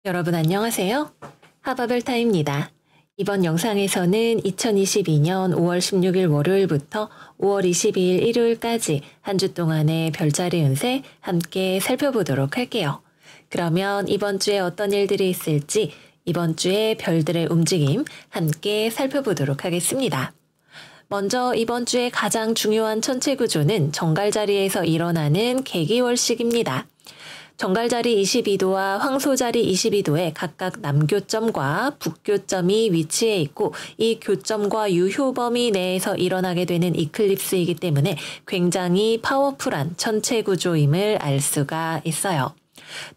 여러분 안녕하세요. 하바벨타입니다. 이번 영상에서는 2022년 5월 16일 월요일부터 5월 22일 일요일까지 한 주 동안의 별자리 운세 함께 살펴보도록 할게요. 그러면 이번 주에 어떤 일들이 있을지 이번 주에 별들의 움직임 함께 살펴보도록 하겠습니다. 먼저 이번 주에 가장 중요한 천체 구조는 정갈자리에서 일어나는 개기월식입니다. 정갈자리 22도와 황소자리 22도에 각각 남교점과 북교점이 위치해 있고 이 교점과 유효범위 내에서 일어나게 되는 이클립스이기 때문에 굉장히 파워풀한 천체 구조임을 알 수가 있어요.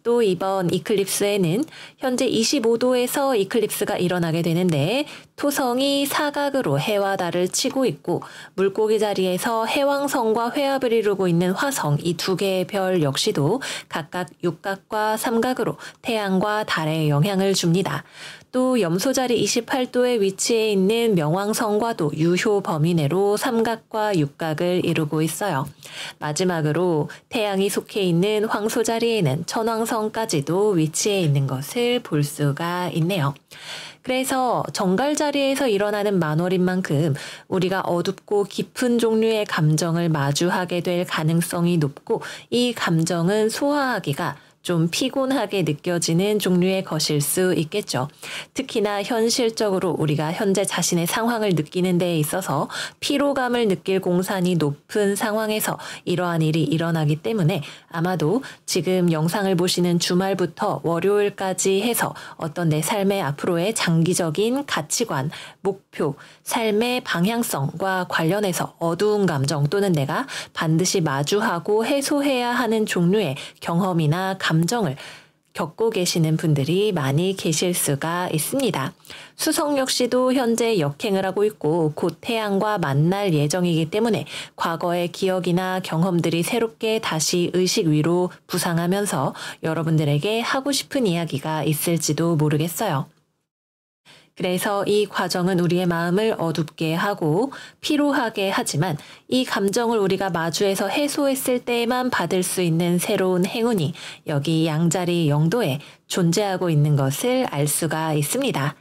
또 이번 이클립스에는 현재 25도에서 이클립스가 일어나게 되는데 토성이 사각으로 해와 달을 치고 있고 물고기 자리에서 해왕성과 회합을 이루고 있는 화성 이 두 개의 별 역시도 각각 육각과 삼각으로 태양과 달에 영향을 줍니다. 또 염소자리 28도에 위치해 있는 명왕성과도 유효 범위 내로 삼각과 육각을 이루고 있어요. 마지막으로 태양이 속해 있는 황소자리에는 천왕성까지도 위치해 있는 것을 볼 수가 있네요. 그래서 정갈자리에서 일어나는 만월인 만큼 우리가 어둡고 깊은 종류의 감정을 마주하게 될 가능성이 높고 이 감정은 소화하기가 좀 피곤하게 느껴지는 종류의 것일 수 있겠죠. 특히나 현실적으로 우리가 현재 자신의 상황을 느끼는 데에 있어서 피로감을 느낄 공산이 높은 상황에서 이러한 일이 일어나기 때문에 아마도 지금 영상을 보시는 주말부터 월요일까지 해서 어떤 내 삶의 앞으로의 장기적인 가치관, 목표, 삶의 방향성과 관련해서 어두운 감정 또는 내가 반드시 마주하고 해소해야 하는 종류의 경험이나 감정을 겪고 계시는 분들이 많이 계실 수가 있습니다. 수성 역시도 현재 역행을 하고 있고 곧 태양과 만날 예정이기 때문에 과거의 기억이나 경험들이 새롭게 다시 의식 위로 부상하면서 여러분들에게 하고 싶은 이야기가 있을지도 모르겠어요. 그래서 이 과정은 우리의 마음을 어둡게 하고 피로하게 하지만 이 감정을 우리가 마주해서 해소했을 때에만 받을 수 있는 새로운 행운이 여기 양자리 영도에 존재하고 있는 것을 알 수가 있습니다.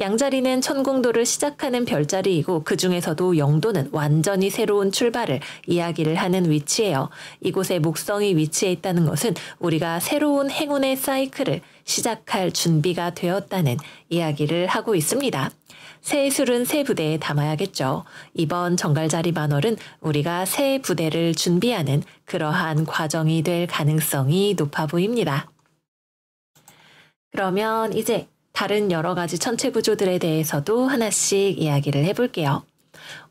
양자리는 천공도를 시작하는 별자리이고 그 중에서도 영도는 완전히 새로운 출발을 이야기를 하는 위치예요. 이곳에 목성이 위치해 있다는 것은 우리가 새로운 행운의 사이클을 시작할 준비가 되었다는 이야기를 하고 있습니다. 새 술은 새 부대에 담아야겠죠. 이번 정갈자리 만월은 우리가 새 부대를 준비하는 그러한 과정이 될 가능성이 높아 보입니다. 그러면 이제 다른 여러 가지 천체 구조들에 대해서도 하나씩 이야기를 해볼게요.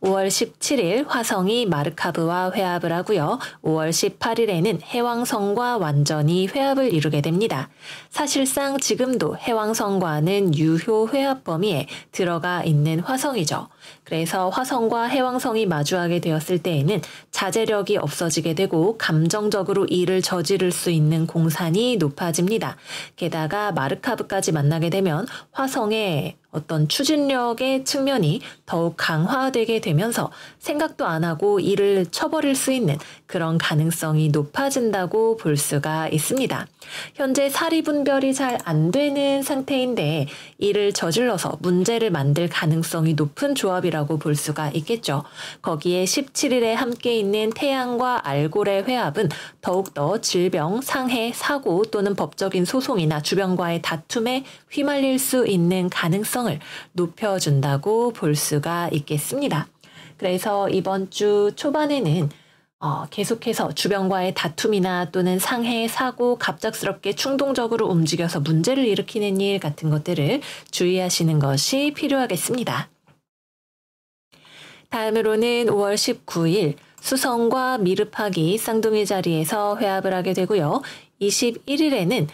5월 17일 화성이 마르카브와 회합을 하고요. 5월 18일에는 해왕성과 완전히 회합을 이루게 됩니다. 사실상 지금도 해왕성과는 유효 회합 범위에 들어가 있는 화성이죠. 그래서 화성과 해왕성이 마주하게 되었을 때에는 자제력이 없어지게 되고 감정적으로 일을 저지를 수 있는 공산이 높아집니다. 게다가 마르카브까지 만나게 되면 화성의 어떤 추진력의 측면이 더욱 강화되게 되면서 생각도 안 하고 일을 쳐버릴 수 있는 그런 가능성이 높아진다고 볼 수가 있습니다. 현재 사리분별이 잘 안 되는 상태인데 일을 저질러서 문제를 만들 가능성이 높은 조합이라고 볼 수가 있겠죠. 거기에 17일에 함께 있는 태양과 알골의 회합은 더욱더 질병, 상해, 사고 또는 법적인 소송이나 주변과의 다툼에 휘말릴 수 있는 가능성을 높여준다고 볼 수가 있겠습니다. 그래서 이번 주 초반에는 계속해서 주변과의 다툼이나 또는 상해, 사고, 갑작스럽게 충동적으로 움직여서 문제를 일으키는 일 같은 것들을 주의하시는 것이 필요하겠습니다. 다음으로는 5월 19일 수성과 미르팍이 쌍둥이 자리에서 회합을 하게 되고요. 22일에는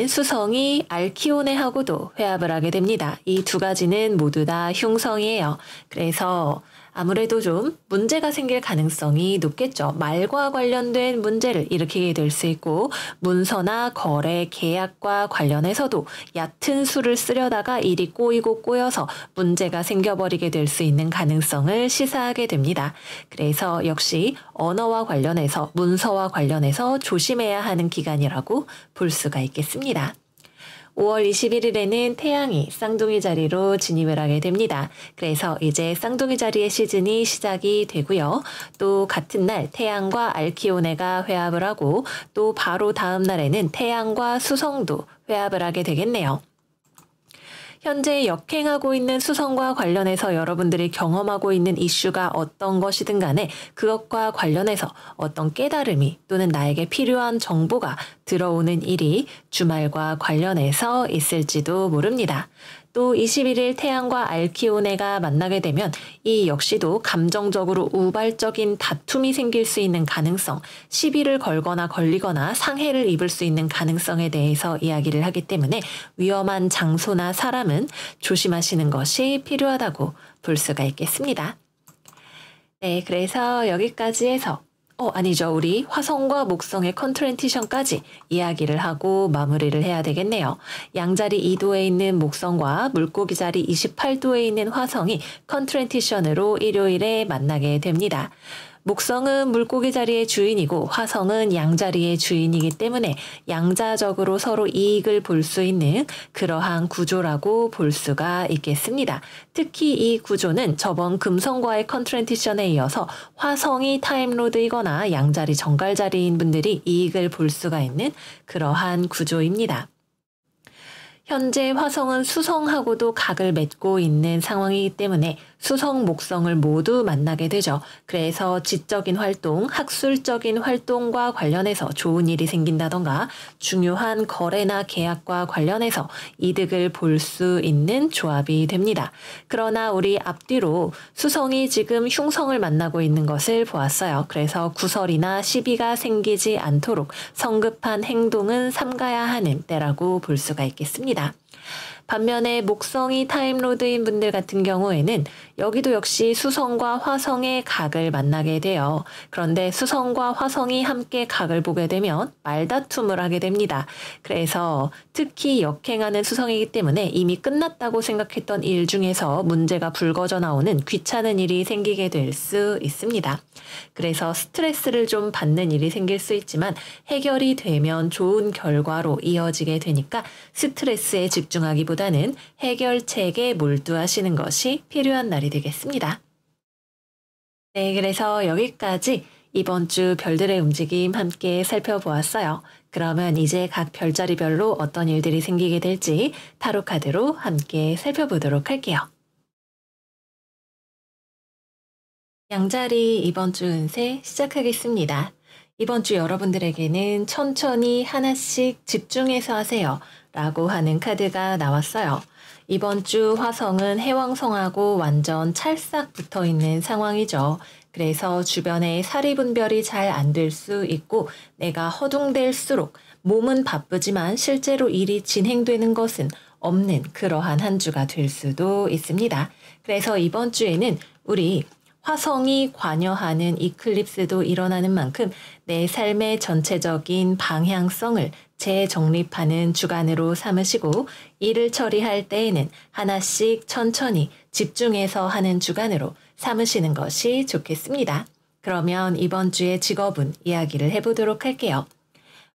수성이 알키오네하고도 회합을 하게 됩니다. 이 두 가지는 모두 다 흉성이에요. 그래서 아무래도 좀 문제가 생길 가능성이 높겠죠. 말과 관련된 문제를 일으키게 될 수 있고 문서나 거래, 계약과 관련해서도 얕은 수를 쓰려다가 일이 꼬이고 꼬여서 문제가 생겨버리게 될 수 있는 가능성을 시사하게 됩니다. 그래서 역시 언어와 관련해서 문서와 관련해서 조심해야 하는 기간이라고 볼 수가 있겠습니다. 5월 21일에는 태양이 쌍둥이 자리로 진입을 하게 됩니다. 그래서 이제 쌍둥이 자리의 시즌이 시작이 되고요. 또 같은 날 태양과 알키오네가 회합을 하고 또 바로 다음 날에는 태양과 수성도 회합을 하게 되겠네요. 현재 역행하고 있는 수성과 관련해서 여러분들이 경험하고 있는 이슈가 어떤 것이든 간에 그것과 관련해서 어떤 깨달음이 또는 나에게 필요한 정보가 들어오는 일이 주말과 관련해서 있을지도 모릅니다. 또 21일 태양과 알키오네가 만나게 되면 이 역시도 감정적으로 우발적인 다툼이 생길 수 있는 가능성, 시비를 걸거나 걸리거나 상해를 입을 수 있는 가능성에 대해서 이야기를 하기 때문에 위험한 장소나 사람은 조심하시는 것이 필요하다고 볼 수가 있겠습니다. 네, 그래서 여기까지 해서 아니죠. 우리 화성과 목성의 컨트렌티션까지 이야기를 하고 마무리를 해야 되겠네요. 양자리 2도에 있는 목성과 물고기 자리 28도에 있는 화성이 컨트렌티션으로 일요일에 만나게 됩니다. 목성은 물고기 자리의 주인이고 화성은 양자리의 주인이기 때문에 양자적으로 서로 이익을 볼 수 있는 그러한 구조라고 볼 수가 있겠습니다. 특히 이 구조는 저번 금성과의 컨트렌티션에 이어서 화성이 타임로드이거나 양자리 정갈자리인 분들이 이익을 볼 수가 있는 그러한 구조입니다. 현재 화성은 수성하고도 각을 맺고 있는 상황이기 때문에 수성, 목성을 모두 만나게 되죠. 그래서 지적인 활동, 학술적인 활동과 관련해서 좋은 일이 생긴다던가 중요한 거래나 계약과 관련해서 이득을 볼 수 있는 조합이 됩니다. 그러나 우리 앞뒤로 수성이 지금 흉성을 만나고 있는 것을 보았어요. 그래서 구설이나 시비가 생기지 않도록 성급한 행동은 삼가야 하는 때라고 볼 수가 있겠습니다. 반면에 목성이 타임로드인 분들 같은 경우에는 여기도 역시 수성과 화성의 각을 만나게 돼요. 그런데 수성과 화성이 함께 각을 보게 되면 말다툼을 하게 됩니다. 그래서 특히 역행하는 수성이기 때문에 이미 끝났다고 생각했던 일 중에서 문제가 불거져 나오는 귀찮은 일이 생기게 될 수 있습니다. 그래서 스트레스를 좀 받는 일이 생길 수 있지만 해결이 되면 좋은 결과로 이어지게 되니까 스트레스에 집중하기보다는 해결책에 몰두하시는 것이 필요한 날이 되겠습니다. 네, 그래서 여기까지 이번 주 별들의 움직임 함께 살펴보았어요. 그러면 이제 각 별자리별로 어떤 일들이 생기게 될지 타로 카드로 함께 살펴보도록 할게요. 양자리 이번 주 운세 시작하겠습니다. 이번 주 여러분들에게는 천천히 하나씩 집중해서 하세요 라고 하는 카드가 나왔어요. 이번 주 화성은 해왕성하고 완전 찰싹 붙어 있는 상황이죠. 그래서 주변에 사리분별이 잘 안 될 수 있고 내가 허둥댈수록 몸은 바쁘지만 실제로 일이 진행되는 것은 없는 그러한 한 주가 될 수도 있습니다. 그래서 이번 주에는 우리 화성이 관여하는 이클립스도 일어나는 만큼 내 삶의 전체적인 방향성을 재정립하는 주간으로 삼으시고 일을 처리할 때에는 하나씩 천천히 집중해서 하는 주간으로 삼으시는 것이 좋겠습니다. 그러면 이번 주의 직업운 이야기를 해보도록 할게요.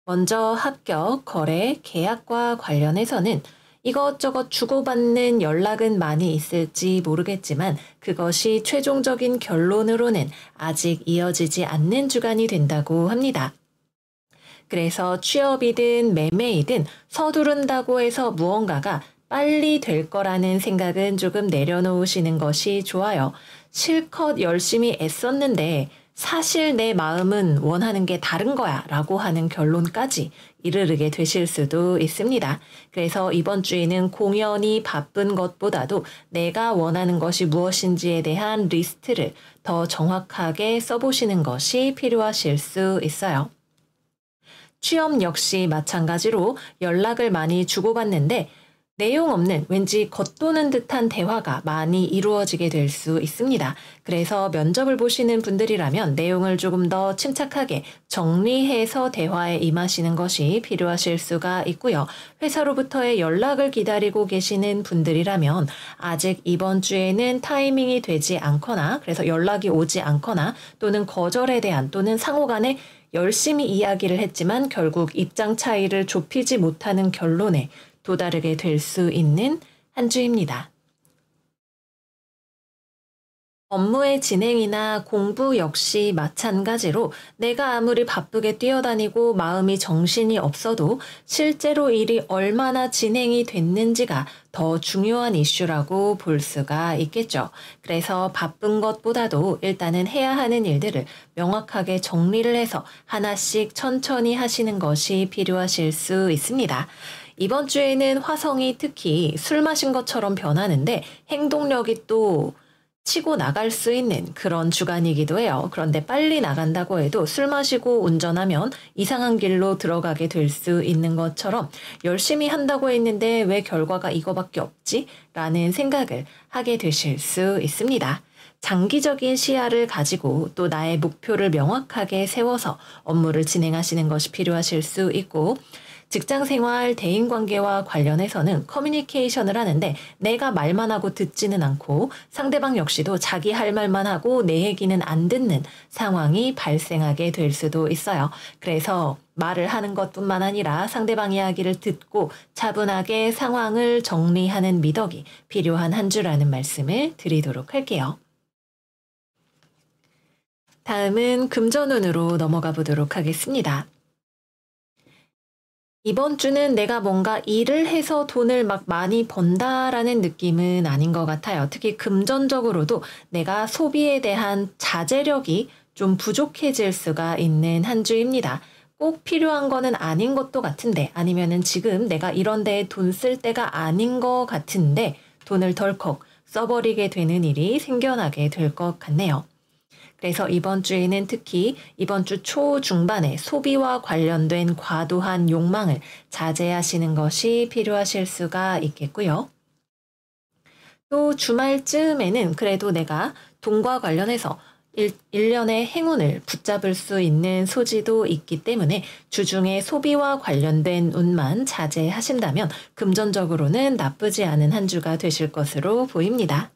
먼저 합격, 거래, 계약과 관련해서는 이것저것 주고받는 연락은 많이 있을지 모르겠지만 그것이 최종적인 결론으로는 아직 이어지지 않는 주간이 된다고 합니다. 그래서 취업이든 매매이든 서두른다고 해서 무언가가 빨리 될 거라는 생각은 조금 내려놓으시는 것이 좋아요. 실컷 열심히 애썼는데 사실 내 마음은 원하는 게 다른 거야 라고 하는 결론까지 이르게 되실 수도 있습니다. 그래서 이번 주에는 공연히 바쁜 것보다도 내가 원하는 것이 무엇인지에 대한 리스트를 더 정확하게 써보시는 것이 필요하실 수 있어요. 취업 역시 마찬가지로 연락을 많이 주고받는데 내용 없는 왠지 겉도는 듯한 대화가 많이 이루어지게 될 수 있습니다. 그래서 면접을 보시는 분들이라면 내용을 조금 더 침착하게 정리해서 대화에 임하시는 것이 필요하실 수가 있고요. 회사로부터의 연락을 기다리고 계시는 분들이라면 아직 이번 주에는 타이밍이 되지 않거나 그래서 연락이 오지 않거나 또는 거절에 대한 또는 상호 간에 열심히 이야기를 했지만 결국 입장 차이를 좁히지 못하는 결론에 도다르게 될 수 있는 한 주입니다. 업무의 진행이나 공부 역시 마찬가지로 내가 아무리 바쁘게 뛰어다니고 마음이 정신이 없어도 실제로 일이 얼마나 진행이 됐는지가 더 중요한 이슈라고 볼 수가 있겠죠. 그래서 바쁜 것보다도 일단은 해야 하는 일들을 명확하게 정리를 해서 하나씩 천천히 하시는 것이 필요하실 수 있습니다. 이번 주에는 화성이 특히 술 마신 것처럼 변하는데 행동력이 또 치고 나갈 수 있는 그런 주간이기도 해요. 그런데 빨리 나간다고 해도 술 마시고 운전하면 이상한 길로 들어가게 될 수 있는 것처럼 열심히 한다고 했는데 왜 결과가 이거밖에 없지? 라는 생각을 하게 되실 수 있습니다. 장기적인 시야를 가지고 또 나의 목표를 명확하게 세워서 업무를 진행하시는 것이 필요하실 수 있고, 직장생활, 대인관계와 관련해서는 커뮤니케이션을 하는데 내가 말만 하고 듣지는 않고 상대방 역시도 자기 할 말만 하고 내 얘기는 안 듣는 상황이 발생하게 될 수도 있어요. 그래서 말을 하는 것뿐만 아니라 상대방 이야기를 듣고 차분하게 상황을 정리하는 미덕이 필요한 한 주라는 말씀을 드리도록 할게요. 다음은 금전운으로 넘어가 보도록 하겠습니다. 이번 주는 내가 뭔가 일을 해서 돈을 막 많이 번다라는 느낌은 아닌 것 같아요. 특히 금전적으로도 내가 소비에 대한 자제력이 좀 부족해질 수가 있는 한 주입니다. 꼭 필요한 거는 아닌 것도 같은데, 아니면은 지금 내가 이런 데에 돈 쓸 때가 아닌 것 같은데 돈을 덜컥 써버리게 되는 일이 생겨나게 될 것 같네요. 그래서 이번 주에는 특히 이번 주 초중반에 소비와 관련된 과도한 욕망을 자제하시는 것이 필요하실 수가 있겠고요. 또 주말쯤에는 그래도 내가 돈과 관련해서 일련의 행운을 붙잡을 수 있는 소지도 있기 때문에 주중에 소비와 관련된 운만 자제하신다면 금전적으로는 나쁘지 않은 한 주가 되실 것으로 보입니다.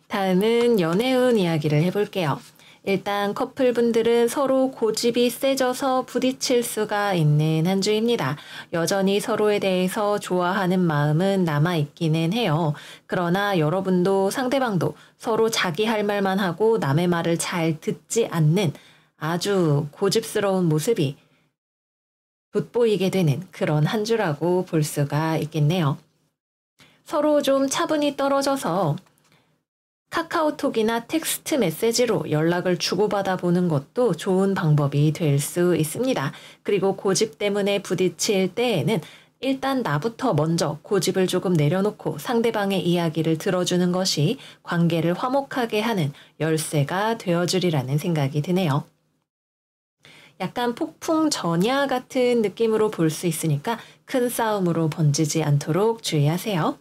다음은 연애운 이야기를 해볼게요. 일단 커플분들은 서로 고집이 세져서 부딪힐 수가 있는 한 주입니다. 여전히 서로에 대해서 좋아하는 마음은 남아있기는 해요. 그러나 여러분도 상대방도 서로 자기 할 말만 하고 남의 말을 잘 듣지 않는 아주 고집스러운 모습이 돋보이게 되는 그런 한 주라고 볼 수가 있겠네요. 서로 좀 차분히 떨어져서 카카오톡이나 텍스트 메시지로 연락을 주고받아 보는 것도 좋은 방법이 될 수 있습니다. 그리고 고집 때문에 부딪힐 때에는 일단 나부터 먼저 고집을 조금 내려놓고 상대방의 이야기를 들어주는 것이 관계를 화목하게 하는 열쇠가 되어주리라는 생각이 드네요. 약간 폭풍 전야 같은 느낌으로 볼 수 있으니까 큰 싸움으로 번지지 않도록 주의하세요.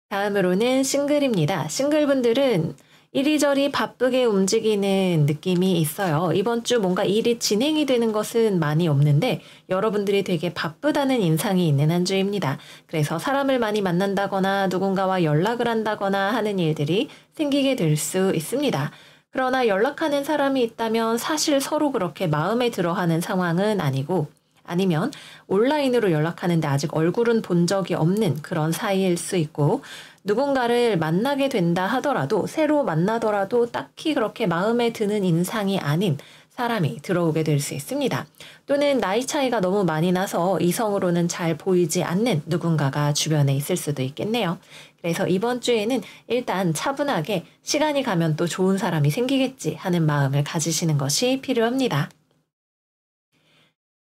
다음으로는 싱글입니다. 싱글분들은 이리저리 바쁘게 움직이는 느낌이 있어요. 이번 주 뭔가 일이 진행이 되는 것은 많이 없는데 여러분들이 되게 바쁘다는 인상이 있는 한 주입니다. 그래서 사람을 많이 만난다거나 누군가와 연락을 한다거나 하는 일들이 생기게 될 수 있습니다. 그러나 연락하는 사람이 있다면 사실 서로 그렇게 마음에 들어하는 상황은 아니고, 아니면 온라인으로 연락하는데 아직 얼굴은 본 적이 없는 그런 사이일 수 있고, 누군가를 만나게 된다 하더라도 새로 만나더라도 딱히 그렇게 마음에 드는 인상이 아닌 사람이 들어오게 될 수 있습니다. 또는 나이 차이가 너무 많이 나서 이성으로는 잘 보이지 않는 누군가가 주변에 있을 수도 있겠네요. 그래서 이번 주에는 일단 차분하게 시간이 가면 또 좋은 사람이 생기겠지 하는 마음을 가지시는 것이 필요합니다.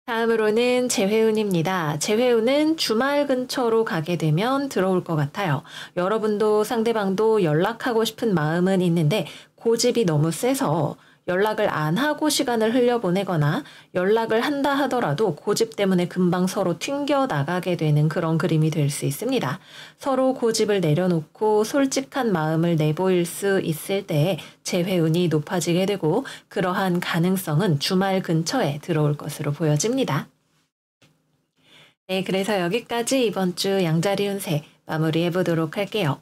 다음으로는 재회운입니다. 재회운은 주말 근처로 가게 되면 들어올 것 같아요. 여러분도 상대방도 연락하고 싶은 마음은 있는데 고집이 너무 세서 연락을 안 하고 시간을 흘려보내거나 연락을 한다 하더라도 고집 때문에 금방 서로 튕겨 나가게 되는 그런 그림이 될 수 있습니다. 서로 고집을 내려놓고 솔직한 마음을 내보일 수 있을 때에 재회운이 높아지게 되고, 그러한 가능성은 주말 근처에 들어올 것으로 보여집니다. 네, 그래서 여기까지 이번 주 양자리 운세 마무리해 보도록 할게요.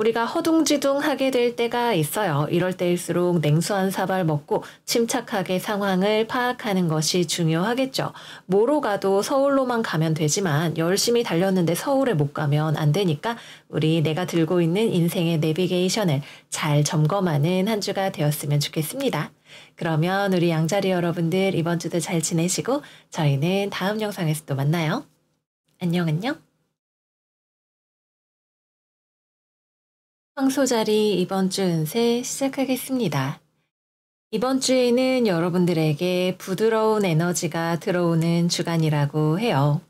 우리가 허둥지둥하게 될 때가 있어요. 이럴 때일수록 냉수 한 사발 먹고 침착하게 상황을 파악하는 것이 중요하겠죠. 뭐로 가도 서울로만 가면 되지만 열심히 달렸는데 서울에 못 가면 안 되니까 우리 내가 들고 있는 인생의 내비게이션을 잘 점검하는 한 주가 되었으면 좋겠습니다. 그러면 우리 양자리 여러분들 이번 주도 잘 지내시고 저희는 다음 영상에서 또 만나요. 안녕 안녕. 황소자리 이번 주 운세 시작하겠습니다. 이번 주에는 여러분들에게 부드러운 에너지가 들어오는 주간이라고 해요.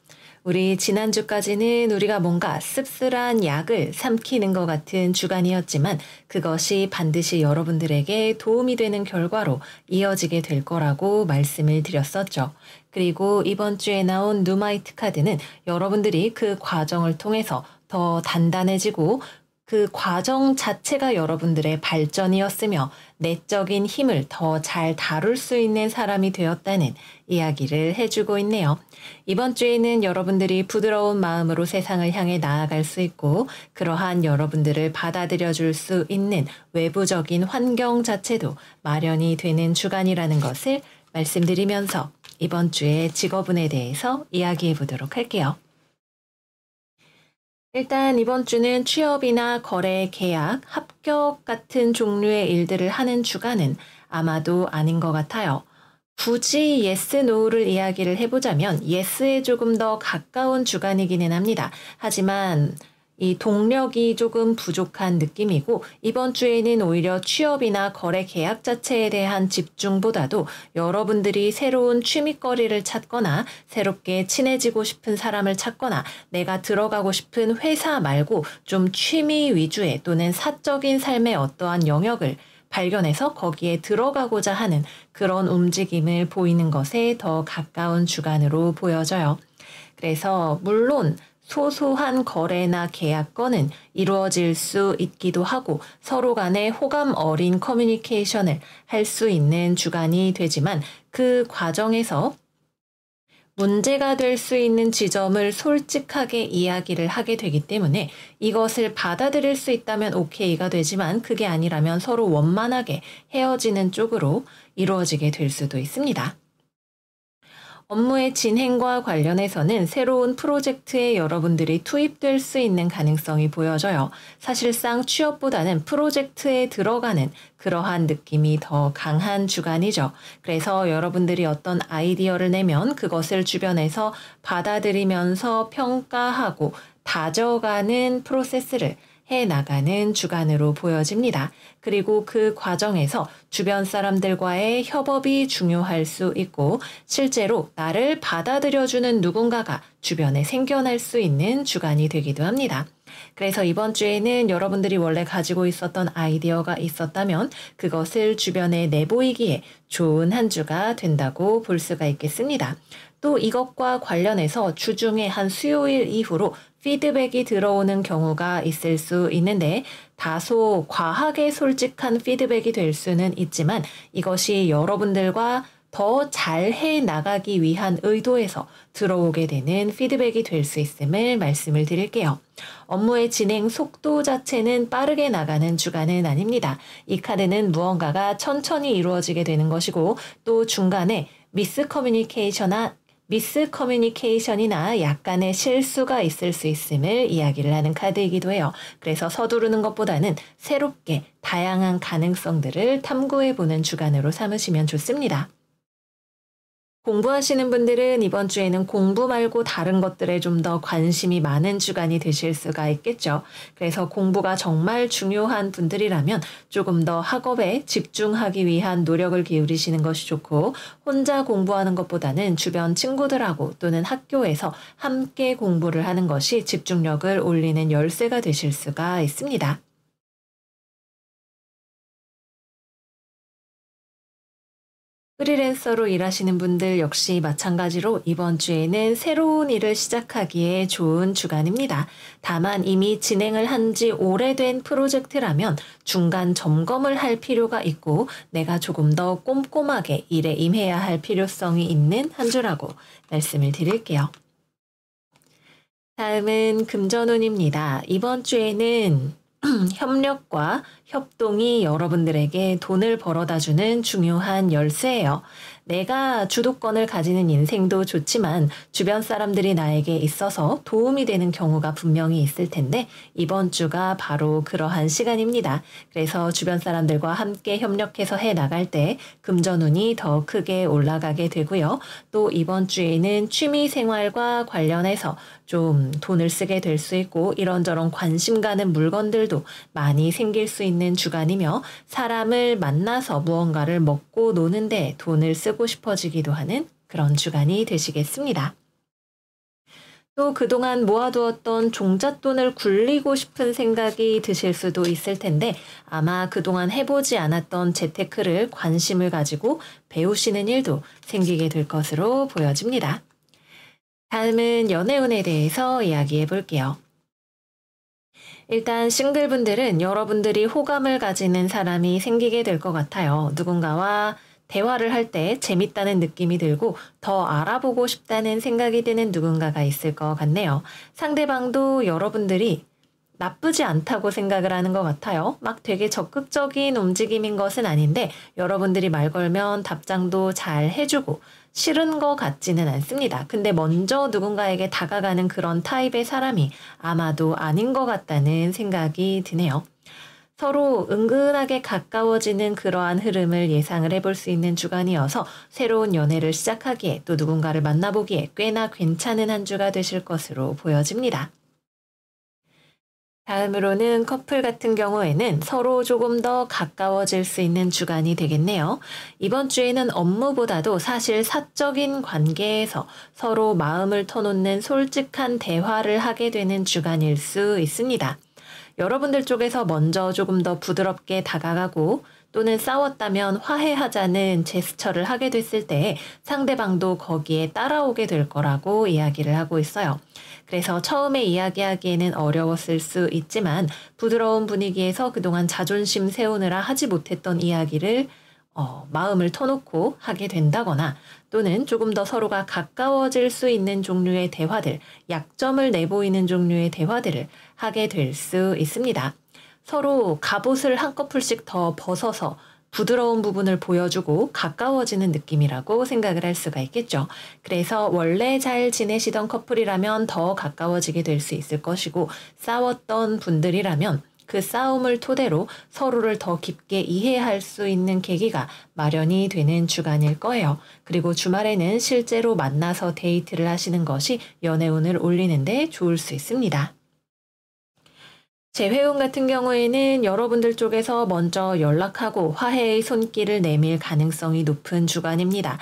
우리 지난주까지는 우리가 뭔가 씁쓸한 약을 삼키는 것 같은 주간이었지만 그것이 반드시 여러분들에게 도움이 되는 결과로 이어지게 될 거라고 말씀을 드렸었죠. 그리고 이번 주에 나온 누마이트 카드는 여러분들이 그 과정을 통해서 더 단단해지고 그 과정 자체가 여러분들의 발전이었으며 내적인 힘을 더 잘 다룰 수 있는 사람이 되었다는 이야기를 해주고 있네요. 이번 주에는 여러분들이 부드러운 마음으로 세상을 향해 나아갈 수 있고 그러한 여러분들을 받아들여 줄 수 있는 외부적인 환경 자체도 마련이 되는 주간이라는 것을 말씀드리면서 이번 주의 직업운에 대해서 이야기해 보도록 할게요. 일단 이번 주는 취업이나 거래, 계약, 합격 같은 종류의 일들을 하는 주간은 아마도 아닌 것 같아요. 굳이 yes, no를 이야기를 해보자면 yes에 조금 더 가까운 주간이기는 합니다. 하지만 이 동력이 조금 부족한 느낌이고 이번 주에는 오히려 취업이나 거래 계약 자체에 대한 집중보다도 여러분들이 새로운 취미거리를 찾거나 새롭게 친해지고 싶은 사람을 찾거나 내가 들어가고 싶은 회사 말고 좀 취미 위주의 또는 사적인 삶의 어떠한 영역을 발견해서 거기에 들어가고자 하는 그런 움직임을 보이는 것에 더 가까운 주간으로 보여져요. 그래서 물론 소소한 거래나 계약 건은 이루어질 수 있기도 하고 서로 간에 호감 어린 커뮤니케이션을 할 수 있는 주간이 되지만 그 과정에서 문제가 될 수 있는 지점을 솔직하게 이야기를 하게 되기 때문에 이것을 받아들일 수 있다면 오케이가 되지만 그게 아니라면 서로 원만하게 헤어지는 쪽으로 이루어지게 될 수도 있습니다. 업무의 진행과 관련해서는 새로운 프로젝트에 여러분들이 투입될 수 있는 가능성이 보여져요. 사실상 취업보다는 프로젝트에 들어가는 그러한 느낌이 더 강한 주간이죠. 그래서 여러분들이 어떤 아이디어를 내면 그것을 주변에서 받아들이면서 평가하고 다져가는 프로세스를 해나가는 주간으로 보여집니다. 그리고 그 과정에서 주변 사람들과의 협업이 중요할 수 있고 실제로 나를 받아들여주는 누군가가 주변에 생겨날 수 있는 주간이 되기도 합니다. 그래서 이번 주에는 여러분들이 원래 가지고 있었던 아이디어가 있었다면 그것을 주변에 내보이기에 좋은 한 주가 된다고 볼 수가 있겠습니다. 또 이것과 관련해서 주중에 한 수요일 이후로 피드백이 들어오는 경우가 있을 수 있는데 다소 과하게 솔직한 피드백이 될 수는 있지만 이것이 여러분들과 더 잘해 나가기 위한 의도에서 들어오게 되는 피드백이 될 수 있음을 말씀을 드릴게요. 업무의 진행 속도 자체는 빠르게 나가는 주간은 아닙니다. 이 카드는 무언가가 천천히 이루어지게 되는 것이고 또 중간에 미스커뮤니케이션이나 약간의 실수가 있을 수 있음을 이야기를 하는 카드이기도 해요. 그래서 서두르는 것보다는 새롭게 다양한 가능성들을 탐구해보는 주간으로 삼으시면 좋습니다. 공부하시는 분들은 이번 주에는 공부 말고 다른 것들에 좀 더 관심이 많은 주간이 되실 수가 있겠죠. 그래서 공부가 정말 중요한 분들이라면 조금 더 학업에 집중하기 위한 노력을 기울이시는 것이 좋고 혼자 공부하는 것보다는 주변 친구들하고 또는 학교에서 함께 공부를 하는 것이 집중력을 올리는 열쇠가 되실 수가 있습니다. 프리랜서로 일하시는 분들 역시 마찬가지로 이번 주에는 새로운 일을 시작하기에 좋은 주간입니다. 다만 이미 진행을 한 지 오래된 프로젝트라면 중간 점검을 할 필요가 있고 내가 조금 더 꼼꼼하게 일에 임해야 할 필요성이 있는 한 주라고 말씀을 드릴게요. 다음은 금전운입니다. 이번 주에는 협력과 협동이 여러분들에게 돈을 벌어다 주는 중요한 열쇠예요. 내가 주도권을 가지는 인생도 좋지만 주변 사람들이 나에게 있어서 도움이 되는 경우가 분명히 있을 텐데 이번 주가 바로 그러한 시간입니다. 그래서 주변 사람들과 함께 협력해서 해 나갈 때 금전운이 더 크게 올라가게 되고요. 또 이번 주에는 취미 생활과 관련해서 좀 돈을 쓰게 될 수 있고 이런저런 관심 가는 물건들도 많이 생길 수 있는 주간이며 사람을 만나서 무언가를 먹고 노는데 돈을 쓰고 싶어지기도 하는 그런 주간이 되시겠습니다. 또 그동안 모아두었던 종잣돈을 굴리고 싶은 생각이 드실 수도 있을 텐데 아마 그동안 해보지 않았던 재테크를 관심을 가지고 배우시는 일도 생기게 될 것으로 보여집니다. 다음은 연애운에 대해서 이야기해 볼게요. 일단 싱글분들은 여러분들이 호감을 가지는 사람이 생기게 될 것 같아요. 누군가와 대화를 할 때 재밌다는 느낌이 들고 더 알아보고 싶다는 생각이 드는 누군가가 있을 것 같네요. 상대방도 여러분들이 나쁘지 않다고 생각을 하는 것 같아요. 막 되게 적극적인 움직임인 것은 아닌데 여러분들이 말 걸면 답장도 잘 해주고 싫은 것 같지는 않습니다. 근데 먼저 누군가에게 다가가는 그런 타입의 사람이 아마도 아닌 것 같다는 생각이 드네요. 서로 은근하게 가까워지는 그러한 흐름을 예상을 해볼 수 있는 주간이어서 새로운 연애를 시작하기에 또 누군가를 만나보기에 꽤나 괜찮은 한 주가 되실 것으로 보여집니다. 다음으로는 커플 같은 경우에는 서로 조금 더 가까워질 수 있는 주간이 되겠네요. 이번 주에는 업무보다도 사실 사적인 관계에서 서로 마음을 터놓는 솔직한 대화를 하게 되는 주간일 수 있습니다. 여러분들 쪽에서 먼저 조금 더 부드럽게 다가가고 또는 싸웠다면 화해하자는 제스처를 하게 됐을 때 상대방도 거기에 따라오게 될 거라고 이야기를 하고 있어요. 그래서 처음에 이야기하기에는 어려웠을 수 있지만 부드러운 분위기에서 그동안 자존심 세우느라 하지 못했던 이야기를 마음을 터놓고 하게 된다거나 또는 조금 더 서로가 가까워질 수 있는 종류의 대화들, 약점을 내보이는 종류의 대화들을 하게 될 수 있습니다. 서로 갑옷을 한꺼풀씩 더 벗어서 부드러운 부분을 보여주고 가까워지는 느낌이라고 생각을 할 수가 있겠죠. 그래서 원래 잘 지내시던 커플이라면 더 가까워지게 될 수 있을 것이고 싸웠던 분들이라면 그 싸움을 토대로 서로를 더 깊게 이해할 수 있는 계기가 마련이 되는 주간일 거예요. 그리고 주말에는 실제로 만나서 데이트를 하시는 것이 연애운을 올리는데 좋을 수 있습니다. 재회운 같은 경우에는 여러분들 쪽에서 먼저 연락하고 화해의 손길을 내밀 가능성이 높은 주간입니다.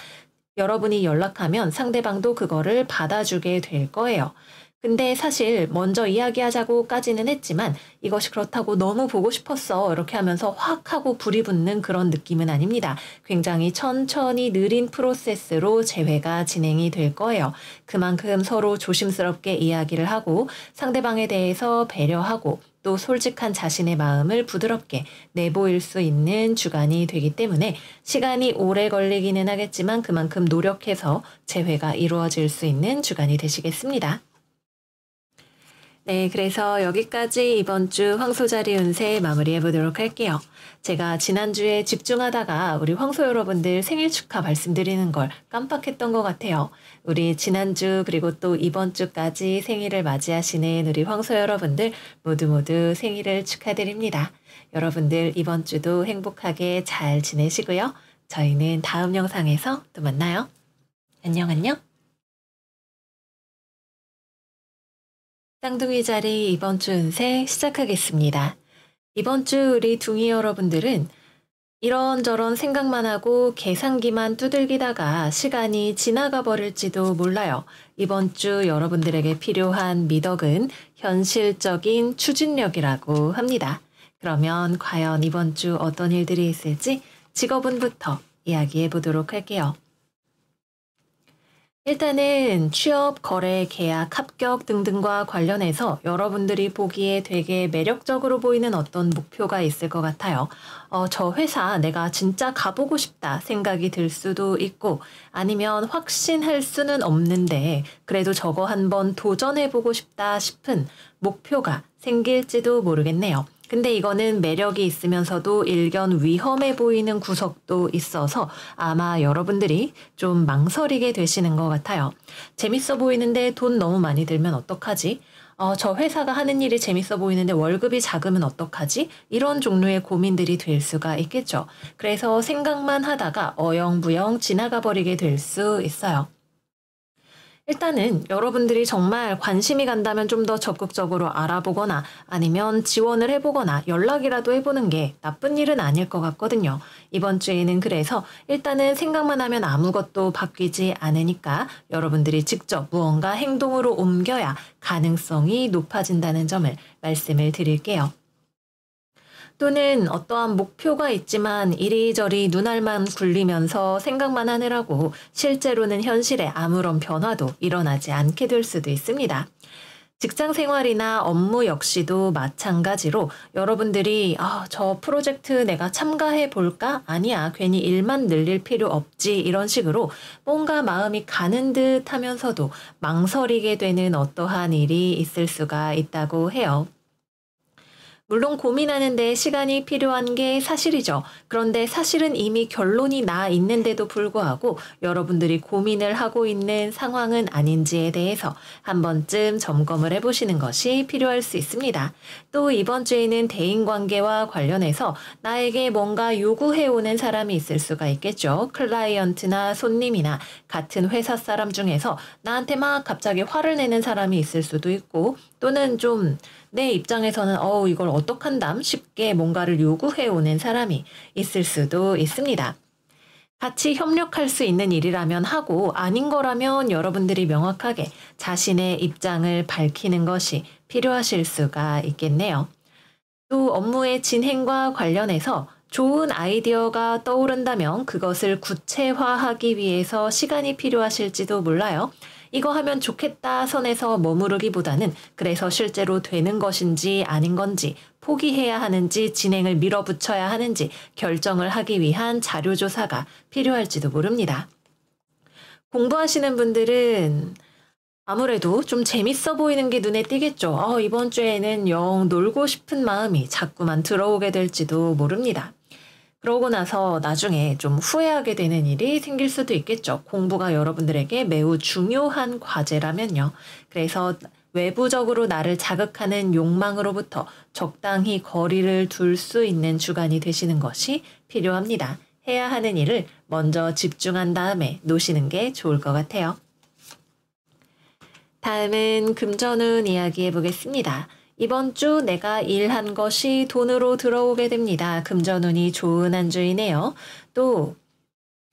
여러분이 연락하면 상대방도 그거를 받아주게 될 거예요. 근데 사실 먼저 이야기하자고까지는 했지만 이것이 그렇다고 너무 보고 싶었어 이렇게 하면서 확 하고 불이 붙는 그런 느낌은 아닙니다. 굉장히 천천히 느린 프로세스로 재회가 진행이 될 거예요. 그만큼 서로 조심스럽게 이야기를 하고 상대방에 대해서 배려하고 또 솔직한 자신의 마음을 부드럽게 내보일 수 있는 주간이 되기 때문에 시간이 오래 걸리기는 하겠지만 그만큼 노력해서 재회가 이루어질 수 있는 주간이 되시겠습니다. 네, 그래서 여기까지 이번 주 황소자리 운세 마무리해 보도록 할게요. 제가 지난주에 집중하다가 우리 황소 여러분들 생일 축하 말씀드리는 걸 깜빡했던 것 같아요. 우리 지난주 그리고 또 이번 주까지 생일을 맞이하시는 우리 황소 여러분들 모두 생일을 축하드립니다. 여러분들 이번 주도 행복하게 잘 지내시고요. 저희는 다음 영상에서 또 만나요. 안녕. 쌍둥이 자리 이번 주 운세 시작하겠습니다. 이번 주 우리 둥이 여러분들은 이런저런 생각만 하고 계산기만 두들기다가 시간이 지나가 버릴지도 몰라요. 이번 주 여러분들에게 필요한 미덕은 현실적인 추진력이라고 합니다. 그러면 과연 이번 주 어떤 일들이 있을지 직업운부터 이야기해 보도록 할게요. 일단은 취업, 거래, 계약, 합격 등등과 관련해서 여러분들이 보기에 되게 매력적으로 보이는 어떤 목표가 있을 것 같아요. 저 회사 내가 진짜 가보고 싶다 생각이 들 수도 있고 아니면 확신할 수는 없는데 그래도 저거 한번 도전해보고 싶다 싶은 목표가 생길지도 모르겠네요. 근데 이거는 매력이 있으면서도 일견 위험해 보이는 구석도 있어서 아마 여러분들이 좀 망설이게 되시는 것 같아요. 재밌어 보이는데 돈 너무 많이 들면 어떡하지? 저 회사가 하는 일이 재밌어 보이는데 월급이 작으면 어떡하지? 이런 종류의 고민들이 될 수가 있겠죠. 그래서 생각만 하다가 어영부영 지나가 버리게 될 수 있어요. 일단은 여러분들이 정말 관심이 간다면 좀 더 적극적으로 알아보거나 아니면 지원을 해보거나 연락이라도 해보는 게 나쁜 일은 아닐 것 같거든요. 이번 주에는 그래서 일단은 생각만 하면 아무것도 바뀌지 않으니까 여러분들이 직접 무언가 행동으로 옮겨야 가능성이 높아진다는 점을 말씀을 드릴게요. 또는 어떠한 목표가 있지만 이리저리 눈알만 굴리면서 생각만 하느라고 실제로는 현실에 아무런 변화도 일어나지 않게 될 수도 있습니다. 직장 생활이나 업무 역시도 마찬가지로 여러분들이 저 프로젝트 내가 참가해 볼까? 아니야, 괜히 일만 늘릴 필요 없지. 이런 식으로 뭔가 마음이 가는 듯 하면서도 망설이게 되는 어떠한 일이 있을 수가 있다고 해요. 물론 고민하는데 시간이 필요한 게 사실이죠. 그런데 사실은 이미 결론이 나 있는데도 불구하고 여러분들이 고민을 하고 있는 상황은 아닌지에 대해서 한 번쯤 점검을 해보시는 것이 필요할 수 있습니다. 또 이번 주에는 대인관계와 관련해서 나에게 뭔가 요구해오는 사람이 있을 수가 있겠죠. 클라이언트나 손님이나 같은 회사 사람 중에서 나한테 막 갑자기 화를 내는 사람이 있을 수도 있고 또는 좀 내 입장에서는 이걸 어떡한담 쉽게 뭔가를 요구해 오는 사람이 있을 수도 있습니다. 같이 협력할 수 있는 일이라면 하고 아닌 거라면 여러분들이 명확하게 자신의 입장을 밝히는 것이 필요하실 수가 있겠네요. 또 업무의 진행과 관련해서 좋은 아이디어가 떠오른다면 그것을 구체화하기 위해서 시간이 필요하실지도 몰라요. 이거 하면 좋겠다 선에서 머무르기보다는 그래서 실제로 되는 것인지 아닌 건지 포기해야 하는지 진행을 밀어붙여야 하는지 결정을 하기 위한 자료조사가 필요할지도 모릅니다. 공부하시는 분들은 아무래도 좀 재밌어 보이는 게 눈에 띄겠죠. 이번 주에는 영 놀고 싶은 마음이 자꾸만 들어오게 될지도 모릅니다. 그러고 나서 나중에 좀 후회하게 되는 일이 생길 수도 있겠죠. 공부가 여러분들에게 매우 중요한 과제라면요. 그래서 외부적으로 나를 자극하는 욕망으로부터 적당히 거리를 둘 수 있는 주간이 되시는 것이 필요합니다. 해야 하는 일을 먼저 집중한 다음에 놓으시는 게 좋을 것 같아요. 다음은 금전운 이야기해 보겠습니다. 이번 주 내가 일한 것이 돈으로 들어오게 됩니다. 금전운이 좋은 한 주이네요. 또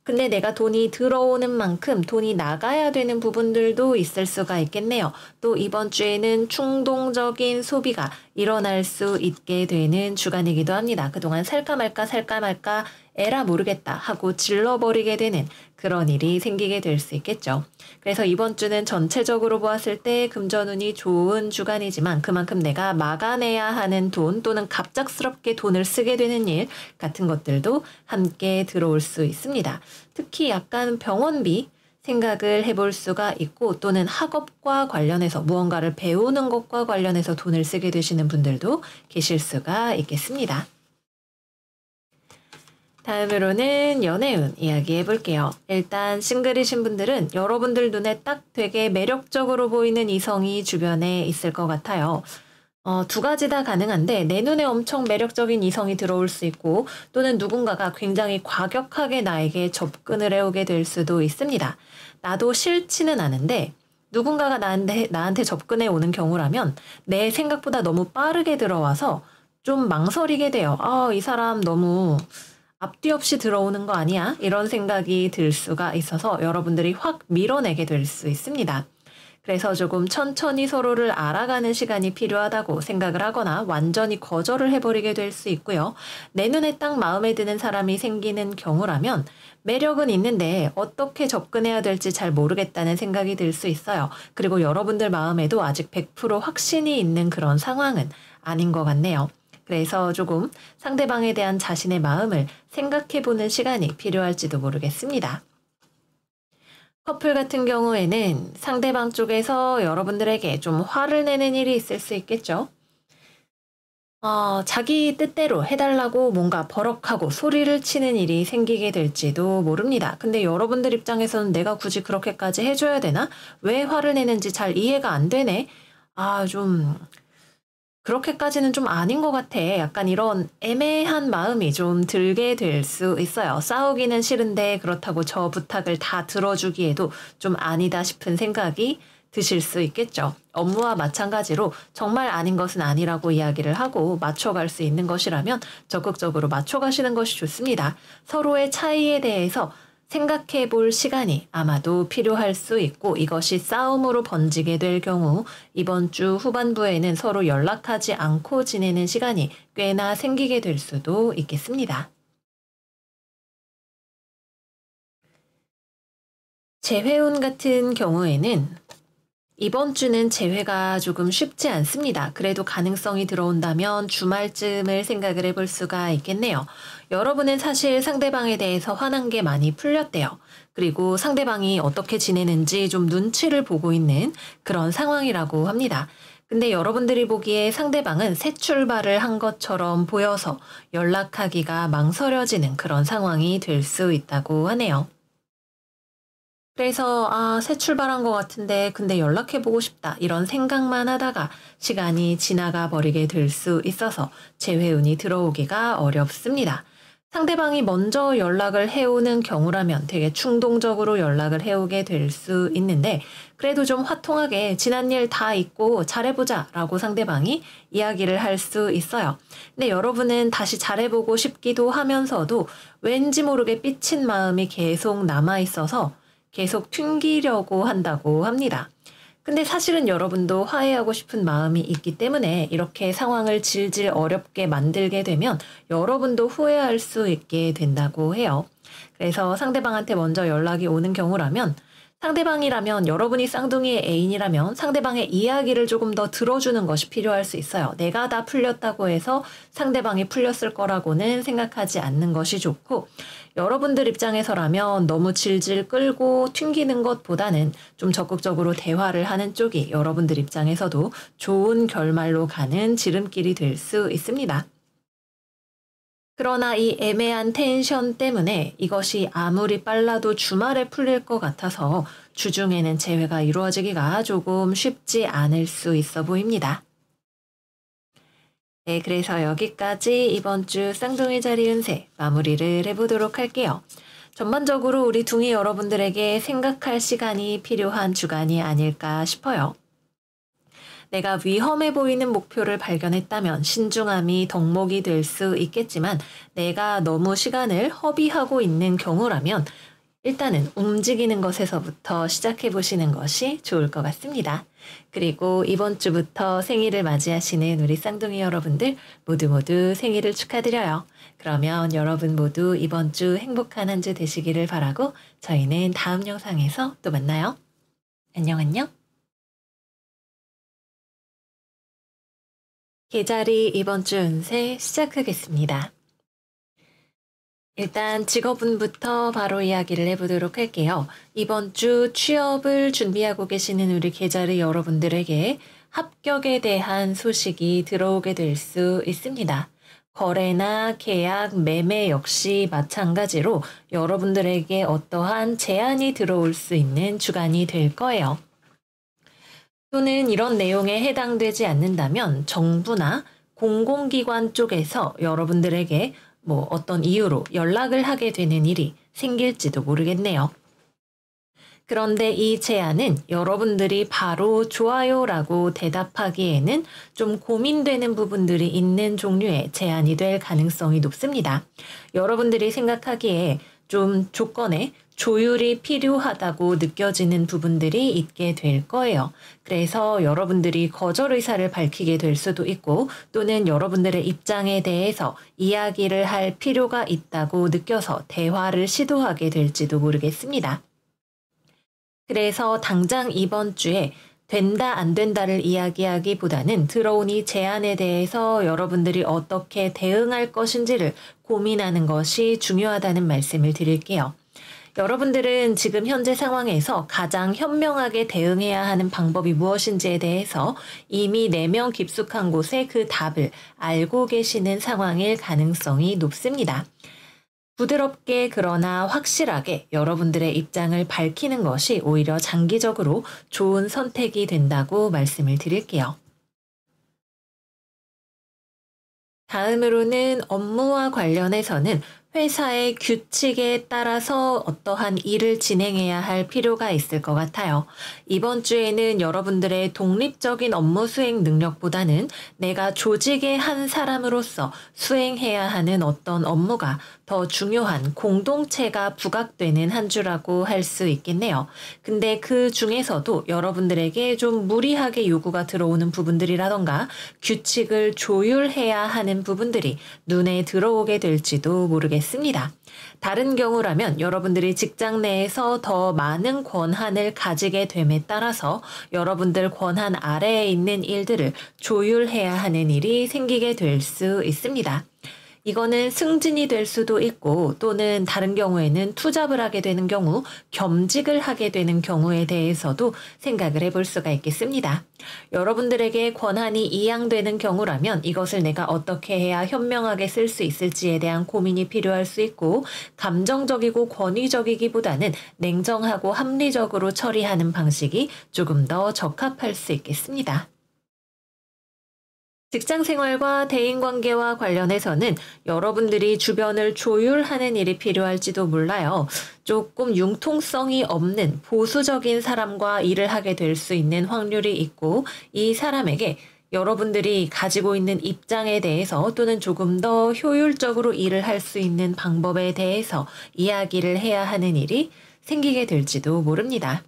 근데 내가 돈이 들어오는 만큼 돈이 나가야 되는 부분들도 있을 수가 있겠네요. 또 이번 주에는 충동적인 소비가 일어날 수 있게 되는 주간이기도 합니다. 그동안 살까 말까 에라 모르겠다 하고 질러버리게 되는 그런 일이 생기게 될 수 있겠죠. 그래서 이번 주는 전체적으로 보았을 때 금전운이 좋은 주간이지만 그만큼 내가 막아내야 하는 돈 또는 갑작스럽게 돈을 쓰게 되는 일 같은 것들도 함께 들어올 수 있습니다. 특히 약간 병원비 생각을 해볼 수가 있고 또는 학업과 관련해서 무언가를 배우는 것과 관련해서 돈을 쓰게 되시는 분들도 계실 수가 있겠습니다. 다음으로는 연애운 이야기해 볼게요. 일단 싱글이신 분들은 여러분들 눈에 딱 되게 매력적으로 보이는 이성이 주변에 있을 것 같아요. 두 가지 다 가능한데 내 눈에 엄청 매력적인 이성이 들어올 수 있고 또는 누군가가 굉장히 과격하게 나에게 접근을 해오게 될 수도 있습니다. 나도 싫지는 않은데 누군가가 나한테 접근해 오는 경우라면 내 생각보다 너무 빠르게 들어와서 좀 망설이게 돼요. 이 사람 너무 앞뒤 없이 들어오는 거 아니야? 이런 생각이 들 수가 있어서 여러분들이 확 밀어내게 될 수 있습니다. 그래서 조금 천천히 서로를 알아가는 시간이 필요하다고 생각을 하거나 완전히 거절을 해버리게 될 수 있고요. 내 눈에 딱 마음에 드는 사람이 생기는 경우라면 매력은 있는데 어떻게 접근해야 될지 잘 모르겠다는 생각이 들 수 있어요. 그리고 여러분들 마음에도 아직 100% 확신이 있는 그런 상황은 아닌 것 같네요. 그래서 조금 상대방에 대한 자신의 마음을 생각해보는 시간이 필요할지도 모르겠습니다. 커플 같은 경우에는 상대방 쪽에서 여러분들에게 좀 화를 내는 일이 있을 수 있겠죠. 자기 뜻대로 해달라고 뭔가 버럭하고 소리를 치는 일이 생기게 될지도 모릅니다. 근데 여러분들 입장에서는 내가 굳이 그렇게까지 해줘야 되나? 왜 화를 내는지 잘 이해가 안 되네? 좀 그렇게까지는 좀 아닌 것 같아. 약간 이런 애매한 마음이 좀 들게 될 수 있어요. 싸우기는 싫은데 그렇다고 저 부탁을 다 들어주기에도 좀 아니다 싶은 생각이 드실 수 있겠죠. 업무와 마찬가지로 정말 아닌 것은 아니라고 이야기를 하고 맞춰갈 수 있는 것이라면 적극적으로 맞춰가시는 것이 좋습니다. 서로의 차이에 대해서 생각해 볼 시간이 아마도 필요할 수 있고 이것이 싸움으로 번지게 될 경우 이번 주 후반부에는 서로 연락하지 않고 지내는 시간이 꽤나 생기게 될 수도 있겠습니다. 재회운 같은 경우에는 이번 주는 재회가 조금 쉽지 않습니다. 그래도 가능성이 들어온다면 주말쯤을 생각을 해볼 수가 있겠네요. 여러분은 사실 상대방에 대해서 화난 게 많이 풀렸대요. 그리고 상대방이 어떻게 지내는지 좀 눈치를 보고 있는 그런 상황이라고 합니다. 근데 여러분들이 보기에 상대방은 새 출발을 한 것처럼 보여서 연락하기가 망설여지는 그런 상황이 될 수 있다고 하네요. 그래서 새 출발한 것 같은데 근데 연락해보고 싶다 이런 생각만 하다가 시간이 지나가 버리게 될 수 있어서 재회운이 들어오기가 어렵습니다. 상대방이 먼저 연락을 해오는 경우라면 되게 충동적으로 연락을 해오게 될 수 있는데 그래도 좀 화통하게 지난 일 다 잊고 잘해보자 라고 상대방이 이야기를 할 수 있어요. 근데 여러분은 다시 잘해보고 싶기도 하면서도 왠지 모르게 삐친 마음이 계속 남아있어서 계속 튕기려고 한다고 합니다. 근데 사실은 여러분도 화해하고 싶은 마음이 있기 때문에 이렇게 상황을 질질 어렵게 만들게 되면 여러분도 후회할 수 있게 된다고 해요. 그래서 상대방한테 먼저 연락이 오는 경우라면 상대방이라면 여러분이 쌍둥이의 애인이라면 상대방의 이야기를 조금 더 들어주는 것이 필요할 수 있어요. 내가 다 풀렸다고 해서 상대방이 풀렸을 거라고는 생각하지 않는 것이 좋고 여러분들 입장에서라면 너무 질질 끌고 튕기는 것보다는 좀 적극적으로 대화를 하는 쪽이 여러분들 입장에서도 좋은 결말로 가는 지름길이 될 수 있습니다. 그러나 이 애매한 텐션 때문에 이것이 아무리 빨라도 주말에 풀릴 것 같아서 주중에는 재회가 이루어지기가 조금 쉽지 않을 수 있어 보입니다. 네, 그래서 여기까지 이번 주 쌍둥이 자리 운세 마무리를 해보도록 할게요. 전반적으로 우리 둥이 여러분들에게 생각할 시간이 필요한 주간이 아닐까 싶어요. 내가 위험해 보이는 목표를 발견했다면 신중함이 덕목이 될 수 있겠지만 내가 너무 시간을 허비하고 있는 경우라면 일단은 움직이는 것에서부터 시작해 보시는 것이 좋을 것 같습니다. 그리고 이번 주부터 생일을 맞이하시는 우리 쌍둥이 여러분들 모두 생일을 축하드려요. 그러면 여러분 모두 이번 주 행복한 한 주 되시기를 바라고 저희는 다음 영상에서 또 만나요. 안녕 안녕. 계자리 이번 주 운세 시작하겠습니다. 일단 직업운부터 바로 이야기를 해보도록 할게요. 이번 주 취업을 준비하고 계시는 우리 계자리 여러분들에게 합격에 대한 소식이 들어오게 될 수 있습니다. 거래나 계약, 매매 역시 마찬가지로 여러분들에게 어떠한 제안이 들어올 수 있는 주간이 될 거예요. 또는 이런 내용에 해당되지 않는다면 정부나 공공기관 쪽에서 여러분들에게 어떤 이유로 연락을 하게 되는 일이 생길지도 모르겠네요. 그런데 이 제안은 여러분들이 바로 좋아요라고 대답하기에는 좀 고민되는 부분들이 있는 종류의 제안이 될 가능성이 높습니다. 여러분들이 생각하기에 좀 조건에 조율이 필요하다고 느껴지는 부분들이 있게 될 거예요. 그래서 여러분들이 거절 의사를 밝히게 될 수도 있고 또는 여러분들의 입장에 대해서 이야기를 할 필요가 있다고 느껴서 대화를 시도하게 될지도 모르겠습니다. 그래서 당장 이번 주에 된다 안 된다를 이야기하기보다는 들어온 이 제안에 대해서 여러분들이 어떻게 대응할 것인지를 고민하는 것이 중요하다는 말씀을 드릴게요. 여러분들은 지금 현재 상황에서 가장 현명하게 대응해야 하는 방법이 무엇인지에 대해서 이미 내면 깊숙한 곳에 그 답을 알고 계시는 상황일 가능성이 높습니다. 부드럽게 그러나 확실하게 여러분들의 입장을 밝히는 것이 오히려 장기적으로 좋은 선택이 된다고 말씀을 드릴게요. 다음으로는 업무와 관련해서는 회사의 규칙에 따라서 어떠한 일을 진행해야 할 필요가 있을 것 같아요. 이번 주에는 여러분들의 독립적인 업무 수행 능력보다는 내가 조직의 한 사람으로서 수행해야 하는 어떤 업무가 더 중요한 공동체가 부각되는 한 주라고 할 수 있겠네요. 근데 그 중에서도 여러분들에게 좀 무리하게 요구가 들어오는 부분들이라던가 규칙을 조율해야 하는 부분들이 눈에 들어오게 될지도 모르겠습니다. 다른 경우라면 여러분들이 직장 내에서 더 많은 권한을 가지게 됨에 따라서 여러분들 권한 아래에 있는 일들을 조율해야 하는 일이 생기게 될 수 있습니다. 이거는 승진이 될 수도 있고 또는 다른 경우에는 투잡을 하게 되는 경우, 겸직을 하게 되는 경우에 대해서도 생각을 해볼 수가 있겠습니다. 여러분들에게 권한이 이양되는 경우라면 이것을 내가 어떻게 해야 현명하게 쓸 수 있을지에 대한 고민이 필요할 수 있고 감정적이고 권위적이기보다는 냉정하고 합리적으로 처리하는 방식이 조금 더 적합할 수 있겠습니다. 직장 생활과 대인관계와 관련해서는 여러분들이 주변을 조율하는 일이 필요할지도 몰라요. 조금 융통성이 없는 보수적인 사람과 일을 하게 될 수 있는 확률이 있고 이 사람에게 여러분들이 가지고 있는 입장에 대해서 또는 조금 더 효율적으로 일을 할 수 있는 방법에 대해서 이야기를 해야 하는 일이 생기게 될지도 모릅니다.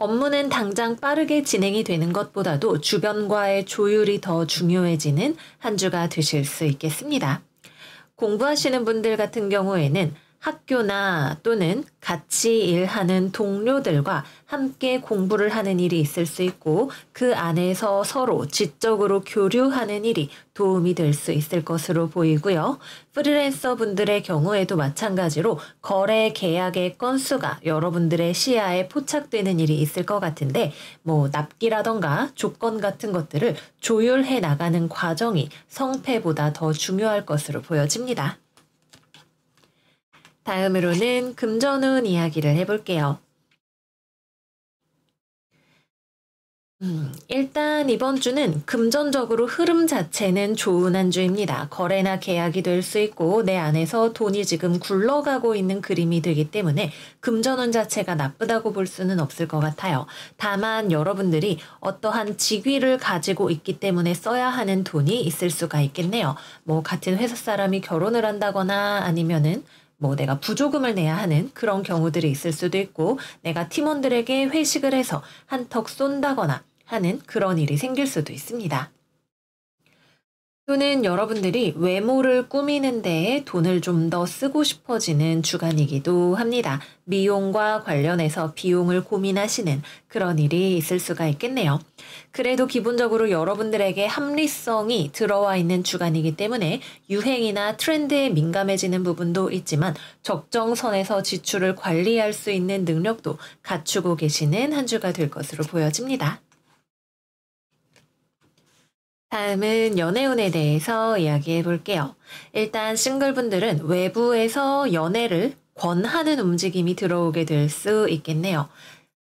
업무는 당장 빠르게 진행이 되는 것보다도 주변과의 조율이 더 중요해지는 한 주가 되실 수 있겠습니다. 공부하시는 분들 같은 경우에는 학교나 또는 같이 일하는 동료들과 함께 공부를 하는 일이 있을 수 있고 그 안에서 서로 지적으로 교류하는 일이 도움이 될 수 있을 것으로 보이고요. 프리랜서 분들의 경우에도 마찬가지로 거래 계약의 건수가 여러분들의 시야에 포착되는 일이 있을 것 같은데 납기라던가 조건 같은 것들을 조율해 나가는 과정이 성패보다 더 중요할 것으로 보여집니다. 다음으로는 금전운 이야기를 해볼게요. 일단 이번 주는 금전적으로 흐름 자체는 좋은 한 주입니다. 거래나 계약이 될 수 있고 내 안에서 돈이 지금 굴러가고 있는 그림이 되기 때문에 금전운 자체가 나쁘다고 볼 수는 없을 것 같아요. 다만 여러분들이 어떠한 직위를 가지고 있기 때문에 써야 하는 돈이 있을 수가 있겠네요. 같은 회사 사람이 결혼을 한다거나 아니면은 내가 부조금을 내야 하는 그런 경우들이 있을 수도 있고 내가 팀원들에게 회식을 해서 한턱 쏜다거나 하는 그런 일이 생길 수도 있습니다. 또는 여러분들이 외모를 꾸미는 데에 돈을 좀 더 쓰고 싶어지는 주간이기도 합니다. 미용과 관련해서 비용을 고민하시는 그런 일이 있을 수가 있겠네요. 그래도 기본적으로 여러분들에게 합리성이 들어와 있는 주간이기 때문에 유행이나 트렌드에 민감해지는 부분도 있지만 적정선에서 지출을 관리할 수 있는 능력도 갖추고 계시는 한 주가 될 것으로 보여집니다. 다음은 연애운에 대해서 이야기해 볼게요. 일단 싱글분들은 외부에서 연애를 권하는 움직임이 들어오게 될 수 있겠네요.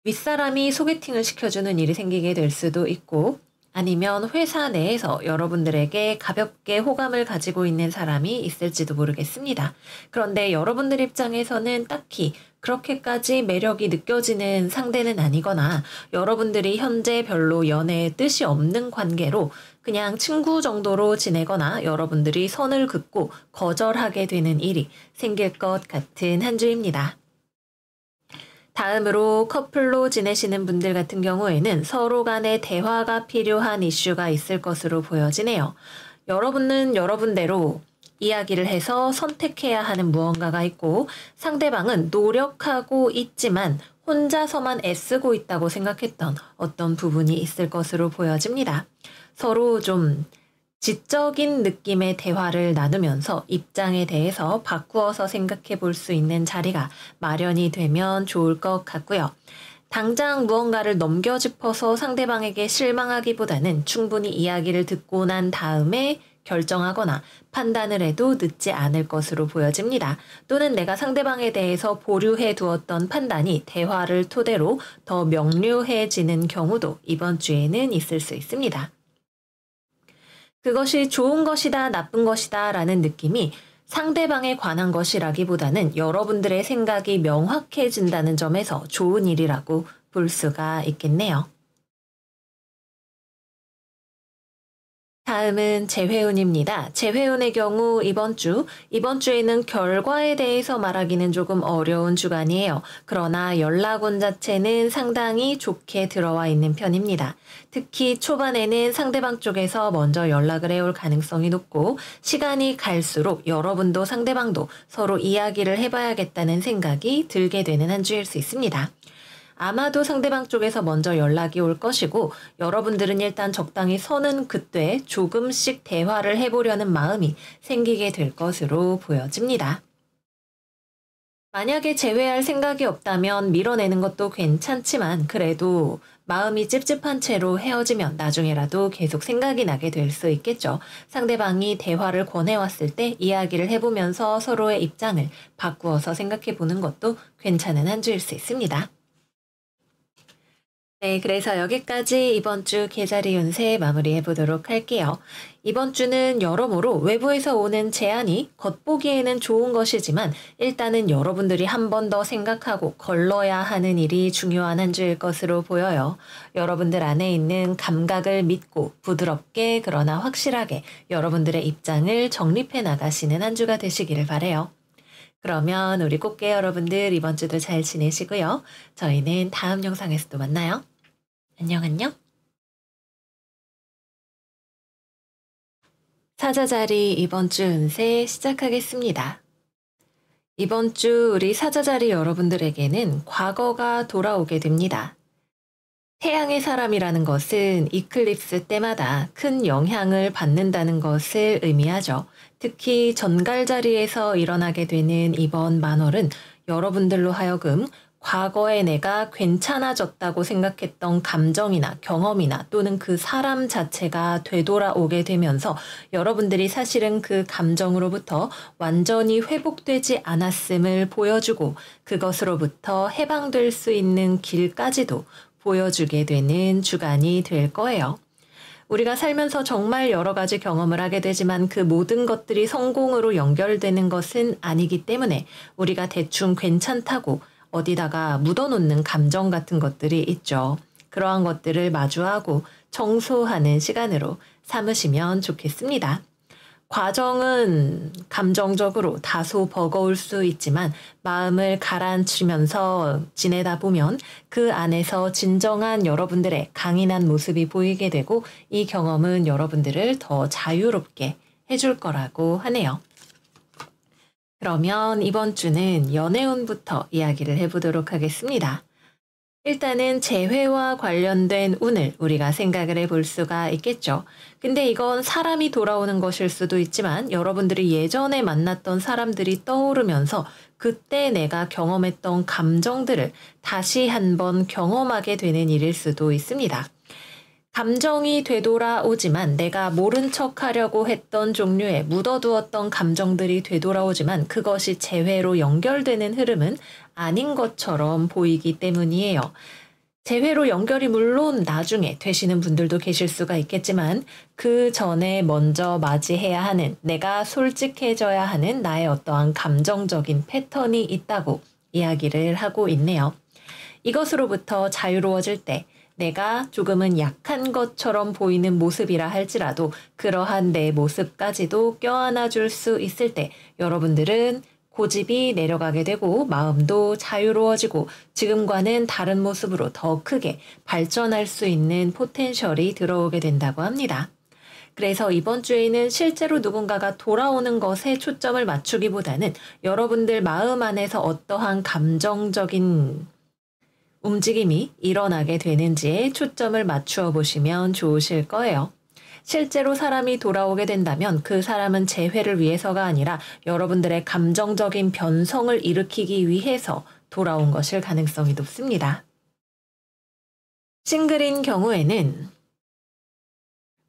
윗사람이 소개팅을 시켜주는 일이 생기게 될 수도 있고 아니면 회사 내에서 여러분들에게 가볍게 호감을 가지고 있는 사람이 있을지도 모르겠습니다. 그런데 여러분들 입장에서는 딱히 그렇게까지 매력이 느껴지는 상대는 아니거나 여러분들이 현재 별로 연애에 뜻이 없는 관계로 그냥 친구 정도로 지내거나 여러분들이 선을 긋고 거절하게 되는 일이 생길 것 같은 한 주입니다. 다음으로 커플로 지내시는 분들 같은 경우에는 서로 간의 대화가 필요한 이슈가 있을 것으로 보여지네요. 여러분은 여러분대로 이야기를 해서 선택해야 하는 무언가가 있고 상대방은 노력하고 있지만 혼자서만 애쓰고 있다고 생각했던 어떤 부분이 있을 것으로 보여집니다. 서로 좀 지적인 느낌의 대화를 나누면서 입장에 대해서 바꾸어서 생각해 볼 수 있는 자리가 마련이 되면 좋을 것 같고요. 당장 무언가를 넘겨짚어서 상대방에게 실망하기보다는 충분히 이야기를 듣고 난 다음에 결정하거나 판단을 해도 늦지 않을 것으로 보여집니다. 또는 내가 상대방에 대해서 보류해 두었던 판단이 대화를 토대로 더 명료해지는 경우도 이번 주에는 있을 수 있습니다. 그것이 좋은 것이다, 나쁜 것이다 라는 느낌이 상대방에 관한 것이라기보다는 여러분들의 생각이 명확해진다는 점에서 좋은 일이라고 볼 수가 있겠네요. 다음은 재회운입니다. 재회운의 경우 이번 주에는 결과에 대해서 말하기는 조금 어려운 주간이에요. 그러나 연락운 자체는 상당히 좋게 들어와 있는 편입니다. 특히 초반에는 상대방 쪽에서 먼저 연락을 해올 가능성이 높고 시간이 갈수록 여러분도 상대방도 서로 이야기를 해봐야겠다는 생각이 들게 되는 한 주일 수 있습니다. 아마도 상대방 쪽에서 먼저 연락이 올 것이고 여러분들은 일단 적당히 서는 그때 조금씩 대화를 해보려는 마음이 생기게 될 것으로 보여집니다. 만약에 재회할 생각이 없다면 밀어내는 것도 괜찮지만 그래도 마음이 찝찝한 채로 헤어지면 나중에라도 계속 생각이 나게 될 수 있겠죠. 상대방이 대화를 권해왔을 때 이야기를 해보면서 서로의 입장을 바꾸어서 생각해보는 것도 괜찮은 한 주일 수 있습니다. 네, 그래서 여기까지 이번 주 계자리 운세 마무리해 보도록 할게요. 이번 주는 여러모로 외부에서 오는 제안이 겉보기에는 좋은 것이지만 일단은 여러분들이 한 번 더 생각하고 걸러야 하는 일이 중요한 한 주일 것으로 보여요. 여러분들 안에 있는 감각을 믿고 부드럽게 그러나 확실하게 여러분들의 입장을 정립해 나가시는 한 주가 되시기를 바라요. 그러면 우리 꽃게 여러분들 이번 주도 잘 지내시고요. 저희는 다음 영상에서 또 만나요. 안녕 안녕. 사자자리 이번 주 운세 시작하겠습니다. 이번 주 우리 사자자리 여러분들에게는 과거가 돌아오게 됩니다. 태양의 사람이라는 것은 이클립스 때마다 큰 영향을 받는다는 것을 의미하죠. 특히 전갈 자리에서 일어나게 되는 이번 만월은 여러분들로 하여금 과거에 내가 괜찮아졌다고 생각했던 감정이나 경험이나 또는 그 사람 자체가 되돌아오게 되면서 여러분들이 사실은 그 감정으로부터 완전히 회복되지 않았음을 보여주고 그것으로부터 해방될 수 있는 길까지도 보여주게 되는 주간이 될 거예요. 우리가 살면서 정말 여러 가지 경험을 하게 되지만 그 모든 것들이 성공으로 연결되는 것은 아니기 때문에 우리가 대충 괜찮다고 어디다가 묻어놓는 감정 같은 것들이 있죠. 그러한 것들을 마주하고 청소하는 시간으로 삼으시면 좋겠습니다. 과정은 감정적으로 다소 버거울 수 있지만 마음을 가라앉히면서 지내다 보면 그 안에서 진정한 여러분들의 강인한 모습이 보이게 되고 이 경험은 여러분들을 더 자유롭게 해줄 거라고 하네요. 그러면 이번 주는 연애운부터 이야기를 해보도록 하겠습니다. 일단은 재회와 관련된 운을 우리가 생각을 해볼 수가 있겠죠. 근데 이건 사람이 돌아오는 것일 수도 있지만 여러분들이 예전에 만났던 사람들이 떠오르면서 그때 내가 경험했던 감정들을 다시 한번 경험하게 되는 일일 수도 있습니다. 감정이 되돌아오지만 내가 모른 척 하려고 했던 종류의 묻어두었던 감정들이 되돌아오지만 그것이 재회로 연결되는 흐름은 아닌 것처럼 보이기 때문이에요. 재회로 연결이 물론 나중에 되시는 분들도 계실 수가 있겠지만 그 전에 먼저 맞이해야 하는 내가 솔직해져야 하는 나의 어떠한 감정적인 패턴이 있다고 이야기를 하고 있네요. 이것으로부터 자유로워질 때 내가 조금은 약한 것처럼 보이는 모습이라 할지라도 그러한 내 모습까지도 껴안아 줄 수 있을 때 여러분들은 고집이 내려가게 되고 마음도 자유로워지고 지금과는 다른 모습으로 더 크게 발전할 수 있는 포텐셜이 들어오게 된다고 합니다. 그래서 이번 주에는 실제로 누군가가 돌아오는 것에 초점을 맞추기보다는 여러분들 마음 안에서 어떠한 감정적인 움직임이 일어나게 되는지에 초점을 맞추어 보시면 좋으실 거예요. 실제로 사람이 돌아오게 된다면 그 사람은 재회를 위해서가 아니라 여러분들의 감정적인 변성을 일으키기 위해서 돌아온 것일 가능성이 높습니다. 싱글인 경우에는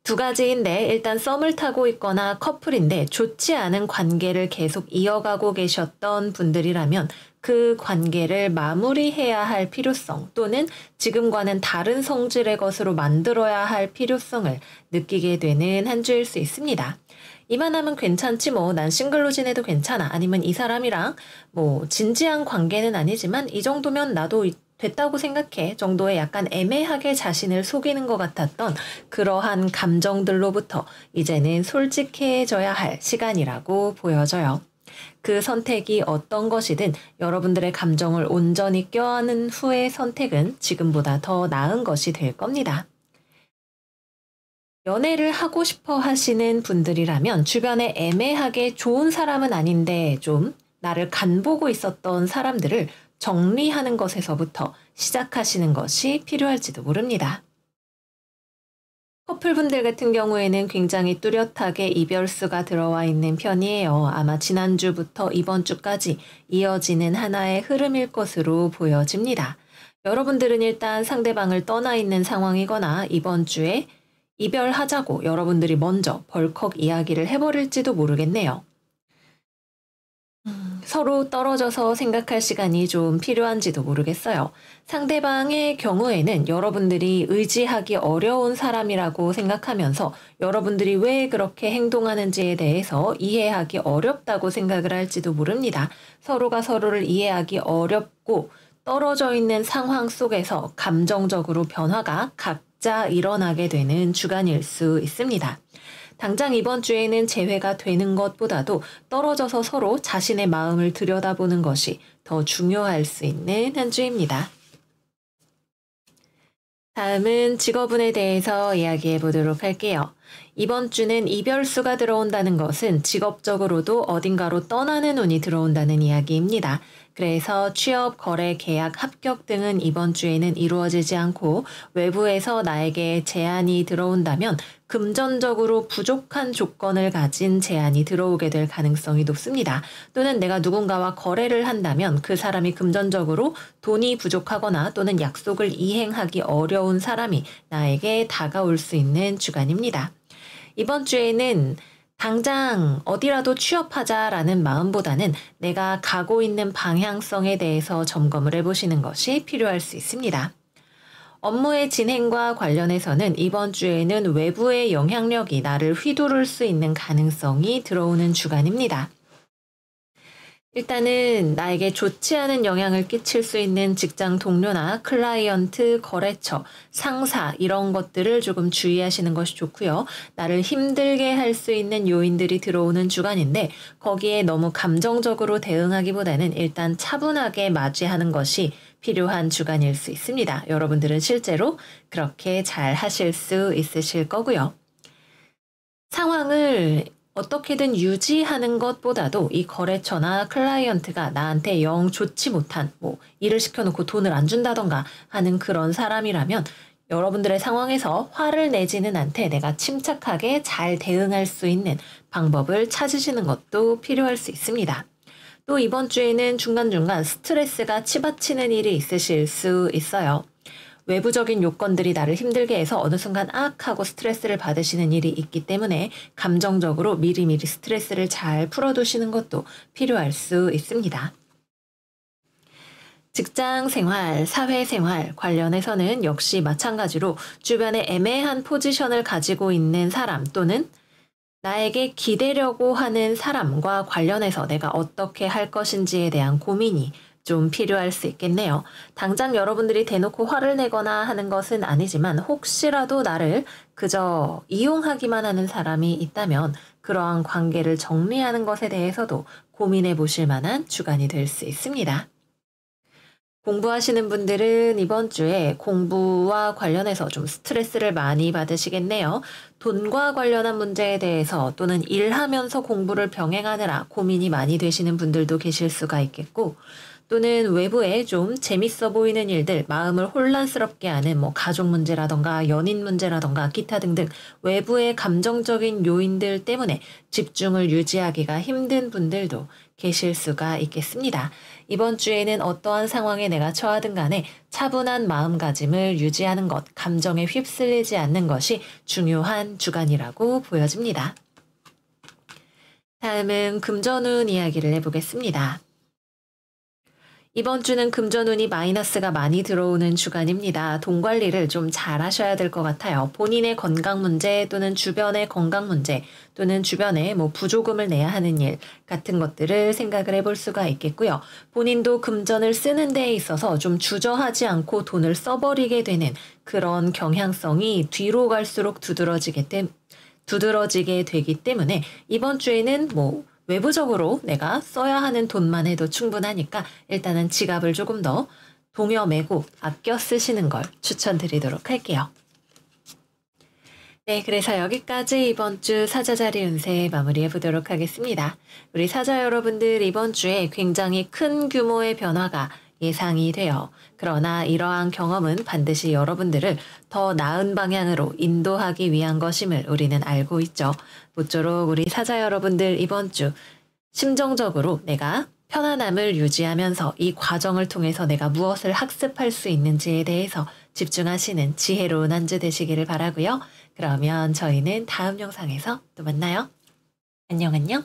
두 가지인데, 일단 썸을 타고 있거나 커플인데 좋지 않은 관계를 계속 이어가고 계셨던 분들이라면 그 관계를 마무리해야 할 필요성, 또는 지금과는 다른 성질의 것으로 만들어야 할 필요성을 느끼게 되는 한 주일 수 있습니다. 이만하면 괜찮지 뭐, 난 싱글로 지내도 괜찮아, 아니면 이 사람이랑 뭐 진지한 관계는 아니지만 이 정도면 나도 됐다고 생각해 정도의 약간 애매하게 자신을 속이는 것 같았던 그러한 감정들로부터 이제는 솔직해져야 할 시간이라고 보여져요. 그 선택이 어떤 것이든 여러분들의 감정을 온전히 껴안은 후의 선택은 지금보다 더 나은 것이 될 겁니다. 연애를 하고 싶어 하시는 분들이라면 주변에 애매하게 좋은 사람은 아닌데 좀 나를 간보고 있었던 사람들을 정리하는 것에서부터 시작하시는 것이 필요할지도 모릅니다. 커플분들 같은 경우에는 굉장히 뚜렷하게 이별수가 들어와 있는 편이에요. 아마 지난주부터 이번 주까지 이어지는 하나의 흐름일 것으로 보여집니다. 여러분들은 일단 상대방을 떠나 있는 상황이거나 이번 주에 이별하자고 여러분들이 먼저 벌컥 이야기를 해버릴지도 모르겠네요. 서로 떨어져서 생각할 시간이 좀 필요한지도 모르겠어요. 상대방의 경우에는 여러분들이 의지하기 어려운 사람이라고 생각하면서 여러분들이 왜 그렇게 행동하는지에 대해서 이해하기 어렵다고 생각을 할지도 모릅니다. 서로가 서로를 이해하기 어렵고 떨어져 있는 상황 속에서 감정적으로 변화가 각자 일어나게 되는 주간일 수 있습니다. 당장 이번 주에는 재회가 되는 것보다도 떨어져서 서로 자신의 마음을 들여다보는 것이 더 중요할 수 있는 한 주입니다. 다음은 직업운에 대해서 이야기해 보도록 할게요. 이번 주는 이별수가 들어온다는 것은 직업적으로도 어딘가로 떠나는 운이 들어온다는 이야기입니다. 그래서 취업, 거래, 계약, 합격 등은 이번 주에는 이루어지지 않고 외부에서 나에게 제안이 들어온다면 금전적으로 부족한 조건을 가진 제안이 들어오게 될 가능성이 높습니다. 또는 내가 누군가와 거래를 한다면 그 사람이 금전적으로 돈이 부족하거나 또는 약속을 이행하기 어려운 사람이 나에게 다가올 수 있는 주간입니다. 이번 주에는 당장 어디라도 취업하자라는 마음보다는 내가 가고 있는 방향성에 대해서 점검을 해보시는 것이 필요할 수 있습니다. 업무의 진행과 관련해서는 이번 주에는 외부의 영향력이 나를 휘두를 수 있는 가능성이 들어오는 주간입니다. 일단은 나에게 좋지 않은 영향을 끼칠 수 있는 직장 동료나 클라이언트, 거래처, 상사 이런 것들을 조금 주의하시는 것이 좋고요. 나를 힘들게 할 수 있는 요인들이 들어오는 주간인데 거기에 너무 감정적으로 대응하기보다는 일단 차분하게 맞이하는 것이 필요한 주간일 수 있습니다. 여러분들은 실제로 그렇게 잘 하실 수 있으실 거고요. 상황을 어떻게든 유지하는 것보다도 이 거래처나 클라이언트가 나한테 영 좋지 못한 일을 시켜놓고 돈을 안 준다던가 하는 그런 사람이라면 여러분들의 상황에서 화를 내지는 않되 내가 침착하게 잘 대응할 수 있는 방법을 찾으시는 것도 필요할 수 있습니다. 또 이번 주에는 중간중간 스트레스가 치받치는 일이 있으실 수 있어요. 외부적인 요건들이 나를 힘들게 해서 어느 순간 하고 스트레스를 받으시는 일이 있기 때문에 감정적으로 미리미리 스트레스를 잘 풀어두시는 것도 필요할 수 있습니다. 직장 생활, 사회생활 관련해서는 역시 마찬가지로 주변에 애매한 포지션을 가지고 있는 사람 또는 나에게 기대려고 하는 사람과 관련해서 내가 어떻게 할 것인지에 대한 고민이 좀 필요할 수 있겠네요. 당장 여러분들이 대놓고 화를 내거나 하는 것은 아니지만 혹시라도 나를 그저 이용하기만 하는 사람이 있다면 그러한 관계를 정리하는 것에 대해서도 고민해 보실 만한 주간이 될 수 있습니다. 공부하시는 분들은 이번 주에 공부와 관련해서 좀 스트레스를 많이 받으시겠네요. 돈과 관련한 문제에 대해서 또는 일하면서 공부를 병행하느라 고민이 많이 되시는 분들도 계실 수가 있겠고 또는 외부에 좀 재밌어 보이는 일들, 마음을 혼란스럽게 하는 뭐 가족 문제라던가 연인 문제라던가 기타 등등 외부의 감정적인 요인들 때문에 집중을 유지하기가 힘든 분들도 계실 수가 있겠습니다. 이번 주에는 어떠한 상황에 내가 처하든 간에 차분한 마음가짐을 유지하는 것, 감정에 휩쓸리지 않는 것이 중요한 주간이라고 보여집니다. 다음은 금전운 이야기를 해보겠습니다. 이번 주는 금전운이 마이너스가 많이 들어오는 주간입니다. 돈 관리를 좀 잘 하셔야 될 것 같아요. 본인의 건강 문제 또는 주변의 건강 문제 또는 주변에 뭐 부조금을 내야 하는 일 같은 것들을 생각을 해볼 수가 있겠고요. 본인도 금전을 쓰는 데에 있어서 좀 주저하지 않고 돈을 써버리게 되는 그런 경향성이 뒤로 갈수록 두드러지게 되기 때문에 이번 주에는 뭐 외부적으로 내가 써야 하는 돈만 해도 충분하니까 일단은 지갑을 조금 더 동여매고 아껴 쓰시는 걸 추천드리도록 할게요. 네, 그래서 여기까지 이번 주 사자자리 운세 마무리해 보도록 하겠습니다. 우리 사자 여러분들 이번 주에 굉장히 큰 규모의 변화가 예상이 돼요. 그러나 이러한 경험은 반드시 여러분들을 더 나은 방향으로 인도하기 위한 것임을 우리는 알고 있죠. 모쪼록 우리 사자 여러분들 이번 주 심정적으로 내가 편안함을 유지하면서 이 과정을 통해서 내가 무엇을 학습할 수 있는지에 대해서 집중하시는 지혜로운 한 주 되시기를 바라고요. 그러면 저희는 다음 영상에서 또 만나요. 안녕 안녕.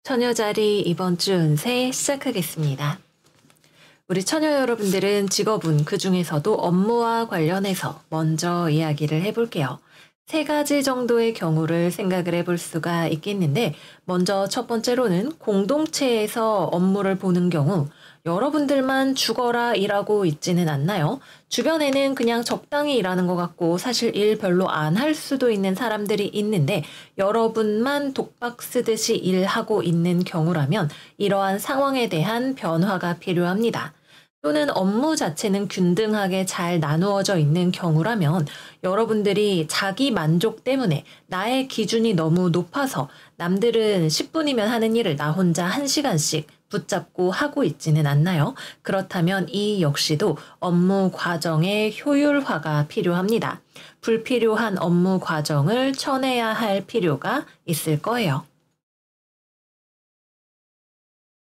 처녀자리 이번 주 운세 시작하겠습니다. 우리 처녀 여러분들은 직업운 그 중에서도 업무와 관련해서 먼저 이야기를 해볼게요. 3가지 정도의 경우를 생각을 해볼 수가 있겠는데 먼저 첫 번째로는 공동체에서 업무를 보는 경우 여러분들만 죽어라 일하고 있지는 않나요? 주변에는 그냥 적당히 일하는 것 같고 사실 일 별로 안 할 수도 있는 사람들이 있는데 여러분만 독박 쓰듯이 일하고 있는 경우라면 이러한 상황에 대한 변화가 필요합니다. 또는 업무 자체는 균등하게 잘 나누어져 있는 경우라면 여러분들이 자기 만족 때문에 나의 기준이 너무 높아서 남들은 10분이면 하는 일을 나 혼자 1시간씩 붙잡고 하고 있지는 않나요? 그렇다면 이 역시도 업무 과정의 효율화가 필요합니다. 불필요한 업무 과정을 쳐내야 할 필요가 있을 거예요.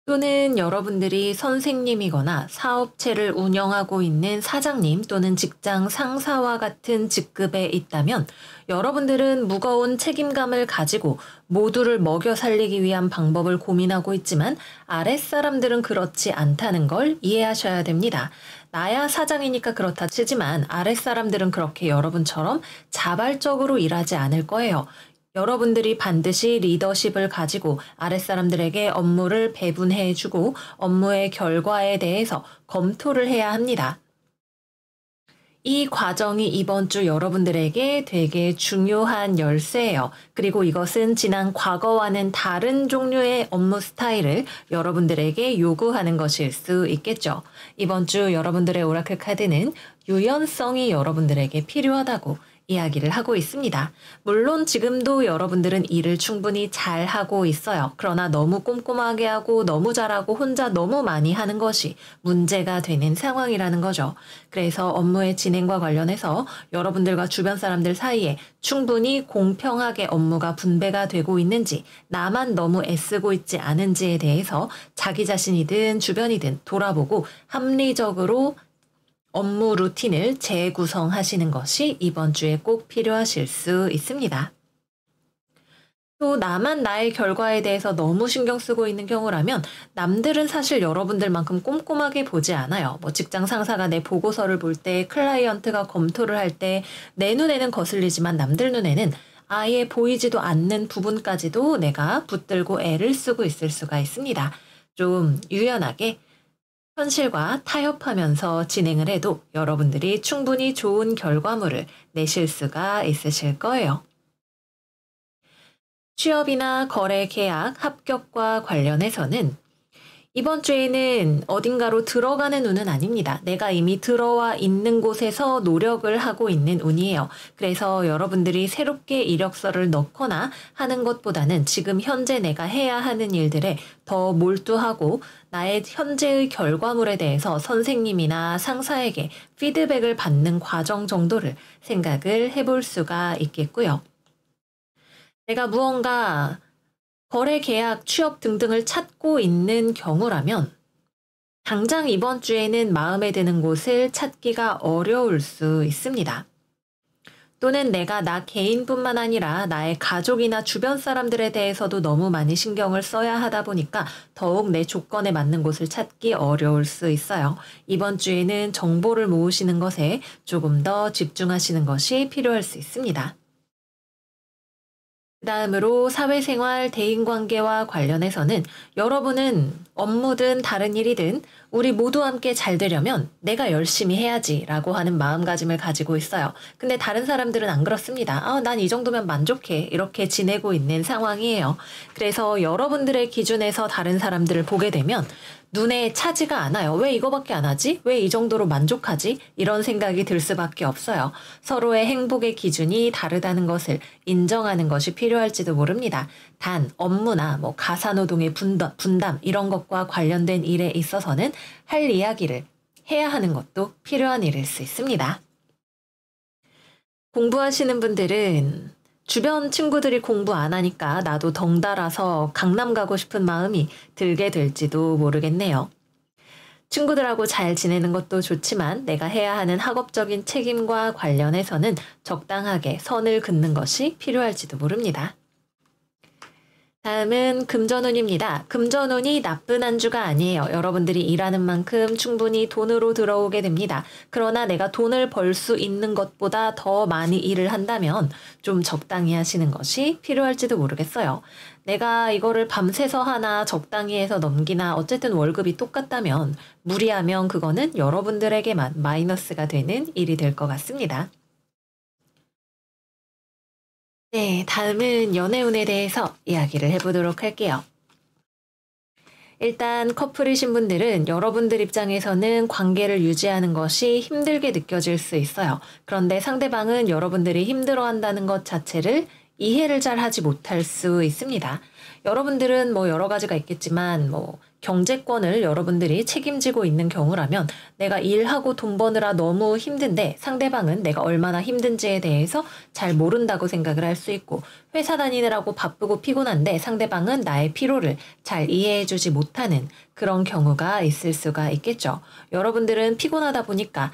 또는 여러분들이 선생님이거나 사업체를 운영하고 있는 사장님 또는 직장 상사와 같은 직급에 있다면 여러분들은 무거운 책임감을 가지고 모두를 먹여 살리기 위한 방법을 고민하고 있지만 아랫사람들은 그렇지 않다는 걸 이해하셔야 됩니다. 나야 사장이니까 그렇다 치지만 아랫사람들은 그렇게 여러분처럼 자발적으로 일하지 않을 거예요. 여러분들이 반드시 리더십을 가지고 아랫사람들에게 업무를 배분해주고 업무의 결과에 대해서 검토를 해야 합니다. 이 과정이 이번 주 여러분들에게 되게 중요한 열쇠예요. 그리고 이것은 지난 과거와는 다른 종류의 업무 스타일을 여러분들에게 요구하는 것일 수 있겠죠. 이번 주 여러분들의 오라클 카드는 유연성이 여러분들에게 필요하다고 이야기를 하고 있습니다. 물론 지금도 여러분들은 일을 충분히 잘 하고 있어요. 그러나 너무 꼼꼼하게 하고 너무 잘하고 혼자 너무 많이 하는 것이 문제가 되는 상황이라는 거죠. 그래서 업무의 진행과 관련해서 여러분들과 주변 사람들 사이에 충분히 공평하게 업무가 분배가 되고 있는지 나만 너무 애쓰고 있지 않은지에 대해서 자기 자신이든 주변이든 돌아보고 합리적으로 업무 루틴을 재구성하시는 것이 이번 주에 꼭 필요하실 수 있습니다. 또 나만 나의 결과에 대해서 너무 신경 쓰고 있는 경우라면 남들은 사실 여러분들만큼 꼼꼼하게 보지 않아요. 뭐 직장 상사가 내 보고서를 볼 때, 클라이언트가 검토를 할 때 내 눈에는 거슬리지만 남들 눈에는 아예 보이지도 않는 부분까지도 내가 붙들고 애를 쓰고 있을 수가 있습니다. 좀 유연하게 현실과 타협하면서 진행을 해도 여러분들이 충분히 좋은 결과물을 내실 수가 있으실 거예요. 취업이나 거래 계약 합격과 관련해서는 이번 주에는 어딘가로 들어가는 운은 아닙니다. 내가 이미 들어와 있는 곳에서 노력을 하고 있는 운이에요. 그래서 여러분들이 새롭게 이력서를 넣거나 하는 것보다는 지금 현재 내가 해야 하는 일들에 더 몰두하고 나의 현재의 결과물에 대해서 선생님이나 상사에게 피드백을 받는 과정 정도를 생각을 해볼 수가 있겠고요. 내가 무언가 거래 계약, 취업 등등을 찾고 있는 경우라면 당장 이번 주에는 마음에 드는 곳을 찾기가 어려울 수 있습니다. 또는 내가 나 개인뿐만 아니라 나의 가족이나 주변 사람들에 대해서도 너무 많이 신경을 써야 하다 보니까 더욱 내 조건에 맞는 곳을 찾기 어려울 수 있어요. 이번 주에는 정보를 모으시는 것에 조금 더 집중하시는 것이 필요할 수 있습니다. 그 다음으로 사회생활, 대인관계와 관련해서는 여러분은 업무든 다른 일이든 우리 모두 함께 잘 되려면 내가 열심히 해야지 라고 하는 마음가짐을 가지고 있어요. 근데 다른 사람들은 안 그렇습니다. 난 이 정도면 만족해. 이렇게 지내고 있는 상황이에요. 그래서 여러분들의 기준에서 다른 사람들을 보게 되면 눈에 차지가 않아요. 왜 이거밖에 안 하지? 왜 이 정도로 만족하지? 이런 생각이 들 수밖에 없어요. 서로의 행복의 기준이 다르다는 것을 인정하는 것이 필요할지도 모릅니다. 단 업무나 가사노동의 분담 이런 것과 관련된 일에 있어서는 할 이야기를 해야 하는 것도 필요한 일일 수 있습니다. 공부하시는 분들은 주변 친구들이 공부 안 하니까 나도 덩달아서 강남 가고 싶은 마음이 들게 될지도 모르겠네요. 친구들하고 잘 지내는 것도 좋지만 내가 해야 하는 학업적인 책임과 관련해서는 적당하게 선을 긋는 것이 필요할지도 모릅니다. 다음은 금전운입니다. 금전운이 나쁜 한 주가 아니에요. 여러분들이 일하는 만큼 충분히 돈으로 들어오게 됩니다. 그러나 내가 돈을 벌 수 있는 것보다 더 많이 일을 한다면 좀 적당히 하시는 것이 필요할지도 모르겠어요. 내가 이거를 밤새서 하나 적당히 해서 넘기나 어쨌든 월급이 똑같다면 무리하면 그거는 여러분들에게만 마이너스가 되는 일이 될 것 같습니다. 네, 다음은 연애운에 대해서 이야기를 해보도록 할게요. 일단 커플이신 분들은 여러분들 입장에서는 관계를 유지하는 것이 힘들게 느껴질 수 있어요. 그런데 상대방은 여러분들이 힘들어한다는 것 자체를 이해를 잘 하지 못할 수 있습니다. 여러분들은 여러 가지가 있겠지만 경제권을 여러분들이 책임지고 있는 경우라면 내가 일하고 돈 버느라 너무 힘든데 상대방은 내가 얼마나 힘든지에 대해서 잘 모른다고 생각을 할 수 있고, 회사 다니느라고 바쁘고 피곤한데 상대방은 나의 피로를 잘 이해해주지 못하는 그런 경우가 있을 수가 있겠죠. 여러분들은 피곤하다 보니까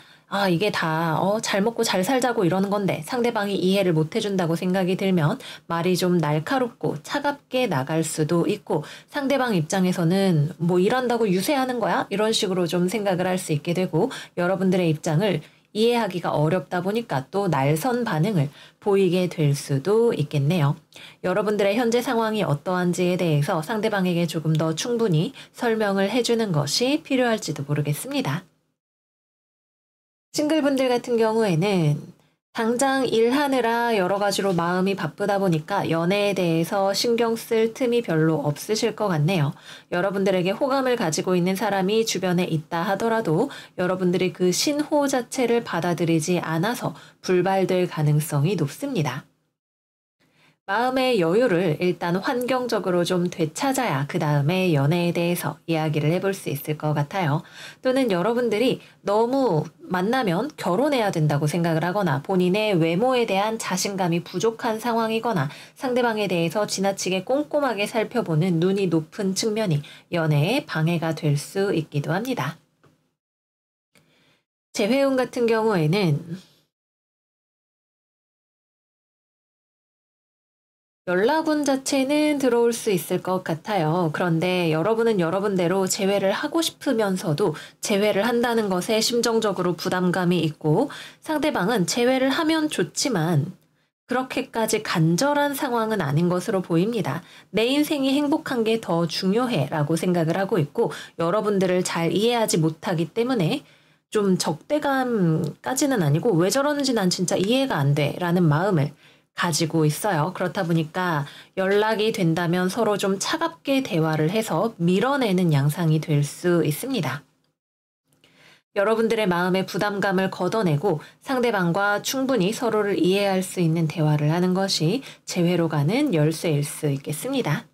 이게 다 잘 먹고 잘 살자고 이러는 건데 상대방이 이해를 못 해준다고 생각이 들면 말이 좀 날카롭고 차갑게 나갈 수도 있고, 상대방 입장에서는 일한다고 유세하는 거야? 이런 식으로 좀 생각을 할 수 있게 되고, 여러분들의 입장을 이해하기가 어렵다 보니까 또 날선 반응을 보이게 될 수도 있겠네요. 여러분들의 현재 상황이 어떠한지에 대해서 상대방에게 조금 더 충분히 설명을 해주는 것이 필요할지도 모르겠습니다. 싱글분들 같은 경우에는 당장 일하느라 여러 가지로 마음이 바쁘다 보니까 연애에 대해서 신경 쓸 틈이 별로 없으실 것 같네요. 여러분들에게 호감을 가지고 있는 사람이 주변에 있다 하더라도 여러분들이 그 신호 자체를 받아들이지 않아서 불발될 가능성이 높습니다. 마음의 여유를 일단 환경적으로 좀 되찾아야 그 다음에 연애에 대해서 이야기를 해볼 수 있을 것 같아요. 또는 여러분들이 너무 만나면 결혼해야 된다고 생각을 하거나 본인의 외모에 대한 자신감이 부족한 상황이거나 상대방에 대해서 지나치게 꼼꼼하게 살펴보는 눈이 높은 측면이 연애에 방해가 될 수 있기도 합니다. 재회운 같은 경우에는 연락운 자체는 들어올 수 있을 것 같아요. 그런데 여러분은 여러분대로 재회를 하고 싶으면서도 재회를 한다는 것에 심정적으로 부담감이 있고, 상대방은 재회를 하면 좋지만 그렇게까지 간절한 상황은 아닌 것으로 보입니다. 내 인생이 행복한 게 더 중요해 라고 생각을 하고 있고, 여러분들을 잘 이해하지 못하기 때문에 좀 적대감까지는 아니고 왜 저러는지 난 진짜 이해가 안 돼 라는 마음을 가지고 있어요. 그렇다 보니까 연락이 된다면 서로 좀 차갑게 대화를 해서 밀어내는 양상이 될 수 있습니다. 여러분들의 마음의 부담감을 걷어내고 상대방과 충분히 서로를 이해할 수 있는 대화를 하는 것이 재회로 가는 열쇠일 수 있겠습니다.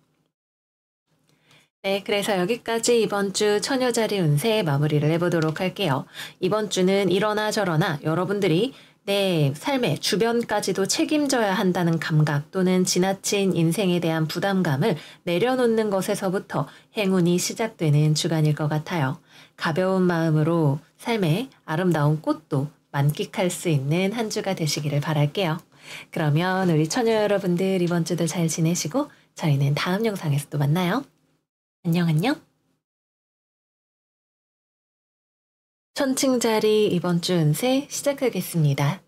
네, 그래서 여기까지 이번 주 처녀자리 운세 마무리를 해보도록 할게요. 이번 주는 이러나 저러나 여러분들이 내 삶의 주변까지도 책임져야 한다는 감각 또는 지나친 인생에 대한 부담감을 내려놓는 것에서부터 행운이 시작되는 주간일 것 같아요. 가벼운 마음으로 삶의 아름다운 꽃도 만끽할 수 있는 한 주가 되시기를 바랄게요. 그러면 우리 처녀 여러분들 이번 주도 잘 지내시고 저희는 다음 영상에서 또 만나요. 안녕 안녕. 천칭자리 이번 주 운세 시작하겠습니다.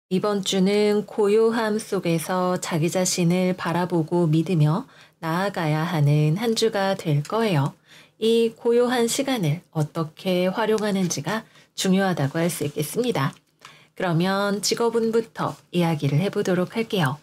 이번 주는 고요함 속에서 자기 자신을 바라보고 믿으며 나아가야 하는 한 주가 될 거예요. 이 고요한 시간을 어떻게 활용하는지가 중요하다고 할 수 있겠습니다. 그러면 직업운부터 이야기를 해보도록 할게요.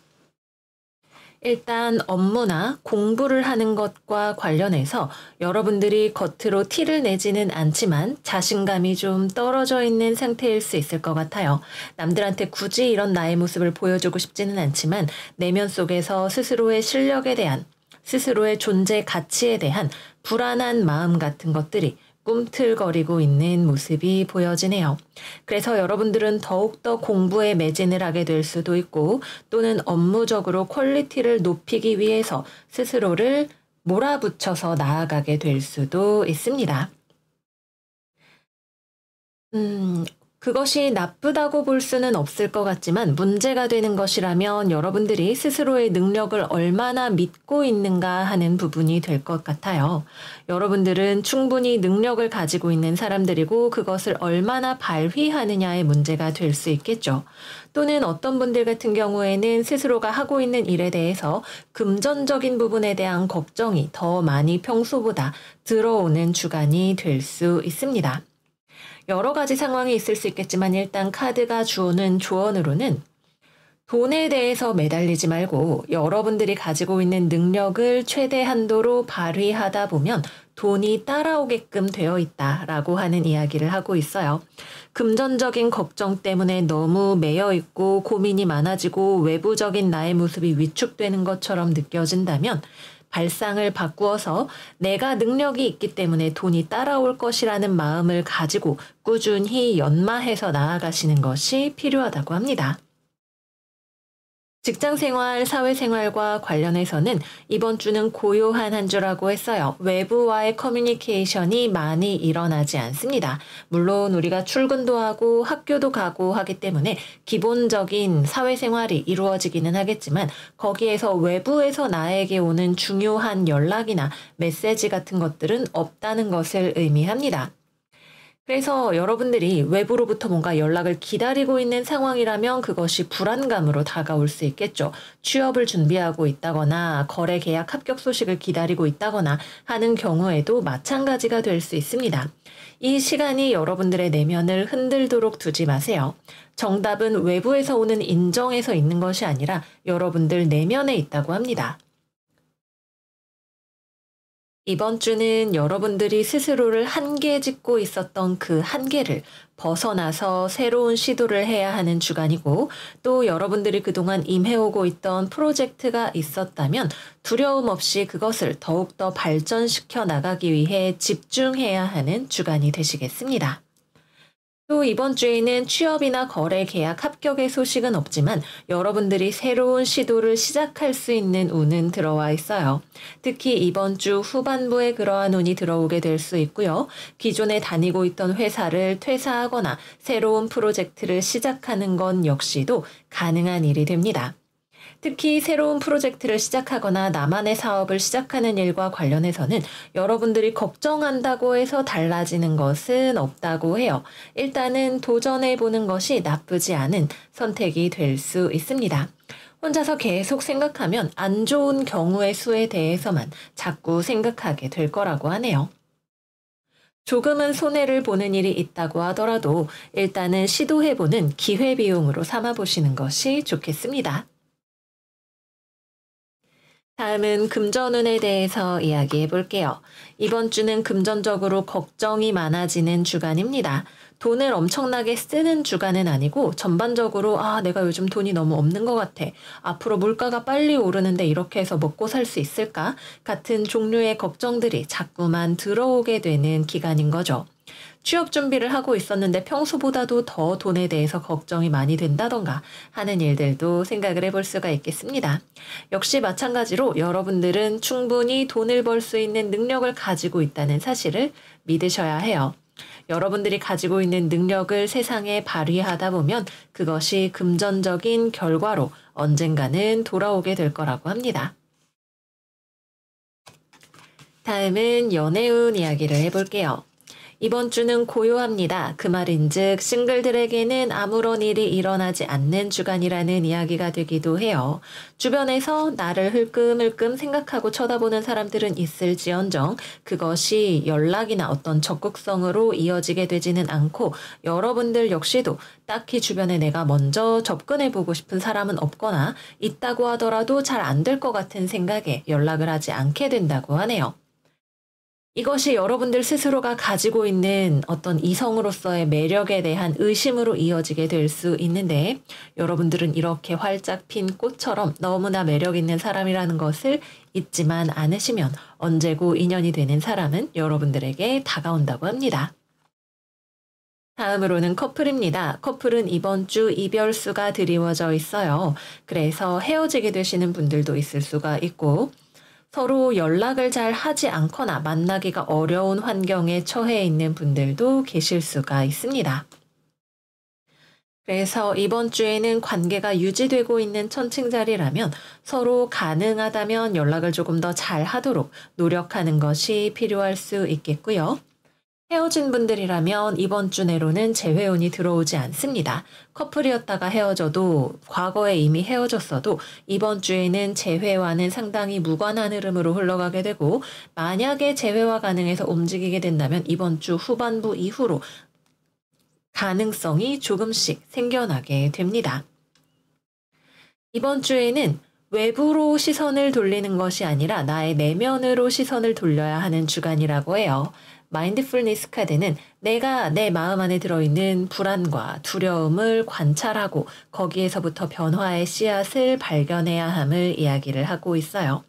일단 업무나 공부를 하는 것과 관련해서 여러분들이 겉으로 티를 내지는 않지만 자신감이 좀 떨어져 있는 상태일 수 있을 것 같아요. 남들한테 굳이 이런 나의 모습을 보여주고 싶지는 않지만 내면 속에서 스스로의 실력에 대한, 스스로의 존재 가치에 대한 불안한 마음 같은 것들이 꿈틀거리고 있는 모습이 보여지네요. 그래서 여러분들은 더욱더 공부에 매진을 하게 될 수도 있고 또는 업무적으로 퀄리티를 높이기 위해서 스스로를 몰아붙여서 나아가게 될 수도 있습니다. 그것이 나쁘다고 볼 수는 없을 것 같지만 문제가 되는 것이라면 여러분들이 스스로의 능력을 얼마나 믿고 있는가 하는 부분이 될 것 같아요. 여러분들은 충분히 능력을 가지고 있는 사람들이고 그것을 얼마나 발휘하느냐의 문제가 될 수 있겠죠. 또는 어떤 분들 같은 경우에는 스스로가 하고 있는 일에 대해서 금전적인 부분에 대한 걱정이 더 많이 평소보다 들어오는 주간이 될 수 있습니다. 여러 가지 상황이 있을 수 있겠지만 일단 카드가 주는 조언으로는 돈에 대해서 매달리지 말고 여러분들이 가지고 있는 능력을 최대 한도로 발휘하다 보면 돈이 따라오게끔 되어 있다라고 하는 이야기를 하고 있어요. 금전적인 걱정 때문에 너무 매여 있고 고민이 많아지고 외부적인 나의 모습이 위축되는 것처럼 느껴진다면 발상을 바꾸어서 내가 능력이 있기 때문에 돈이 따라올 것이라는 마음을 가지고 꾸준히 연마해서 나아가시는 것이 필요하다고 합니다. 직장생활, 사회생활과 관련해서는 이번 주는 고요한 한 주라고 했어요. 외부와의 커뮤니케이션이 많이 일어나지 않습니다. 물론 우리가 출근도 하고 학교도 가고 하기 때문에 기본적인 사회생활이 이루어지기는 하겠지만 거기에서 외부에서 나에게 오는 중요한 연락이나 메시지 같은 것들은 없다는 것을 의미합니다. 그래서 여러분들이 외부로부터 뭔가 연락을 기다리고 있는 상황이라면 그것이 불안감으로 다가올 수 있겠죠. 취업을 준비하고 있다거나 거래 계약 합격 소식을 기다리고 있다거나 하는 경우에도 마찬가지가 될 수 있습니다. 이 시간이 여러분들의 내면을 흔들도록 두지 마세요. 정답은 외부에서 오는 인정에서 있는 것이 아니라 여러분들 내면에 있다고 합니다. 이번 주는 여러분들이 스스로를 한계 짓고 있었던 그 한계를 벗어나서 새로운 시도를 해야 하는 주간이고 또 여러분들이 그동안 임해오고 있던 프로젝트가 있었다면 두려움 없이 그것을 더욱더 발전시켜 나가기 위해 집중해야 하는 주간이 되시겠습니다. 또 이번 주에는 취업이나 거래 계약 합격의 소식은 없지만 여러분들이 새로운 시도를 시작할 수 있는 운은 들어와 있어요. 특히 이번 주 후반부에 그러한 운이 들어오게 될 수 있고요. 기존에 다니고 있던 회사를 퇴사하거나 새로운 프로젝트를 시작하는 건 역시도 가능한 일이 됩니다. 특히 새로운 프로젝트를 시작하거나 나만의 사업을 시작하는 일과 관련해서는 여러분들이 걱정한다고 해서 달라지는 것은 없다고 해요. 일단은 도전해보는 것이 나쁘지 않은 선택이 될 수 있습니다. 혼자서 계속 생각하면 안 좋은 경우의 수에 대해서만 자꾸 생각하게 될 거라고 하네요. 조금은 손해를 보는 일이 있다고 하더라도 일단은 시도해보는 기회비용으로 삼아보시는 것이 좋겠습니다. 다음은 금전운에 대해서 이야기해 볼게요. 이번 주는 금전적으로 걱정이 많아지는 주간입니다. 돈을 엄청나게 쓰는 주간은 아니고 전반적으로 내가 요즘 돈이 너무 없는 것 같아. 앞으로 물가가 빨리 오르는데 이렇게 해서 먹고 살 수 있을까? 같은 종류의 걱정들이 자꾸만 들어오게 되는 기간인 거죠. 취업 준비를 하고 있었는데 평소보다도 더 돈에 대해서 걱정이 많이 된다던가 하는 일들도 생각을 해볼 수가 있겠습니다. 역시 마찬가지로 여러분들은 충분히 돈을 벌 수 있는 능력을 가지고 있다는 사실을 믿으셔야 해요. 여러분들이 가지고 있는 능력을 세상에 발휘하다 보면 그것이 금전적인 결과로 언젠가는 돌아오게 될 거라고 합니다. 다음은 연애운 이야기를 해볼게요. 이번 주는 고요합니다. 그 말인즉 싱글들에게는 아무런 일이 일어나지 않는 주간이라는 이야기가 되기도 해요. 주변에서 나를 흘끔흘끔 생각하고 쳐다보는 사람들은 있을지언정 그것이 연락이나 어떤 적극성으로 이어지게 되지는 않고 여러분들 역시도 딱히 주변에 내가 먼저 접근해보고 싶은 사람은 없거나 있다고 하더라도 잘 안 될 것 같은 생각에 연락을 하지 않게 된다고 하네요. 이것이 여러분들 스스로가 가지고 있는 어떤 이성으로서의 매력에 대한 의심으로 이어지게 될 수 있는데 여러분들은 이렇게 활짝 핀 꽃처럼 너무나 매력 있는 사람이라는 것을 잊지만 않으시면 언제고 인연이 되는 사람은 여러분들에게 다가온다고 합니다. 다음으로는 커플입니다. 커플은 이번 주 이별수가 드리워져 있어요. 그래서 헤어지게 되시는 분들도 있을 수가 있고 서로 연락을 잘 하지 않거나 만나기가 어려운 환경에 처해 있는 분들도 계실 수가 있습니다. 그래서 이번 주에는 관계가 유지되고 있는 천칭자리라면 서로 가능하다면 연락을 조금 더 잘 하도록 노력하는 것이 필요할 수 있겠고요. 헤어진 분들이라면 이번 주 내로는 재회운이 들어오지 않습니다. 커플이었다가 헤어져도 과거에 이미 헤어졌어도 이번 주에는 재회와는 상당히 무관한 흐름으로 흘러가게 되고 만약에 재회가 가능해서 움직이게 된다면 이번 주 후반부 이후로 가능성이 조금씩 생겨나게 됩니다. 이번 주에는 외부로 시선을 돌리는 것이 아니라 나의 내면으로 시선을 돌려야 하는 주간이라고 해요. 마인드풀니스 카드는 내가 내 마음 안에 들어있는 불안과 두려움을 관찰하고 거기에서부터 변화의 씨앗을 발견해야 함을 이야기를 하고 있어요.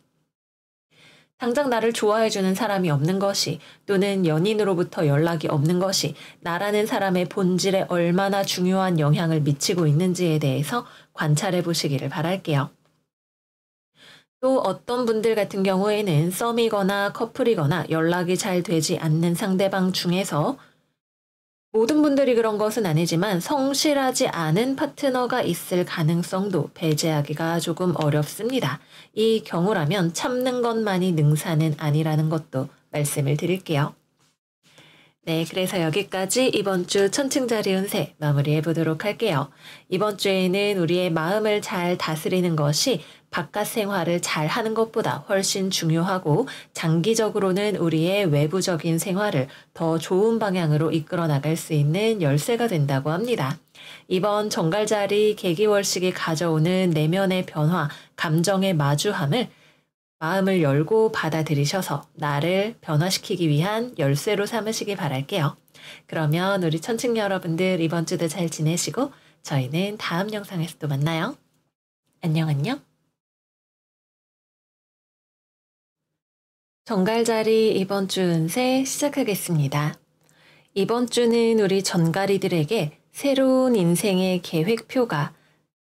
당장 나를 좋아해주는 사람이 없는 것이 또는 연인으로부터 연락이 없는 것이 나라는 사람의 본질에 얼마나 중요한 영향을 미치고 있는지에 대해서 관찰해 보시기를 바랄게요. 또 어떤 분들 같은 경우에는 썸이거나 커플이거나 연락이 잘 되지 않는 상대방 중에서 모든 분들이 그런 것은 아니지만 성실하지 않은 파트너가 있을 가능성도 배제하기가 조금 어렵습니다. 이 경우라면 참는 것만이 능사는 아니라는 것도 말씀을 드릴게요. 네, 그래서 여기까지 이번 주 천칭자리 운세 마무리해 보도록 할게요. 이번 주에는 우리의 마음을 잘 다스리는 것이 바깥 생활을 잘 하는 것보다 훨씬 중요하고 장기적으로는 우리의 외부적인 생활을 더 좋은 방향으로 이끌어 나갈 수 있는 열쇠가 된다고 합니다. 이번 정갈자리 계기월식이 가져오는 내면의 변화, 감정의 마주함을 마음을 열고 받아들이셔서 나를 변화시키기 위한 열쇠로 삼으시기 바랄게요. 그러면 우리 천칭 여러분들 이번 주도 잘 지내시고 저희는 다음 영상에서 또 만나요. 안녕 안녕. 정갈자리 이번 주 운세 시작하겠습니다. 이번 주는 우리 전갈이들에게 새로운 인생의 계획표가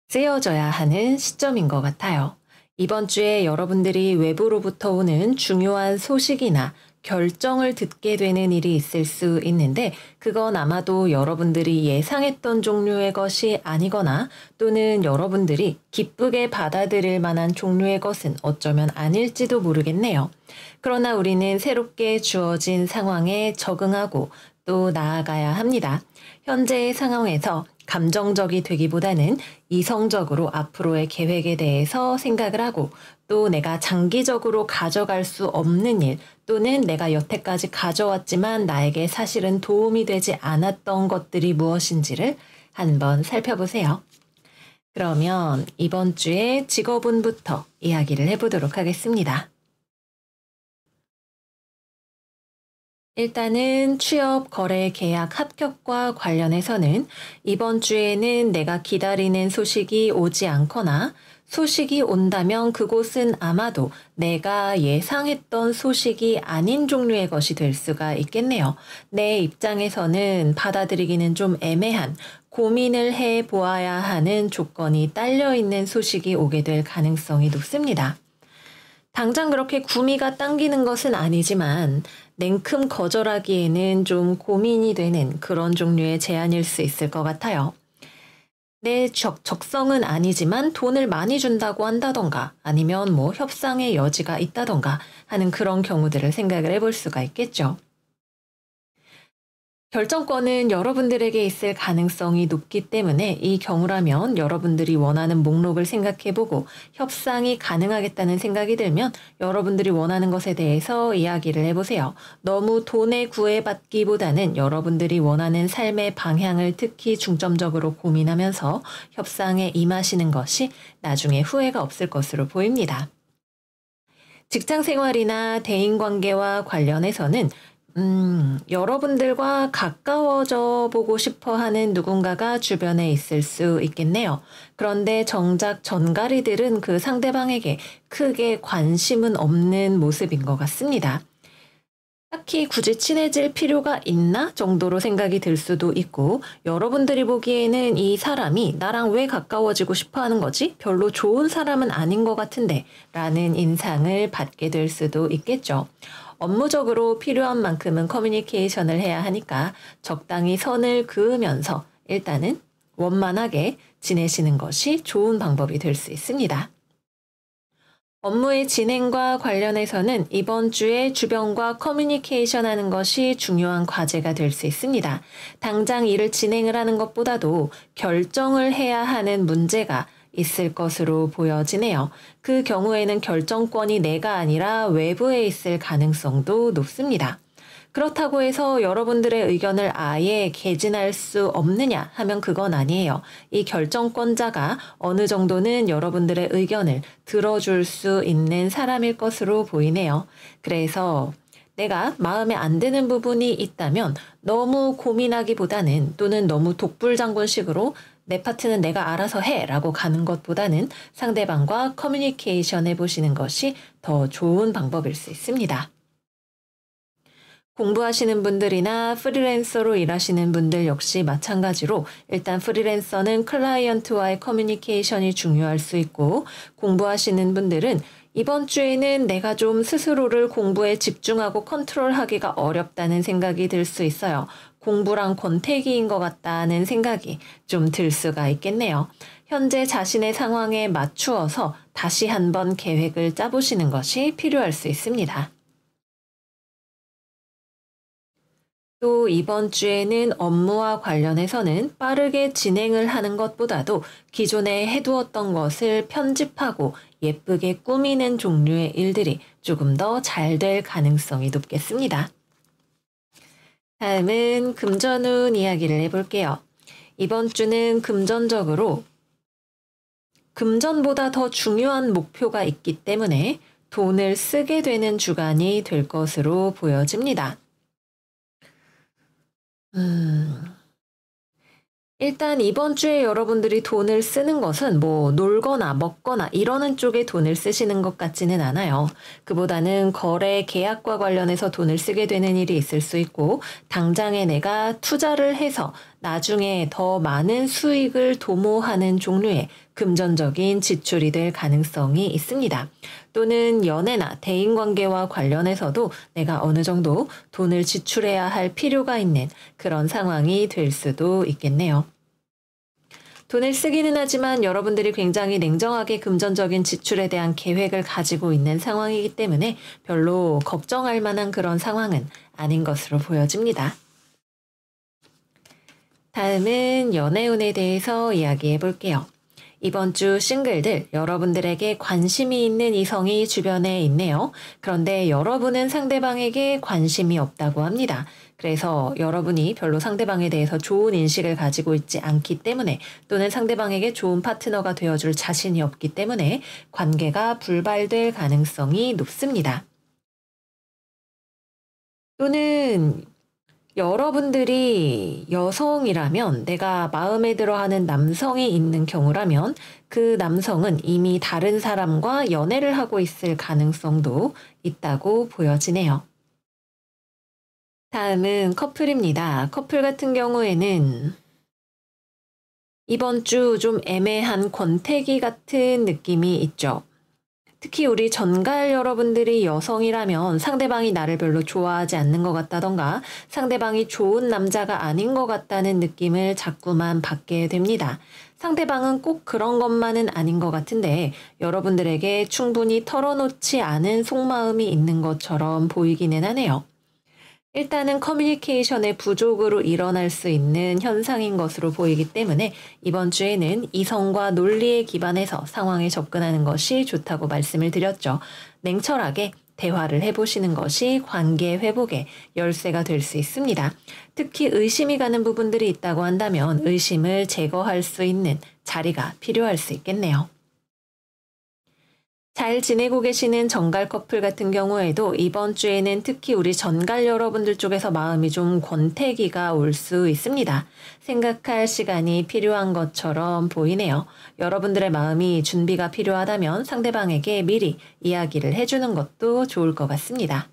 쓰여져야 하는 시점인 것 같아요. 이번 주에 여러분들이 외부로부터 오는 중요한 소식이나 결정을 듣게 되는 일이 있을 수 있는데 그건 아마도 여러분들이 예상했던 종류의 것이 아니거나 또는 여러분들이 기쁘게 받아들일 만한 종류의 것은 어쩌면 아닐지도 모르겠네요. 그러나 우리는 새롭게 주어진 상황에 적응하고 또 나아가야 합니다. 현재의 상황에서 감정적이 되기보다는 이성적으로 앞으로의 계획에 대해서 생각을 하고 또 내가 장기적으로 가져갈 수 없는 일 또는 내가 여태까지 가져왔지만 나에게 사실은 도움이 되지 않았던 것들이 무엇인지를 한번 살펴보세요. 그러면 이번 주에 직업운부터 이야기를 해보도록 하겠습니다. 일단은 취업, 거래, 계약, 합격과 관련해서는 이번 주에는 내가 기다리는 소식이 오지 않거나 소식이 온다면 그곳은 아마도 내가 예상했던 소식이 아닌 종류의 것이 될 수가 있겠네요. 내 입장에서는 받아들이기는 좀 애매한 고민을 해 보아야 하는 조건이 딸려 있는 소식이 오게 될 가능성이 높습니다. 당장 그렇게 구미가 당기는 것은 아니지만 냉큼 거절하기에는 좀 고민이 되는 그런 종류의 제안일 수 있을 것 같아요. 내 적성은 아니지만 돈을 많이 준다고 한다던가 아니면 뭐 협상의 여지가 있다던가 하는 그런 경우들을 생각을 해볼 수가 있겠죠. 결정권은 여러분들에게 있을 가능성이 높기 때문에 이 경우라면 여러분들이 원하는 목록을 생각해보고 협상이 가능하겠다는 생각이 들면 여러분들이 원하는 것에 대해서 이야기를 해보세요. 너무 돈에 구애받기보다는 여러분들이 원하는 삶의 방향을 특히 중점적으로 고민하면서 협상에 임하시는 것이 나중에 후회가 없을 것으로 보입니다. 직장 생활이나 대인관계와 관련해서는 여러분들과 가까워져 보고 싶어 하는 누군가가 주변에 있을 수 있겠네요. 그런데 정작 전가리들은 그 상대방에게 크게 관심은 없는 모습인 것 같습니다. 딱히 굳이 친해질 필요가 있나 정도로 생각이 들 수도 있고, 여러분들이 보기에는 이 사람이 나랑 왜 가까워지고 싶어 하는 거지? 별로 좋은 사람은 아닌 것 같은데 라는 인상을 받게 될 수도 있겠죠. 업무적으로 필요한 만큼은 커뮤니케이션을 해야 하니까 적당히 선을 그으면서 일단은 원만하게 지내시는 것이 좋은 방법이 될 수 있습니다. 업무의 진행과 관련해서는 이번 주에 주변과 커뮤니케이션 하는 것이 중요한 과제가 될 수 있습니다. 당장 일을 진행을 하는 것보다도 결정을 해야 하는 문제가 있을 것으로 보여지네요. 그 경우에는 결정권이 내가 아니라 외부에 있을 가능성도 높습니다. 그렇다고 해서 여러분들의 의견을 아예 개진할 수 없느냐 하면 그건 아니에요. 이 결정권자가 어느 정도는 여러분들의 의견을 들어줄 수 있는 사람일 것으로 보이네요. 그래서 내가 마음에 안 드는 부분이 있다면 너무 고민하기보다는 또는 너무 독불장군식으로 내 파트는 내가 알아서 해 라고 가는 것보다는 상대방과 커뮤니케이션 해보시는 것이 더 좋은 방법일 수 있습니다. 공부하시는 분들이나 프리랜서로 일하시는 분들 역시 마찬가지로 일단 프리랜서는 클라이언트와의 커뮤니케이션이 중요할 수 있고, 공부하시는 분들은 이번 주에는 내가 좀 스스로를 공부에 집중하고 컨트롤하기가 어렵다는 생각이 들 수 있어요. 공부랑 권태기인 것 같다는 생각이 좀 들 수가 있겠네요. 현재 자신의 상황에 맞추어서 다시 한번 계획을 짜보시는 것이 필요할 수 있습니다. 또 이번 주에는 업무와 관련해서는 빠르게 진행을 하는 것보다도 기존에 해두었던 것을 편집하고 예쁘게 꾸미는 종류의 일들이 조금 더 잘 될 가능성이 높겠습니다. 다음은 금전운 이야기를 해볼게요. 이번 주는 금전적으로 금전보다 더 중요한 목표가 있기 때문에 돈을 쓰게 되는 주간이 될 것으로 보여집니다. 일단 이번 주에 여러분들이 돈을 쓰는 것은 뭐 놀거나 먹거나 이러는 쪽에 돈을 쓰시는 것 같지는 않아요. 그보다는 거래, 계약과 관련해서 돈을 쓰게 되는 일이 있을 수 있고, 당장에 내가 투자를 해서 나중에 더 많은 수익을 도모하는 종류의 금전적인 지출이 될 가능성이 있습니다. 또는 연애나 대인관계와 관련해서도 내가 어느 정도 돈을 지출해야 할 필요가 있는 그런 상황이 될 수도 있겠네요. 돈을 쓰기는 하지만 여러분들이 굉장히 냉정하게 금전적인 지출에 대한 계획을 가지고 있는 상황이기 때문에 별로 걱정할 만한 그런 상황은 아닌 것으로 보여집니다. 다음은 연애운에 대해서 이야기해 볼게요. 이번 주 싱글들, 여러분들에게 관심이 있는 이성이 주변에 있네요. 그런데 여러분은 상대방에게 관심이 없다고 합니다. 그래서 여러분이 별로 상대방에 대해서 좋은 인식을 가지고 있지 않기 때문에 또는 상대방에게 좋은 파트너가 되어줄 자신이 없기 때문에 관계가 불발될 가능성이 높습니다. 또는 여러분들이 여성이라면 내가 마음에 들어하는 남성이 있는 경우라면 그 남성은 이미 다른 사람과 연애를 하고 있을 가능성도 있다고 보여지네요. 다음은 커플입니다. 커플 같은 경우에는 이번 주 좀 애매한 권태기 같은 느낌이 있죠. 특히 우리 전갈 여러분들이 여성이라면 상대방이 나를 별로 좋아하지 않는 것 같다던가 상대방이 좋은 남자가 아닌 것 같다는 느낌을 자꾸만 받게 됩니다. 상대방은 꼭 그런 것만은 아닌 것 같은데 여러분들에게 충분히 털어놓지 않은 속마음이 있는 것처럼 보이기는 하네요. 일단은 커뮤니케이션의 부족으로 일어날 수 있는 현상인 것으로 보이기 때문에 이번 주에는 이성과 논리에 기반해서 상황에 접근하는 것이 좋다고 말씀을 드렸죠. 냉철하게 대화를 해보시는 것이 관계 회복의 열쇠가 될 수 있습니다. 특히 의심이 가는 부분들이 있다고 한다면 의심을 제거할 수 있는 자리가 필요할 수 있겠네요. 잘 지내고 계시는 정갈 커플 같은 경우에도 이번 주에는 특히 우리 전갈 여러분들 쪽에서 마음이 좀 권태기가 올 수 있습니다. 생각할 시간이 필요한 것처럼 보이네요. 여러분들의 마음이 준비가 필요하다면 상대방에게 미리 이야기를 해주는 것도 좋을 것 같습니다.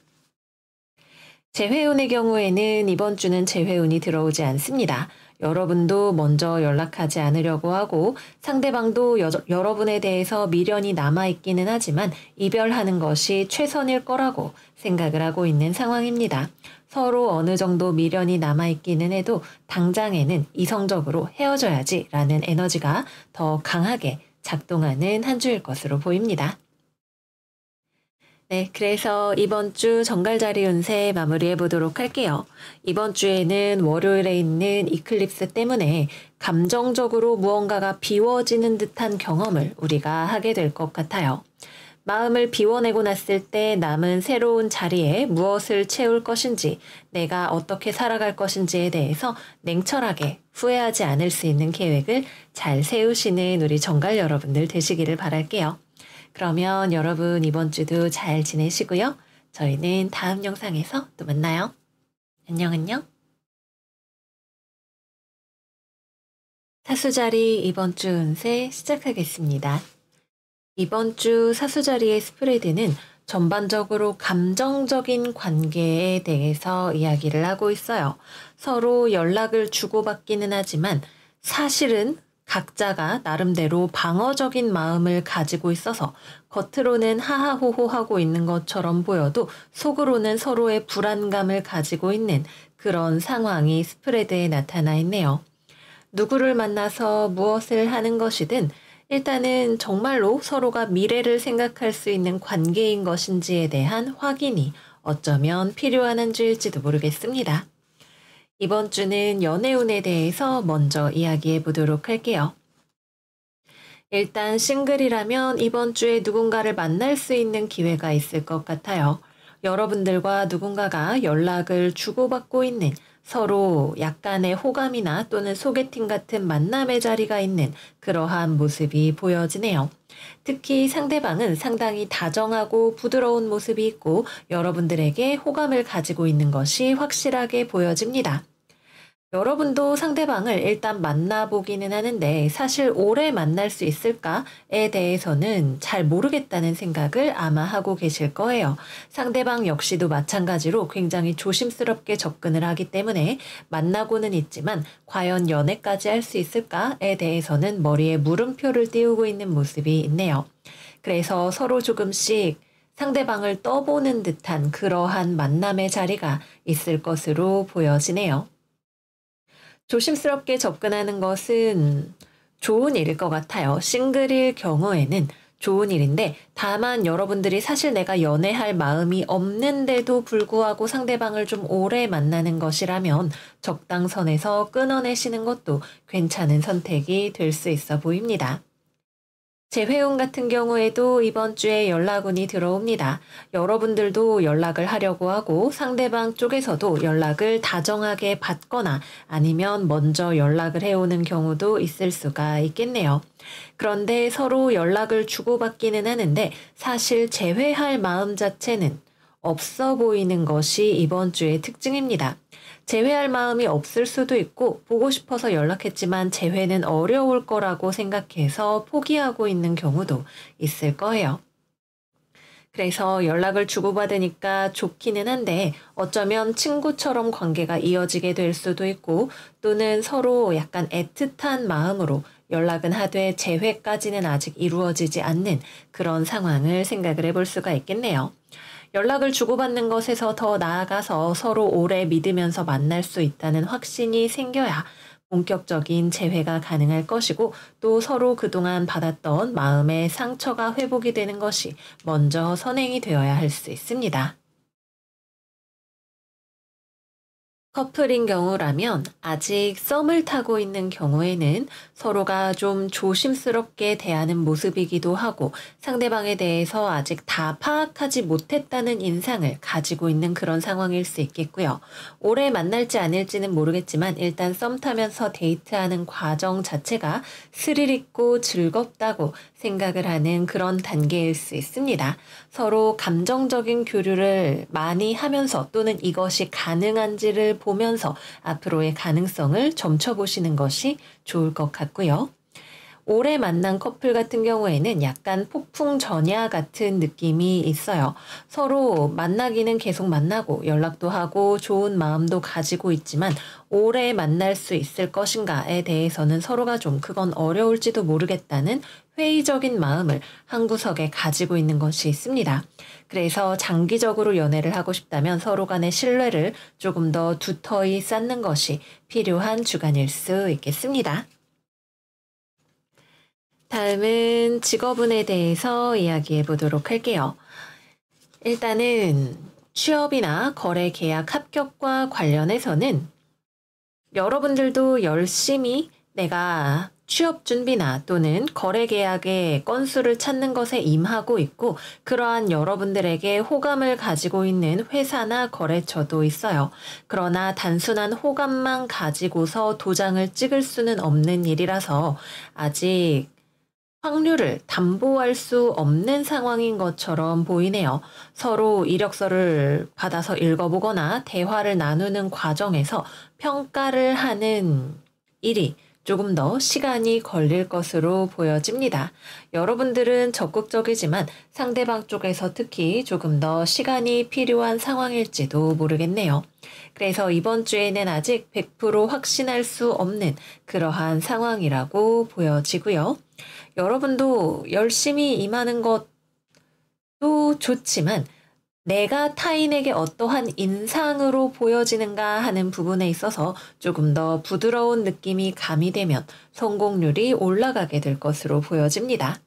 재회운의 경우에는 이번 주는 재회운이 들어오지 않습니다. 여러분도 먼저 연락하지 않으려고 하고 상대방도 여러분에 대해서 미련이 남아있기는 하지만 이별하는 것이 최선일 거라고 생각을 하고 있는 상황입니다. 서로 어느 정도 미련이 남아있기는 해도 당장에는 이성적으로 헤어져야지 라는 에너지가 더 강하게 작동하는 한 주일 것으로 보입니다. 네, 그래서 이번 주 정갈자리 운세 마무리해 보도록 할게요. 이번 주에는 월요일에 있는 이클립스 때문에 감정적으로 무언가가 비워지는 듯한 경험을 우리가 하게 될 것 같아요. 마음을 비워내고 났을 때 남은 새로운 자리에 무엇을 채울 것인지, 내가 어떻게 살아갈 것인지에 대해서 냉철하게 후회하지 않을 수 있는 계획을 잘 세우시는 우리 정갈 여러분들 되시기를 바랄게요. 그러면 여러분 이번 주도 잘 지내시고요. 저희는 다음 영상에서 또 만나요. 안녕 안녕. 사수자리 이번 주 운세 시작하겠습니다. 이번 주 사수자리의 스프레드는 전반적으로 감정적인 관계에 대해서 이야기를 하고 있어요. 서로 연락을 주고받기는 하지만 사실은 각자가 나름대로 방어적인 마음을 가지고 있어서 겉으로는 하하호호하고 있는 것처럼 보여도 속으로는 서로의 불안감을 가지고 있는 그런 상황이 스프레드에 나타나 있네요. 누구를 만나서 무엇을 하는 것이든 일단은 정말로 서로가 미래를 생각할 수 있는 관계인 것인지에 대한 확인이 어쩌면 필요한 한 주일지도 모르겠습니다. 이번 주는 연애운에 대해서 먼저 이야기해 보도록 할게요. 일단 싱글이라면 이번 주에 누군가를 만날 수 있는 기회가 있을 것 같아요. 여러분들과 누군가가 연락을 주고받고 있는 서로 약간의 호감이나 또는 소개팅 같은 만남의 자리가 있는 그러한 모습이 보여지네요. 특히 상대방은 상당히 다정하고 부드러운 모습이 있고 여러분들에게 호감을 가지고 있는 것이 확실하게 보여집니다. 여러분도 상대방을 일단 만나보기는 하는데 사실 오래 만날 수 있을까에 대해서는 잘 모르겠다는 생각을 아마 하고 계실 거예요. 상대방 역시도 마찬가지로 굉장히 조심스럽게 접근을 하기 때문에 만나고는 있지만 과연 연애까지 할 수 있을까에 대해서는 머리에 물음표를 띄우고 있는 모습이 있네요. 그래서 서로 조금씩 상대방을 떠보는 듯한 그러한 만남의 자리가 있을 것으로 보여지네요. 조심스럽게 접근하는 것은 좋은 일일 것 같아요. 싱글일 경우에는 좋은 일인데 다만 여러분들이 사실 내가 연애할 마음이 없는데도 불구하고 상대방을 좀 오래 만나는 것이라면 적당선에서 끊어내시는 것도 괜찮은 선택이 될 수 있어 보입니다. 재회원 같은 경우에도 이번 주에 연락운이 들어옵니다. 여러분들도 연락을 하려고 하고 상대방 쪽에서도 연락을 다정하게 받거나 아니면 먼저 연락을 해오는 경우도 있을 수가 있겠네요. 그런데 서로 연락을 주고받기는 하는데 사실 재회할 마음 자체는 없어 보이는 것이 이번 주의 특징입니다. 재회할 마음이 없을 수도 있고 보고 싶어서 연락했지만 재회는 어려울 거라고 생각해서 포기하고 있는 경우도 있을 거예요. 그래서 연락을 주고받으니까 좋기는 한데 어쩌면 친구처럼 관계가 이어지게 될 수도 있고 또는 서로 약간 애틋한 마음으로 연락은 하되 재회까지는 아직 이루어지지 않는 그런 상황을 생각을 해볼 수가 있겠네요. 연락을 주고받는 것에서 더 나아가서 서로 오래 믿으면서 만날 수 있다는 확신이 생겨야 본격적인 재회가 가능할 것이고 또 서로 그동안 받았던 마음의 상처가 회복이 되는 것이 먼저 선행이 되어야 할 수 있습니다. 커플인 경우라면 아직 썸을 타고 있는 경우에는 서로가 좀 조심스럽게 대하는 모습이기도 하고 상대방에 대해서 아직 다 파악하지 못했다는 인상을 가지고 있는 그런 상황일 수 있겠고요. 오래 만날지 않을지는 모르겠지만 일단 썸 타면서 데이트하는 과정 자체가 스릴 있고 즐겁다고 생각을 하는 그런 단계일 수 있습니다. 서로 감정적인 교류를 많이 하면서 또는 이것이 가능한지를 보면서 앞으로의 가능성을 점쳐보시는 것이 좋을 것 같고요. 오래 만난 커플 같은 경우에는 약간 폭풍 전야 같은 느낌이 있어요. 서로 만나기는 계속 만나고 연락도 하고 좋은 마음도 가지고 있지만 오래 만날 수 있을 것인가에 대해서는 서로가 좀 그건 어려울지도 모르겠다는 회의적인 마음을 한 구석에 가지고 있는 것이 있습니다. 그래서 장기적으로 연애를 하고 싶다면 서로 간의 신뢰를 조금 더 두터히 쌓는 것이 필요한 주간일 수 있겠습니다. 다음은 직업운에 대해서 이야기해 보도록 할게요. 일단은 취업이나 거래 계약 합격과 관련해서는 여러분들도 열심히 내가 취업 준비나 또는 거래 계약의 건수를 찾는 것에 임하고 있고 그러한 여러분들에게 호감을 가지고 있는 회사나 거래처도 있어요. 그러나 단순한 호감만 가지고서 도장을 찍을 수는 없는 일이라서 아직 확률을 담보할 수 없는 상황인 것처럼 보이네요. 서로 이력서를 받아서 읽어보거나 대화를 나누는 과정에서 평가를 하는 일이 조금 더 시간이 걸릴 것으로 보여집니다. 여러분들은 적극적이지만 상대방 쪽에서 특히 조금 더 시간이 필요한 상황일지도 모르겠네요. 그래서 이번 주에는 아직 100% 확신할 수 없는 그러한 상황이라고 보여지고요. 여러분도 열심히 임하는 것도 좋지만 내가 타인에게 어떠한 인상으로 보여지는가 하는 부분에 있어서 조금 더 부드러운 느낌이 가미되면 성공률이 올라가게 될 것으로 보여집니다.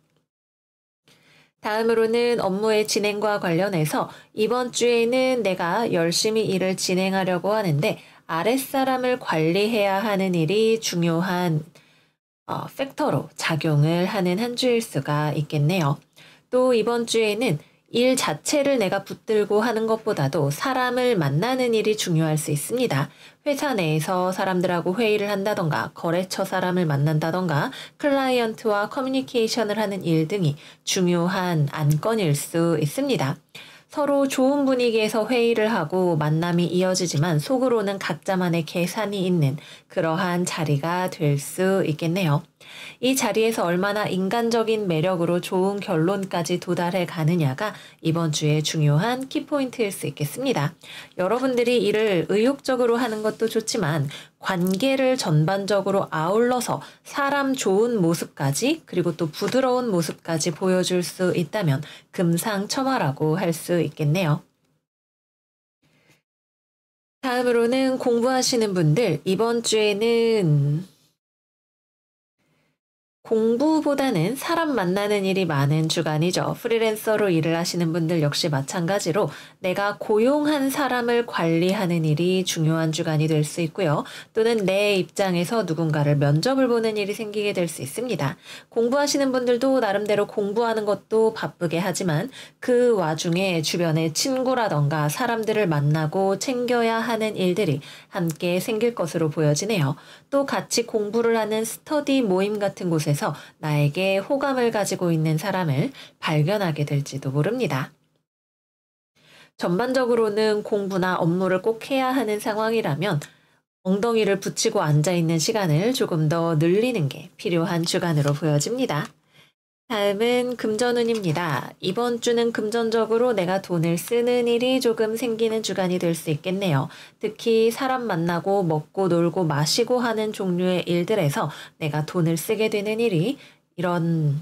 다음으로는 업무의 진행과 관련해서 이번 주에는 내가 열심히 일을 진행하려고 하는데 아랫사람을 관리해야 하는 일이 중요한 팩터로 작용을 하는 한 주일 수가 있겠네요. 또 이번 주에는 일 자체를 내가 붙들고 하는 것보다도 사람을 만나는 일이 중요할 수 있습니다. 회사 내에서 사람들하고 회의를 한다던가 거래처 사람을 만난다던가 클라이언트와 커뮤니케이션을 하는 일 등이 중요한 안건일 수 있습니다. 서로 좋은 분위기에서 회의를 하고 만남이 이어지지만 속으로는 각자만의 계산이 있는 그러한 자리가 될 수 있겠네요. 이 자리에서 얼마나 인간적인 매력으로 좋은 결론까지 도달해 가느냐가 이번 주에 중요한 키포인트일 수 있겠습니다. 여러분들이 일을 의욕적으로 하는 것도 좋지만 관계를 전반적으로 아울러서 사람 좋은 모습까지 그리고 또 부드러운 모습까지 보여줄 수 있다면 금상첨화라고 할 수 있겠네요. 다음으로는 공부하시는 분들 이번 주에는 공부보다는 사람 만나는 일이 많은 주간이죠. 프리랜서로 일을 하시는 분들 역시 마찬가지로 내가 고용한 사람을 관리하는 일이 중요한 주간이 될 수 있고요. 또는 내 입장에서 누군가를 면접을 보는 일이 생기게 될 수 있습니다. 공부하시는 분들도 나름대로 공부하는 것도 바쁘게 하지만 그 와중에 주변에 친구라던가 사람들을 만나고 챙겨야 하는 일들이 함께 생길 것으로 보여지네요. 또 같이 공부를 하는 스터디 모임 같은 곳에서 나에게 호감을 가지고 있는 사람을 발견하게 될지도 모릅니다. 전반적으로는 공부나 업무를 꼭 해야 하는 상황이라면 엉덩이를 붙이고 앉아있는 시간을 조금 더 늘리는 게 필요한 주간으로 보여집니다. 다음은 금전운입니다. 이번 주는 금전적으로 내가 돈을 쓰는 일이 조금 생기는 주간이 될 수 있겠네요. 특히 사람 만나고 먹고 놀고 마시고 하는 종류의 일들에서 내가 돈을 쓰게 되는 일이 이런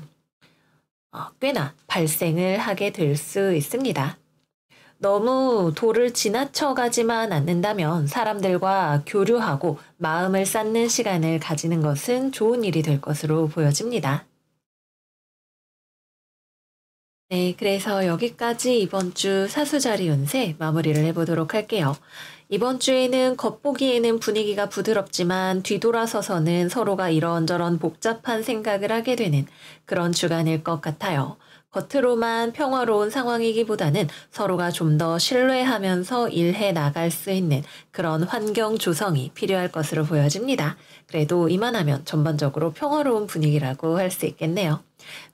꽤나 발생을 하게 될 수 있습니다. 너무 도를 지나쳐 가지만 않는다면 사람들과 교류하고 마음을 쌓는 시간을 가지는 것은 좋은 일이 될 것으로 보여집니다. 네, 그래서 여기까지 이번 주 사수자리 운세 마무리를 해보도록 할게요. 이번 주에는 겉보기에는 분위기가 부드럽지만 뒤돌아서서는 서로가 이런저런 복잡한 생각을 하게 되는 그런 주간일 것 같아요. 겉으로만 평화로운 상황이기보다는 서로가 좀 더 신뢰하면서 일해 나갈 수 있는 그런 환경 조성이 필요할 것으로 보여집니다. 그래도 이만하면 전반적으로 평화로운 분위기라고 할 수 있겠네요.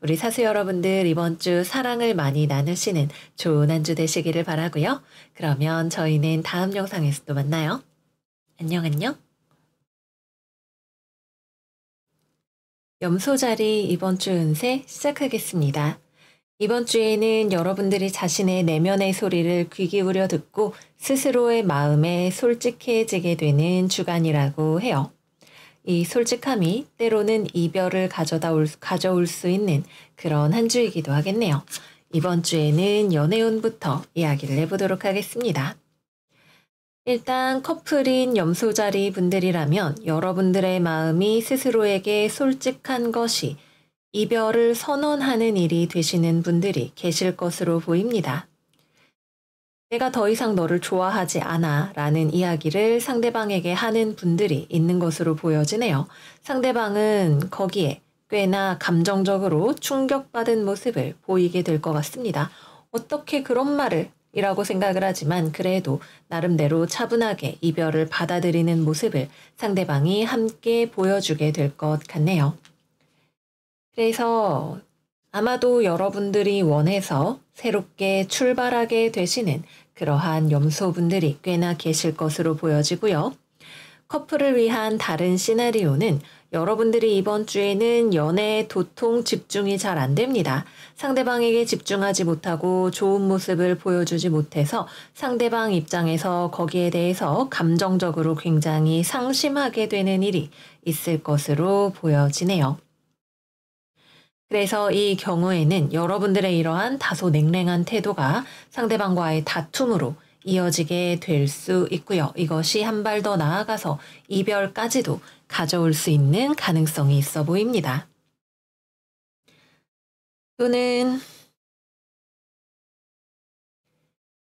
우리 사수 여러분들 이번 주 사랑을 많이 나누시는 좋은 한 주 되시기를 바라고요. 그러면 저희는 다음 영상에서 또 만나요. 안녕 안녕. 염소자리 이번 주 운세 시작하겠습니다. 이번 주에는 여러분들이 자신의 내면의 소리를 귀 기울여 듣고 스스로의 마음에 솔직해지게 되는 주간이라고 해요. 이 솔직함이 때로는 이별을 가져올 수 있는 그런 한 주이기도 하겠네요. 이번 주에는 연애운부터 이야기를 해보도록 하겠습니다. 일단 커플인 염소자리 분들이라면 여러분들의 마음이 스스로에게 솔직한 것이 이별을 선언하는 일이 되시는 분들이 계실 것으로 보입니다. 내가 더 이상 너를 좋아하지 않아 라는 이야기를 상대방에게 하는 분들이 있는 것으로 보여지네요. 상대방은 거기에 꽤나 감정적으로 충격받은 모습을 보이게 될 것 같습니다. 어떻게 그런 말을 이라고 생각을 하지만 그래도 나름대로 차분하게 이별을 받아들이는 모습을 상대방이 함께 보여주게 될 것 같네요. 그래서 아마도 여러분들이 원해서 새롭게 출발하게 되시는 그러한 염소분들이 꽤나 계실 것으로 보여지고요. 커플을 위한 다른 시나리오는 여러분들이 이번 주에는 연애에 도통 집중이 잘 안 됩니다. 상대방에게 집중하지 못하고 좋은 모습을 보여주지 못해서 상대방 입장에서 거기에 대해서 감정적으로 굉장히 상심하게 되는 일이 있을 것으로 보여지네요. 그래서 이 경우에는 여러분들의 이러한 다소 냉랭한 태도가 상대방과의 다툼으로 이어지게 될 수 있고요. 이것이 한 발 더 나아가서 이별까지도 가져올 수 있는 가능성이 있어 보입니다. 또는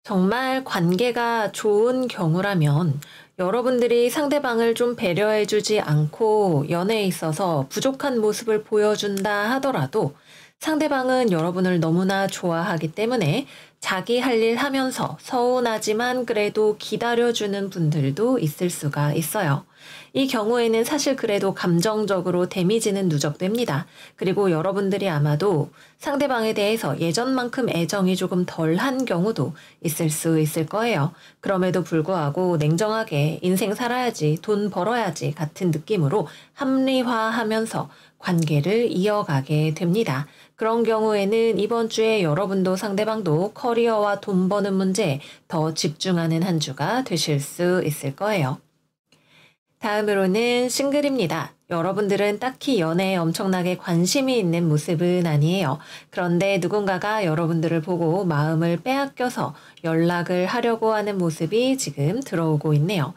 정말 관계가 좋은 경우라면 여러분들이 상대방을 좀 배려해주지 않고 연애에 있어서 부족한 모습을 보여준다 하더라도 상대방은 여러분을 너무나 좋아하기 때문에 자기 할 일 하면서 서운하지만 그래도 기다려주는 분들도 있을 수가 있어요. 이 경우에는 사실 그래도 감정적으로 데미지는 누적됩니다. 그리고 여러분들이 아마도 상대방에 대해서 예전만큼 애정이 조금 덜한 경우도 있을 수 있을 거예요. 그럼에도 불구하고 냉정하게 인생 살아야지, 돈 벌어야지 같은 느낌으로 합리화하면서 관계를 이어가게 됩니다. 그런 경우에는 이번 주에 여러분도 상대방도 커리어와 돈 버는 문제에 더 집중하는 한 주가 되실 수 있을 거예요. 다음으로는 싱글입니다. 여러분들은 딱히 연애에 엄청나게 관심이 있는 모습은 아니에요. 그런데 누군가가 여러분들을 보고 마음을 빼앗겨서 연락을 하려고 하는 모습이 지금 들어오고 있네요.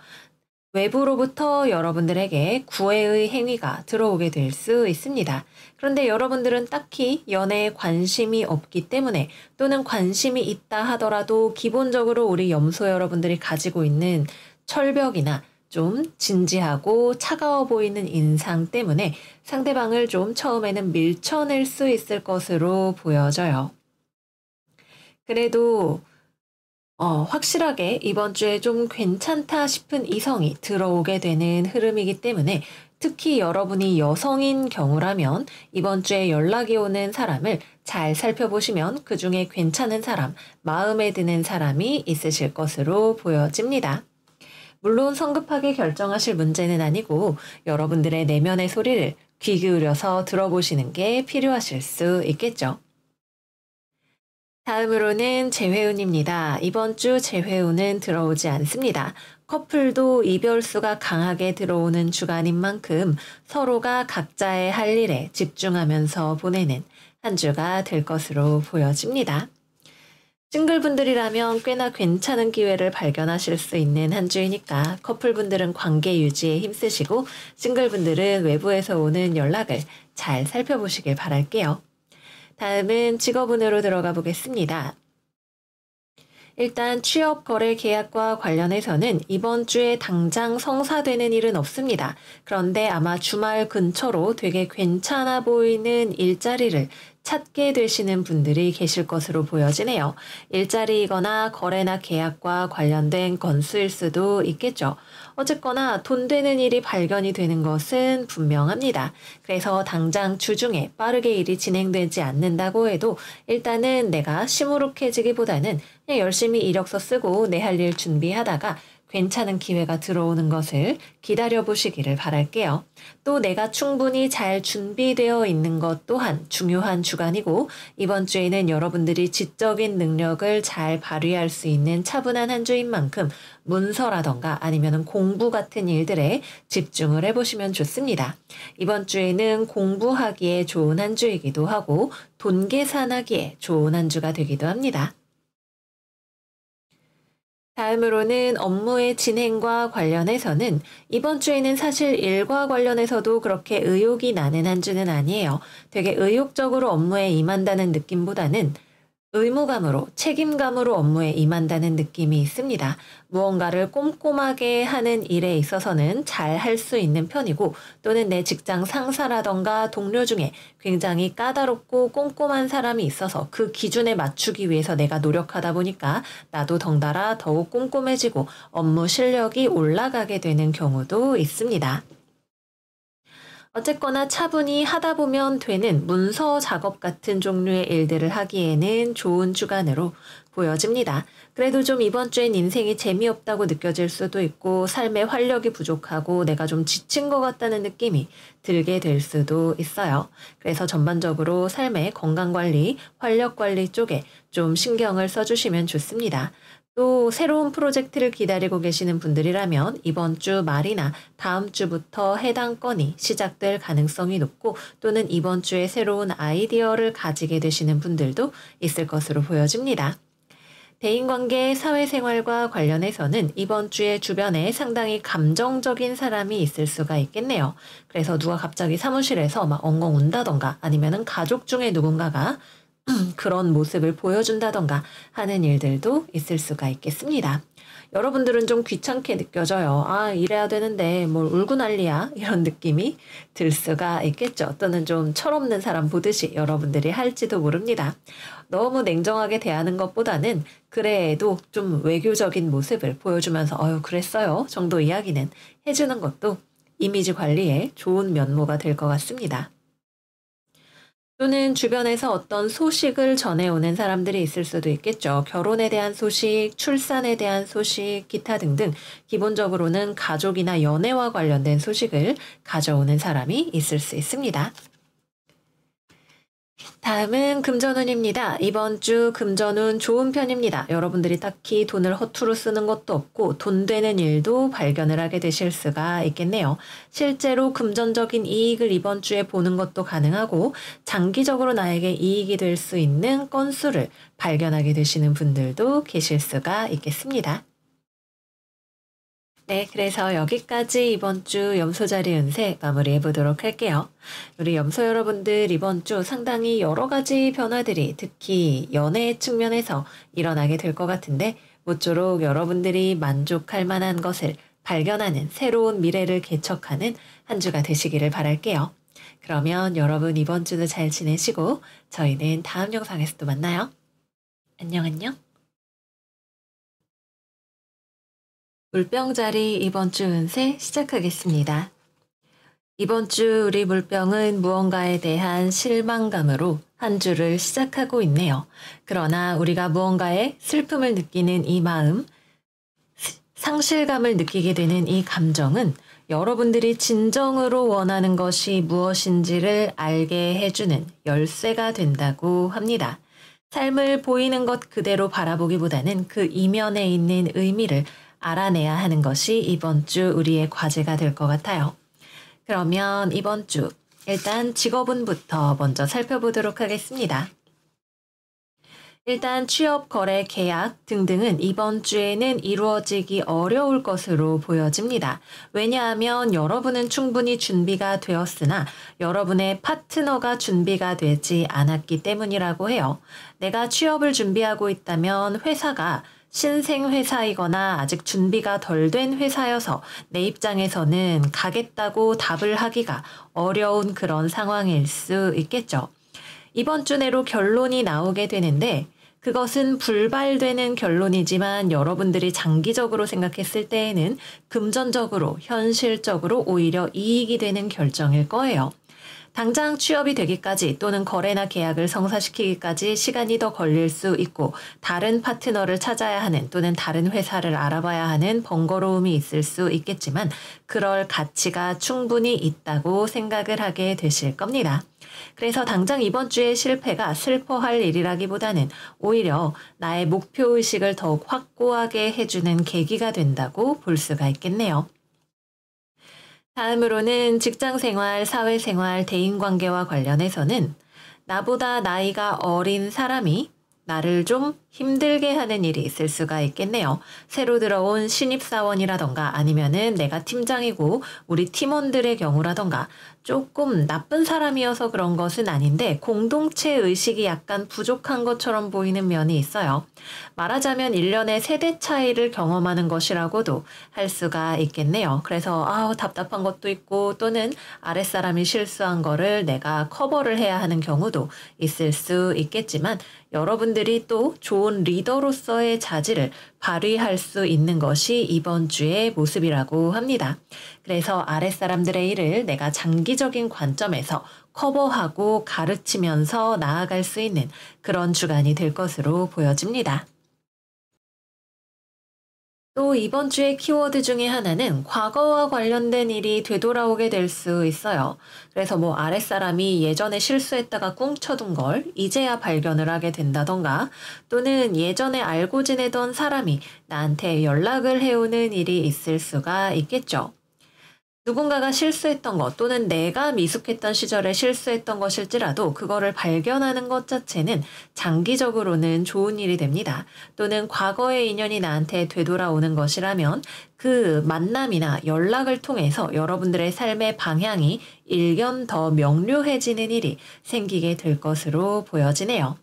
외부로부터 여러분들에게 구애의 행위가 들어오게 될 수 있습니다. 그런데 여러분들은 딱히 연애에 관심이 없기 때문에 또는 관심이 있다 하더라도 기본적으로 우리 염소 여러분들이 가지고 있는 철벽이나 좀 진지하고 차가워 보이는 인상 때문에 상대방을 좀 처음에는 밀쳐낼 수 있을 것으로 보여져요. 그래도 확실하게 이번 주에 좀 괜찮다 싶은 이성이 들어오게 되는 흐름이기 때문에 특히 여러분이 여성인 경우라면 이번 주에 연락이 오는 사람을 잘 살펴보시면 그 중에 괜찮은 사람, 마음에 드는 사람이 있으실 것으로 보여집니다. 물론 성급하게 결정하실 문제는 아니고 여러분들의 내면의 소리를 귀 기울여서 들어보시는 게 필요하실 수 있겠죠. 다음으로는 재회운입니다. 이번 주 재회운은 들어오지 않습니다. 커플도 이별수가 강하게 들어오는 주간인 만큼 서로가 각자의 할 일에 집중하면서 보내는 한 주가 될 것으로 보여집니다. 싱글분들이라면 꽤나 괜찮은 기회를 발견하실 수 있는 한 주이니까 커플분들은 관계 유지에 힘쓰시고 싱글분들은 외부에서 오는 연락을 잘 살펴보시길 바랄게요. 다음은 직업운으로 들어가 보겠습니다. 일단 취업 거래 계약과 관련해서는 이번 주에 당장 성사되는 일은 없습니다. 그런데 아마 주말 근처로 되게 괜찮아 보이는 일자리를 찾게 되시는 분들이 계실 것으로 보여지네요. 일자리이거나 거래나 계약과 관련된 건수일 수도 있겠죠. 어쨌거나 돈 되는 일이 발견이 되는 것은 분명합니다. 그래서 당장 주중에 빠르게 일이 진행되지 않는다고 해도 일단은 내가 시무룩해지기보다는 그냥 열심히 이력서 쓰고 내 할 일 준비하다가 괜찮은 기회가 들어오는 것을 기다려 보시기를 바랄게요. 또 내가 충분히 잘 준비되어 있는 것 또한 중요한 주간이고 이번 주에는 여러분들이 지적인 능력을 잘 발휘할 수 있는 차분한 한 주인 만큼 문서라던가 아니면 공부 같은 일들에 집중을 해보시면 좋습니다. 이번 주에는 공부하기에 좋은 한 주이기도 하고 돈 계산하기에 좋은 한 주가 되기도 합니다. 다음으로는 업무의 진행과 관련해서는 이번 주에는 사실 일과 관련해서도 그렇게 의욕이 나는 한 주는 아니에요. 되게 의욕적으로 업무에 임한다는 느낌보다는 의무감으로, 책임감으로 업무에 임한다는 느낌이 있습니다. 무언가를 꼼꼼하게 하는 일에 있어서는 잘 할 수 있는 편이고 또는 내 직장 상사라던가 동료 중에 굉장히 까다롭고 꼼꼼한 사람이 있어서 그 기준에 맞추기 위해서 내가 노력하다 보니까 나도 덩달아 더욱 꼼꼼해지고 업무 실력이 올라가게 되는 경우도 있습니다. 어쨌거나 차분히 하다 보면 되는 문서 작업 같은 종류의 일들을 하기에는 좋은 주간으로 보여집니다. 그래도 좀 이번 주엔 인생이 재미없다고 느껴질 수도 있고 삶의 활력이 부족하고 내가 좀 지친 것 같다는 느낌이 들게 될 수도 있어요. 그래서 전반적으로 삶의 건강관리, 활력관리 쪽에 좀 신경을 써주시면 좋습니다. 또 새로운 프로젝트를 기다리고 계시는 분들이라면 이번 주 말이나 다음 주부터 해당 건이 시작될 가능성이 높고 또는 이번 주에 새로운 아이디어를 가지게 되시는 분들도 있을 것으로 보여집니다. 대인관계, 사회생활과 관련해서는 이번 주에 주변에 상당히 감정적인 사람이 있을 수가 있겠네요. 그래서 누가 갑자기 사무실에서 막 엉엉 운다던가 아니면은 가족 중에 누군가가 그런 모습을 보여준다던가 하는 일들도 있을 수가 있겠습니다. 여러분들은 좀 귀찮게 느껴져요. 아, 이래야 되는데 뭘 울고 난리야? 이런 느낌이 들 수가 있겠죠. 또는 좀 철없는 사람 보듯이 여러분들이 할지도 모릅니다. 너무 냉정하게 대하는 것보다는 그래도 좀 외교적인 모습을 보여주면서 그랬어요 정도 이야기는 해주는 것도 이미지 관리에 좋은 면모가 될 것 같습니다. 또는 주변에서 어떤 소식을 전해오는 사람들이 있을 수도 있겠죠. 결혼에 대한 소식, 출산에 대한 소식, 기타 등등 기본적으로는 가족이나 연애와 관련된 소식을 가져오는 사람이 있을 수 있습니다. 다음은 금전운입니다. 이번 주 금전운 좋은 편입니다. 여러분들이 딱히 돈을 허투루 쓰는 것도 없고 돈 되는 일도 발견을 하게 되실 수가 있겠네요. 실제로 금전적인 이익을 이번 주에 보는 것도 가능하고 장기적으로 나에게 이익이 될 수 있는 건수를 발견하게 되시는 분들도 계실 수가 있겠습니다. 네, 그래서 여기까지 이번 주 염소자리 운세 마무리해 보도록 할게요. 우리 염소 여러분들 이번 주 상당히 여러 가지 변화들이 특히 연애 측면에서 일어나게 될 것 같은데 모쪼록 여러분들이 만족할 만한 것을 발견하는 새로운 미래를 개척하는 한 주가 되시기를 바랄게요. 그러면 여러분 이번 주도 잘 지내시고 저희는 다음 영상에서 또 만나요. 안녕 안녕. 물병자리 이번 주 운세 시작하겠습니다. 이번 주 우리 물병은 무언가에 대한 실망감으로 한 주를 시작하고 있네요. 그러나 우리가 무언가에 슬픔을 느끼는 이 마음, 상실감을 느끼게 되는 이 감정은 여러분들이 진정으로 원하는 것이 무엇인지를 알게 해주는 열쇠가 된다고 합니다. 삶을 보이는 것 그대로 바라보기보다는 그 이면에 있는 의미를 알아내야 하는 것이 이번 주 우리의 과제가 될 것 같아요. 그러면 이번 주 일단 직업운부터 먼저 살펴보도록 하겠습니다. 일단 취업, 거래, 계약 등등은 이번 주에는 이루어지기 어려울 것으로 보여집니다. 왜냐하면 여러분은 충분히 준비가 되었으나 여러분의 파트너가 준비가 되지 않았기 때문이라고 해요. 내가 취업을 준비하고 있다면 회사가 신생 회사이거나 아직 준비가 덜 된 회사여서 내 입장에서는 가겠다고 답을 하기가 어려운 그런 상황일 수 있겠죠. 이번 주 내로 결론이 나오게 되는데 그것은 불발되는 결론이지만 여러분들이 장기적으로 생각했을 때에는 금전적으로, 현실적으로 오히려 이익이 되는 결정일 거예요. 당장 취업이 되기까지 또는 거래나 계약을 성사시키기까지 시간이 더 걸릴 수 있고 다른 파트너를 찾아야 하는 또는 다른 회사를 알아봐야 하는 번거로움이 있을 수 있겠지만 그럴 가치가 충분히 있다고 생각을 하게 되실 겁니다. 그래서 당장 이번 주의 실패가 슬퍼할 일이라기보다는 오히려 나의 목표의식을 더욱 확고하게 해주는 계기가 된다고 볼 수가 있겠네요. 다음으로는 직장생활, 사회생활, 대인관계와 관련해서는 나보다 나이가 어린 사람이 나를 좀 힘들게 하는 일이 있을 수가 있겠네요. 새로 들어온 신입사원이라던가 아니면은 내가 팀장이고 우리 팀원들의 경우라던가 조금 나쁜 사람이어서 그런 것은 아닌데 공동체 의식이 약간 부족한 것처럼 보이는 면이 있어요. 말하자면 1년의 세대 차이를 경험하는 것이라고도 할 수가 있겠네요. 그래서 답답한 것도 있고 또는 아랫사람이 실수한 거를 내가 커버를 해야 하는 경우도 있을 수 있겠지만 여러분들이 또 좋은 리더로서의 자질을 발휘할 수 있는 것이 이번 주의 모습이라고 합니다. 그래서 아랫사람들의 일을 내가 장기적인 관점에서 커버하고 가르치면서 나아갈 수 있는 그런 주간이 될 것으로 보여집니다. 또 이번 주의 키워드 중에 하나는 과거와 관련된 일이 되돌아오게 될 수 있어요. 그래서 아랫사람이 예전에 실수했다가 꿍쳐둔 걸 이제야 발견을 하게 된다던가 또는 예전에 알고 지내던 사람이 나한테 연락을 해오는 일이 있을 수가 있겠죠. 누군가가 실수했던 것 또는 내가 미숙했던 시절에 실수했던 것일지라도 그거를 발견하는 것 자체는 장기적으로는 좋은 일이 됩니다. 또는 과거의 인연이 나한테 되돌아오는 것이라면 그 만남이나 연락을 통해서 여러분들의 삶의 방향이 일견 더 명료해지는 일이 생기게 될 것으로 보여지네요.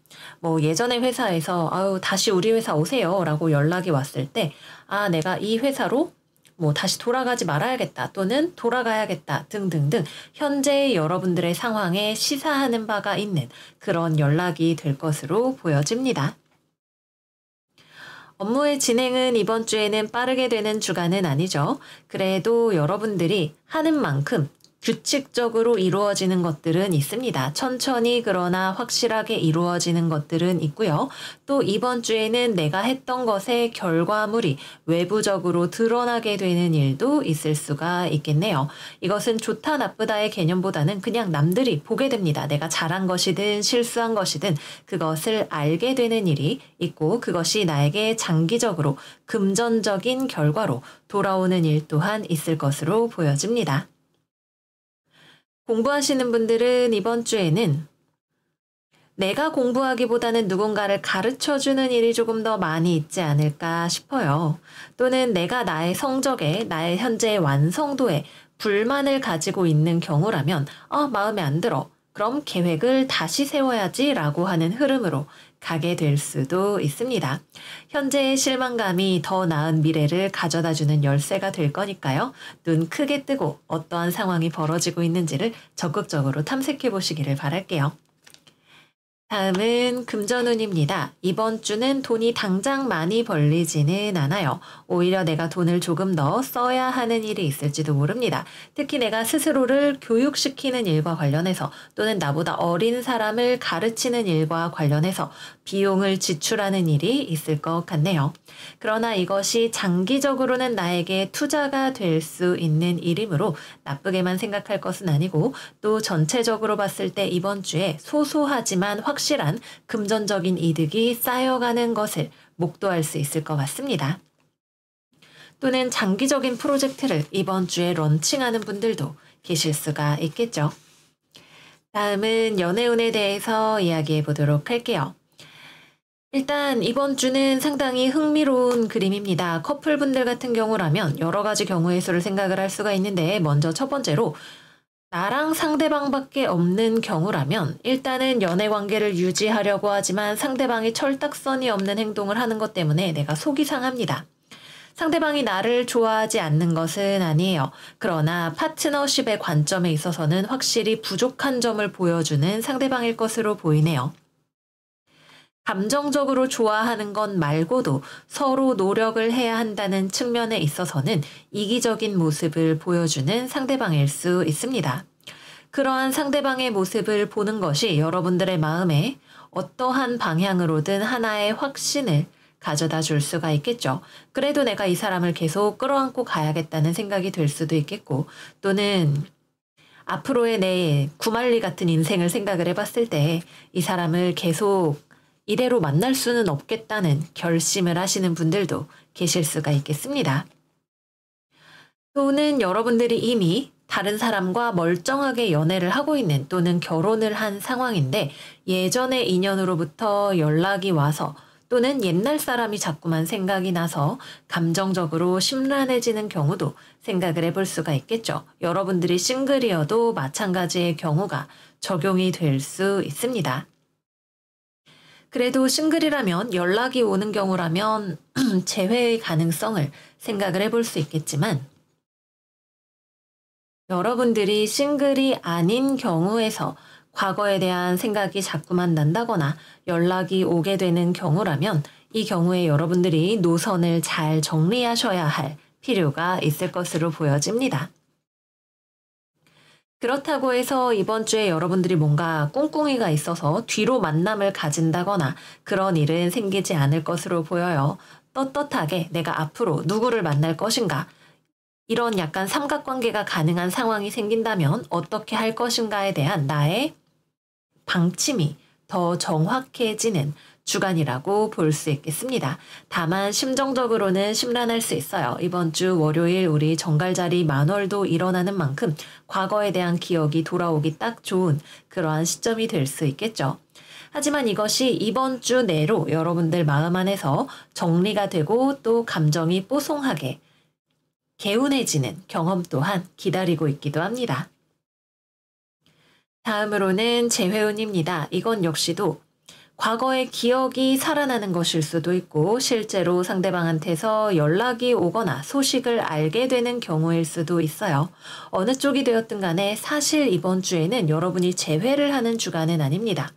예전에 회사에서 다시 우리 회사 오세요 라고 연락이 왔을 때 내가 이 회사로 다시 돌아가지 말아야겠다 또는 돌아가야겠다 등등등 현재의 여러분들의 상황에 시사하는 바가 있는 그런 연락이 될 것으로 보여집니다. 업무의 진행은 이번 주에는 빠르게 되는 주간은 아니죠. 그래도 여러분들이 하는 만큼 규칙적으로 이루어지는 것들은 있습니다. 천천히 그러나 확실하게 이루어지는 것들은 있고요. 또 이번 주에는 내가 했던 것의 결과물이 외부적으로 드러나게 되는 일도 있을 수가 있겠네요. 이것은 좋다 나쁘다의 개념보다는 그냥 남들이 보게 됩니다. 내가 잘한 것이든 실수한 것이든 그것을 알게 되는 일이 있고 그것이 나에게 장기적으로 금전적인 결과로 돌아오는 일 또한 있을 것으로 보여집니다. 공부하시는 분들은 이번 주에는 내가 공부하기보다는 누군가를 가르쳐주는 일이 조금 더 많이 있지 않을까 싶어요. 또는 내가 나의 성적에, 나의 현재의 완성도에 불만을 가지고 있는 경우라면, 마음에 안 들어. 그럼 계획을 다시 세워야지 라고 하는 흐름으로 가게 될 수도 있습니다. 현재의 실망감이 더 나은 미래를 가져다 주는 열쇠가 될 거니까요. 눈 크게 뜨고 어떠한 상황이 벌어지고 있는지를 적극적으로 탐색해 보시기를 바랄게요. 다음은 금전운입니다. 이번 주는 돈이 당장 많이 벌리지는 않아요. 오히려 내가 돈을 조금 더 써야 하는 일이 있을지도 모릅니다. 특히 내가 스스로를 교육시키는 일과 관련해서 또는 나보다 어린 사람을 가르치는 일과 관련해서 비용을 지출하는 일이 있을 것 같네요. 그러나 이것이 장기적으로는 나에게 투자가 될 수 있는 일이므로 나쁘게만 생각할 것은 아니고 또 전체적으로 봤을 때 이번 주에 소소하지만 확실한 금전적인 이득이 쌓여가는 것을 목도할 수 있을 것 같습니다. 또는 장기적인 프로젝트를 이번 주에 런칭하는 분들도 계실 수가 있겠죠. 다음은 연애운에 대해서 이야기해 보도록 할게요. 일단 이번 주는 상당히 흥미로운 그림입니다. 커플분들 같은 경우라면 여러 가지 경우의 수를 생각을 할 수가 있는데 먼저 첫 번째로 나랑 상대방밖에 없는 경우라면 일단은 연애 관계를 유지하려고 하지만 상대방이 철딱선이 없는 행동을 하는 것 때문에 내가 속이 상합니다. 상대방이 나를 좋아하지 않는 것은 아니에요. 그러나 파트너십의 관점에 있어서는 확실히 부족한 점을 보여주는 상대방일 것으로 보이네요. 감정적으로 좋아하는 것 말고도 서로 노력을 해야 한다는 측면에 있어서는 이기적인 모습을 보여주는 상대방일 수 있습니다. 그러한 상대방의 모습을 보는 것이 여러분들의 마음에 어떠한 방향으로든 하나의 확신을 가져다 줄 수가 있겠죠. 그래도 내가 이 사람을 계속 끌어안고 가야겠다는 생각이 들 수도 있겠고 또는 앞으로의 내 구말리 같은 인생을 생각을 해봤을 때 이 사람을 계속 이대로 만날 수는 없겠다는 결심을 하시는 분들도 계실 수가 있겠습니다. 또는 여러분들이 이미 다른 사람과 멀쩡하게 연애를 하고 있는 또는 결혼을 한 상황인데 예전의 인연으로부터 연락이 와서 또는 옛날 사람이 자꾸만 생각이 나서 감정적으로 심란해지는 경우도 생각을 해볼 수가 있겠죠. 여러분들이 싱글이어도 마찬가지의 경우가 적용이 될 수 있습니다. 그래도 싱글이라면 연락이 오는 경우라면 재회의 가능성을 생각을 해볼 수 있겠지만 여러분들이 싱글이 아닌 경우에서 과거에 대한 생각이 자꾸만 난다거나 연락이 오게 되는 경우라면 이 경우에 여러분들이 노선을 잘 정리하셔야 할 필요가 있을 것으로 보여집니다. 그렇다고 해서 이번 주에 여러분들이 뭔가 꿍꿍이가 있어서 뒤로 만남을 가진다거나 그런 일은 생기지 않을 것으로 보여요. 떳떳하게 내가 앞으로 누구를 만날 것인가 이런 약간 삼각관계가 가능한 상황이 생긴다면 어떻게 할 것인가에 대한 나의 방침이 더 정확해지는 주간이라고 볼 수 있겠습니다. 다만 심정적으로는 심란할 수 있어요. 이번 주 월요일 우리 정갈자리 만월도 일어나는 만큼 과거에 대한 기억이 돌아오기 딱 좋은 그러한 시점이 될 수 있겠죠. 하지만 이것이 이번 주 내로 여러분들 마음 안에서 정리가 되고 또 감정이 뽀송하게 개운해지는 경험 또한 기다리고 있기도 합니다. 다음으로는 재회운입니다. 이건 역시도 과거의 기억이 살아나는 것일 수도 있고 실제로 상대방한테서 연락이 오거나 소식을 알게 되는 경우일 수도 있어요. 어느 쪽이 되었든 간에 사실 이번 주에는 여러분이 재회를 하는 주간은 아닙니다.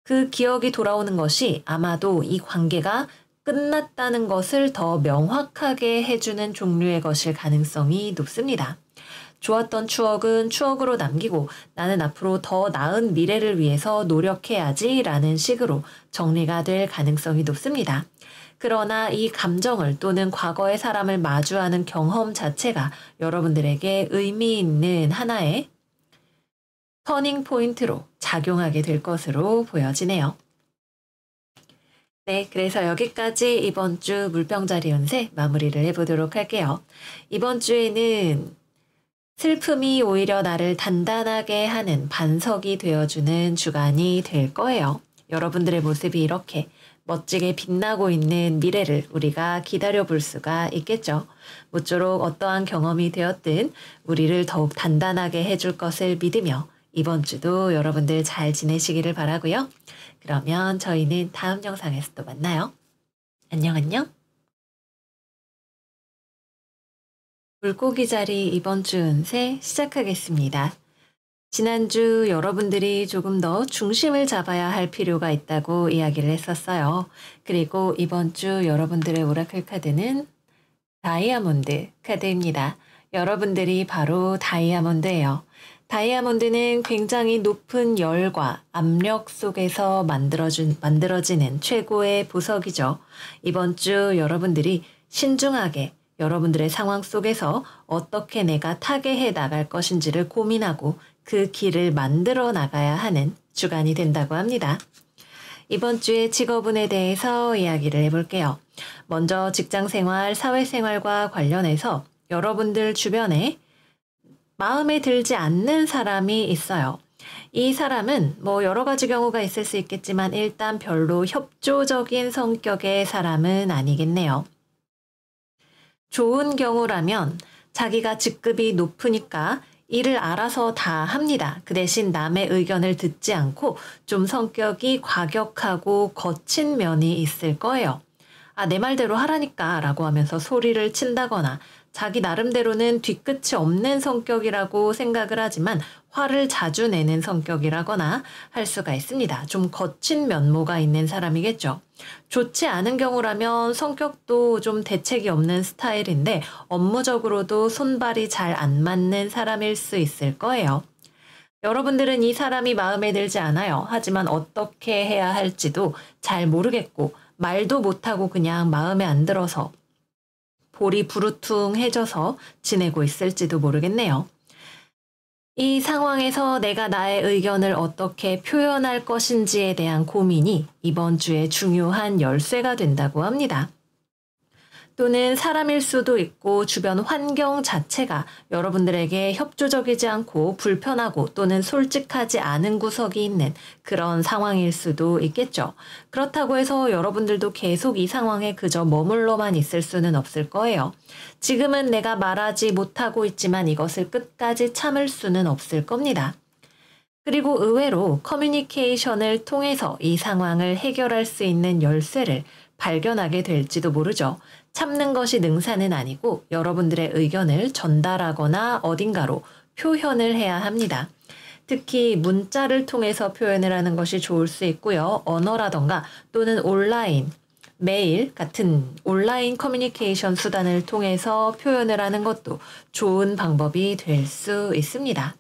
그 기억이 돌아오는 것이 아마도 이 관계가 끝났다는 것을 더 명확하게 해주는 종류의 것일 가능성이 높습니다. 좋았던 추억은 추억으로 남기고 나는 앞으로 더 나은 미래를 위해서 노력해야지 라는 식으로 정리가 될 가능성이 높습니다. 그러나 이 감정을 또는 과거의 사람을 마주하는 경험 자체가 여러분들에게 의미 있는 하나의 터닝 포인트로 작용하게 될 것으로 보여지네요. 네, 그래서 여기까지 이번 주 물병자리 운세 마무리를 해보도록 할게요. 이번 주에는 슬픔이 오히려 나를 단단하게 하는 반석이 되어주는 주간이 될 거예요. 여러분들의 모습이 이렇게 멋지게 빛나고 있는 미래를 우리가 기다려 볼 수가 있겠죠. 모쪼록 어떠한 경험이 되었든 우리를 더욱 단단하게 해줄 것을 믿으며 이번 주도 여러분들 잘 지내시기를 바라고요. 그러면 저희는 다음 영상에서 또 만나요. 안녕 안녕. 물고기 자리 이번 주 운세 시작하겠습니다. 지난주 여러분들이 조금 더 중심을 잡아야 할 필요가 있다고 이야기를 했었어요. 그리고 이번 주 여러분들의 오라클 카드는 다이아몬드 카드입니다. 여러분들이 바로 다이아몬드예요. 다이아몬드는 굉장히 높은 열과 압력 속에서 만들어지는 최고의 보석이죠. 이번 주 여러분들이 신중하게 여러분들의 상황 속에서 어떻게 내가 타개해 나갈 것인지를 고민하고 그 길을 만들어 나가야 하는 주간이 된다고 합니다. 이번 주의 직업운에 대해서 이야기를 해볼게요. 먼저 직장생활, 사회생활과 관련해서 여러분들 주변에 마음에 들지 않는 사람이 있어요. 이 사람은 여러 가지 경우가 있을 수 있겠지만 일단 별로 협조적인 성격의 사람은 아니겠네요. 좋은 경우라면 자기가 직급이 높으니까 일을 알아서 다 합니다. 그 대신 남의 의견을 듣지 않고 좀 성격이 과격하고 거친 면이 있을 거예요. 내 말대로 하라니까 라고 하면서 소리를 친다거나 자기 나름대로는 뒤끝이 없는 성격이라고 생각을 하지만 화를 자주 내는 성격이라거나 할 수가 있습니다. 좀 거친 면모가 있는 사람이겠죠. 좋지 않은 경우라면 성격도 좀 대책이 없는 스타일인데 업무적으로도 손발이 잘 안 맞는 사람일 수 있을 거예요. 여러분들은 이 사람이 마음에 들지 않아요. 하지만 어떻게 해야 할지도 잘 모르겠고 말도 못하고 그냥 마음에 안 들어서 볼이 부르퉁해져서 지내고 있을지도 모르겠네요. 이 상황에서 내가 나의 의견을 어떻게 표현할 것인지에 대한 고민이 이번 주에 중요한 열쇠가 된다고 합니다. 또는 사람일 수도 있고 주변 환경 자체가 여러분들에게 협조적이지 않고 불편하고 또는 솔직하지 않은 구석이 있는 그런 상황일 수도 있겠죠. 그렇다고 해서 여러분들도 계속 이 상황에 그저 머물러만 있을 수는 없을 거예요. 지금은 내가 말하지 못하고 있지만 이것을 끝까지 참을 수는 없을 겁니다. 그리고 의외로 커뮤니케이션을 통해서 이 상황을 해결할 수 있는 열쇠를 발견하게 될지도 모르죠. 참는 것이 능사는 아니고 여러분들의 의견을 전달하거나 어딘가로 표현을 해야 합니다. 특히 문자를 통해서 표현을 하는 것이 좋을 수 있고요. 언어라던가 또는 온라인, 메일 같은 온라인 커뮤니케이션 수단을 통해서 표현을 하는 것도 좋은 방법이 될 수 있습니다.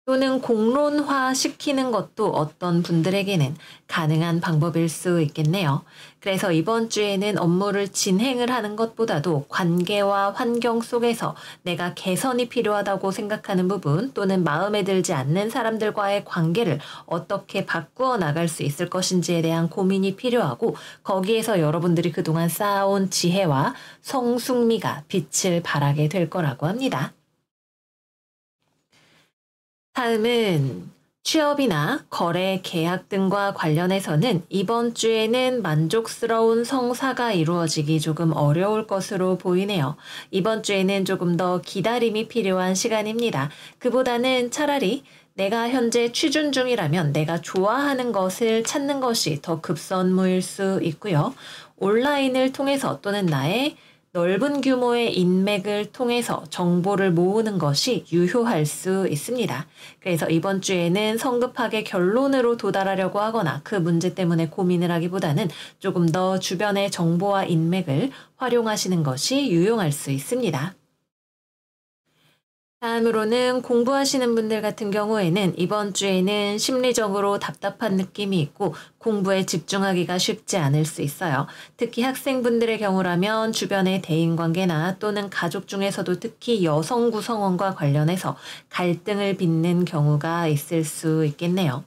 또는 공론화 시키는 것도 어떤 분들에게는 가능한 방법일 수 있겠네요. 그래서 이번 주에는 업무를 진행을 하는 것보다도 관계와 환경 속에서 내가 개선이 필요하다고 생각하는 부분 또는 마음에 들지 않는 사람들과의 관계를 어떻게 바꾸어 나갈 수 있을 것인지에 대한 고민이 필요하고 거기에서 여러분들이 그동안 쌓아온 지혜와 성숙미가 빛을 발하게 될 거라고 합니다. 다음은 취업이나 거래, 계약 등과 관련해서는 이번 주에는 만족스러운 성사가 이루어지기 조금 어려울 것으로 보이네요. 이번 주에는 조금 더 기다림이 필요한 시간입니다. 그보다는 차라리 내가 현재 취준 중이라면 내가 좋아하는 것을 찾는 것이 더 급선무일 수 있고요. 온라인을 통해서 또는 나의 넓은 규모의 인맥을 통해서 정보를 모으는 것이 유효할 수 있습니다. 그래서 이번 주에는 성급하게 결론으로 도달하려고 하거나 그 문제 때문에 고민을 하기보다는 조금 더 주변의 정보와 인맥을 활용하시는 것이 유용할 수 있습니다. 다음으로는 공부하시는 분들 같은 경우에는 이번 주에는 심리적으로 답답한 느낌이 있고 공부에 집중하기가 쉽지 않을 수 있어요. 특히 학생분들의 경우라면 주변의 대인관계나 또는 가족 중에서도 특히 여성 구성원과 관련해서 갈등을 빚는 경우가 있을 수 있겠네요.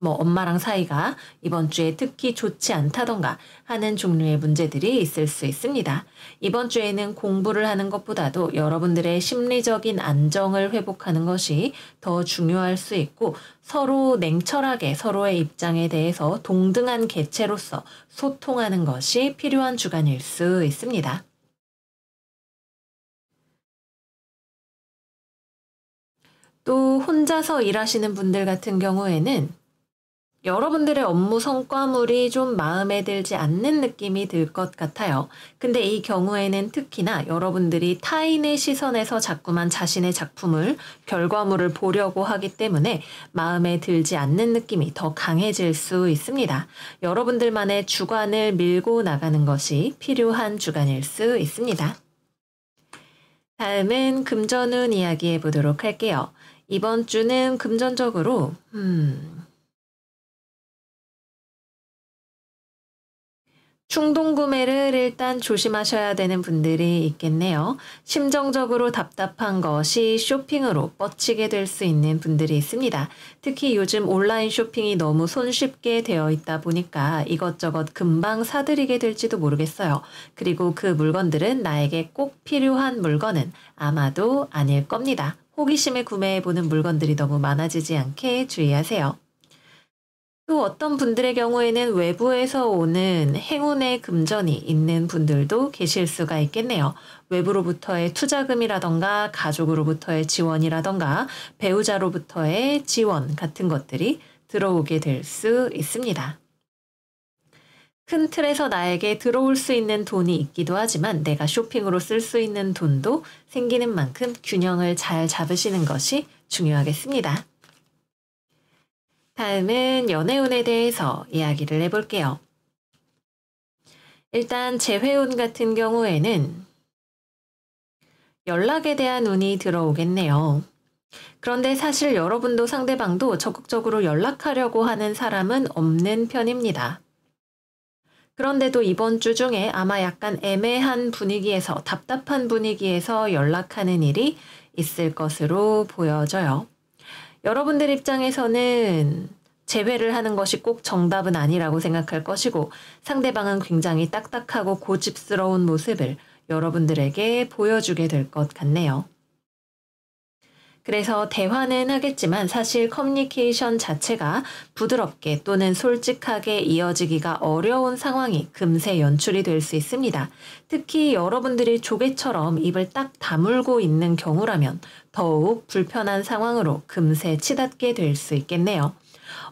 뭐 엄마랑 사이가 이번 주에 특히 좋지 않다던가 하는 종류의 문제들이 있을 수 있습니다. 이번 주에는 공부를 하는 것보다도 여러분들의 심리적인 안정을 회복하는 것이 더 중요할 수 있고 서로 냉철하게 서로의 입장에 대해서 동등한 개체로서 소통하는 것이 필요한 주간일 수 있습니다. 또 혼자서 일하시는 분들 같은 경우에는 여러분들의 업무 성과물이 좀 마음에 들지 않는 느낌이 들 것 같아요. 근데 이 경우에는 특히나 여러분들이 타인의 시선에서 자꾸만 자신의 작품을, 결과물을 보려고 하기 때문에 마음에 들지 않는 느낌이 더 강해질 수 있습니다. 여러분들만의 주관을 밀고 나가는 것이 필요한 주간일 수 있습니다. 다음은 금전운 이야기해 보도록 할게요. 이번 주는 금전적으로, 충동 구매를 일단 조심하셔야 되는 분들이 있겠네요. 심정적으로 답답한 것이 쇼핑으로 뻗치게 될 수 있는 분들이 있습니다. 특히 요즘 온라인 쇼핑이 너무 손쉽게 되어 있다 보니까 이것저것 금방 사들이게 될지도 모르겠어요. 그리고 그 물건들은 나에게 꼭 필요한 물건은 아마도 아닐 겁니다. 호기심에 구매해보는 물건들이 너무 많아지지 않게 주의하세요. 또 어떤 분들의 경우에는 외부에서 오는 행운의 금전이 있는 분들도 계실 수가 있겠네요. 외부로부터의 투자금이라던가 가족으로부터의 지원이라던가 배우자로부터의 지원 같은 것들이 들어오게 될 수 있습니다. 큰 틀에서 나에게 들어올 수 있는 돈이 있기도 하지만 내가 쇼핑으로 쓸 수 있는 돈도 생기는 만큼 균형을 잘 잡으시는 것이 중요하겠습니다. 다음은 연애운에 대해서 이야기를 해볼게요. 일단 재회운 같은 경우에는 연락에 대한 운이 들어오겠네요. 그런데 사실 여러분도 상대방도 적극적으로 연락하려고 하는 사람은 없는 편입니다. 그런데도 이번 주 중에 아마 약간 애매한 분위기에서 답답한 분위기에서 연락하는 일이 있을 것으로 보여져요. 여러분들 입장에서는 재회를 하는 것이 꼭 정답은 아니라고 생각할 것이고 상대방은 굉장히 딱딱하고 고집스러운 모습을 여러분들에게 보여주게 될 것 같네요. 그래서 대화는 하겠지만 사실 커뮤니케이션 자체가 부드럽게 또는 솔직하게 이어지기가 어려운 상황이 금세 연출이 될 수 있습니다. 특히 여러분들이 조개처럼 입을 딱 다물고 있는 경우라면 더욱 불편한 상황으로 금세 치닫게 될 수 있겠네요.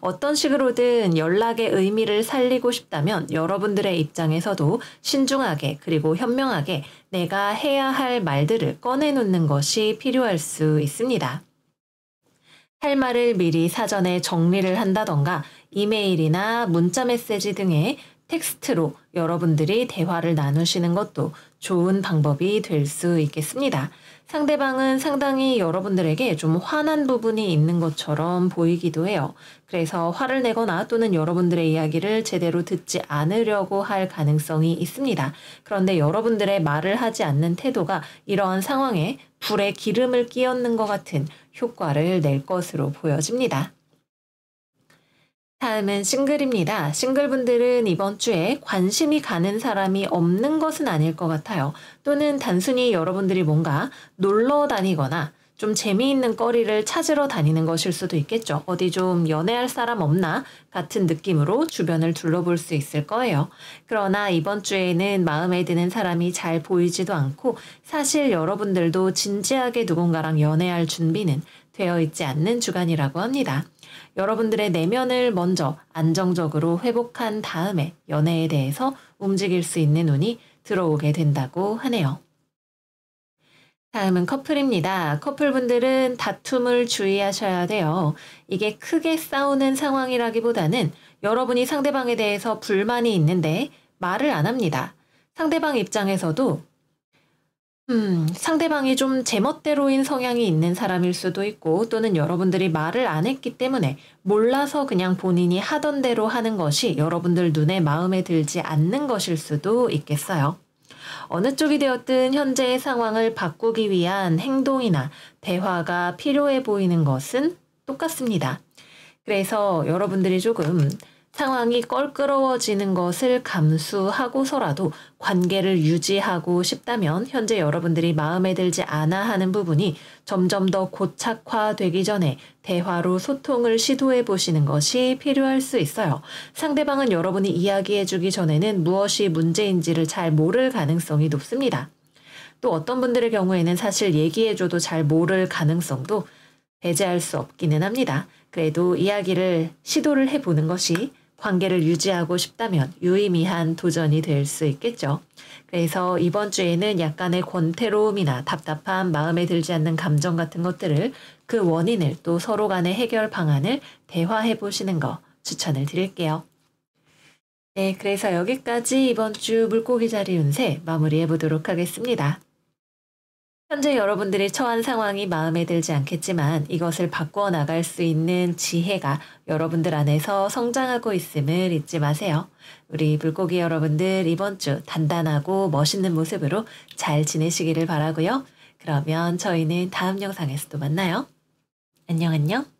어떤 식으로든 연락의 의미를 살리고 싶다면 여러분들의 입장에서도 신중하게 그리고 현명하게 내가 해야 할 말들을 꺼내놓는 것이 필요할 수 있습니다. 할 말을 미리 사전에 정리를 한다던가 이메일이나 문자 메시지 등의 텍스트로 여러분들이 대화를 나누시는 것도 좋은 방법이 될 수 있겠습니다. 상대방은 상당히 여러분들에게 좀 화난 부분이 있는 것처럼 보이기도 해요. 그래서 화를 내거나 또는 여러분들의 이야기를 제대로 듣지 않으려고 할 가능성이 있습니다. 그런데 여러분들의 말을 하지 않는 태도가 이러한 상황에 불에 기름을 끼얹는 것 같은 효과를 낼 것으로 보여집니다. 다음은 싱글입니다. 싱글분들은 이번 주에 관심이 가는 사람이 없는 것은 아닐 것 같아요. 또는 단순히 여러분들이 뭔가 놀러 다니거나 좀 재미있는 거리를 찾으러 다니는 것일 수도 있겠죠. 어디 좀 연애할 사람 없나 같은 느낌으로 주변을 둘러볼 수 있을 거예요. 그러나 이번 주에는 마음에 드는 사람이 잘 보이지도 않고 사실 여러분들도 진지하게 누군가랑 연애할 준비는 되어 있지 않는 주간이라고 합니다. 여러분들의 내면을 먼저 안정적으로 회복한 다음에 연애에 대해서 움직일 수 있는 운이 들어오게 된다고 하네요. 다음은 커플입니다. 커플분들은 다툼을 주의하셔야 돼요. 이게 크게 싸우는 상황이라기보다는 여러분이 상대방에 대해서 불만이 있는데 말을 안 합니다. 상대방 입장에서도 상대방이 좀 제멋대로인 성향이 있는 사람일 수도 있고 또는 여러분들이 말을 안 했기 때문에 몰라서 그냥 본인이 하던 대로 하는 것이 여러분들 눈에 마음에 들지 않는 것일 수도 있겠어요. 어느 쪽이 되었든 현재의 상황을 바꾸기 위한 행동이나 대화가 필요해 보이는 것은 똑같습니다. 그래서 여러분들이 조금 상황이 껄끄러워지는 것을 감수하고서라도 관계를 유지하고 싶다면 현재 여러분들이 마음에 들지 않아 하는 부분이 점점 더 고착화되기 전에 대화로 소통을 시도해 보시는 것이 필요할 수 있어요. 상대방은 여러분이 이야기해 주기 전에는 무엇이 문제인지를 잘 모를 가능성이 높습니다. 또 어떤 분들의 경우에는 사실 얘기해 줘도 잘 모를 가능성도 배제할 수 없기는 합니다. 그래도 이야기를 시도를 해보는 것이 관계를 유지하고 싶다면 유의미한 도전이 될 수 있겠죠. 그래서 이번 주에는 약간의 권태로움이나 답답함, 마음에 들지 않는 감정 같은 것들을 그 원인을 또 서로 간의 해결 방안을 대화해 보시는 거 추천을 드릴게요. 네, 그래서 여기까지 이번 주 물고기 자리 운세 마무리해 보도록 하겠습니다. 현재 여러분들이 처한 상황이 마음에 들지 않겠지만 이것을 바꾸어 나갈 수 있는 지혜가 여러분들 안에서 성장하고 있음을 잊지 마세요. 우리 물고기 여러분들 이번 주 단단하고 멋있는 모습으로 잘 지내시기를 바라고요. 그러면 저희는 다음 영상에서 또 만나요. 안녕 안녕.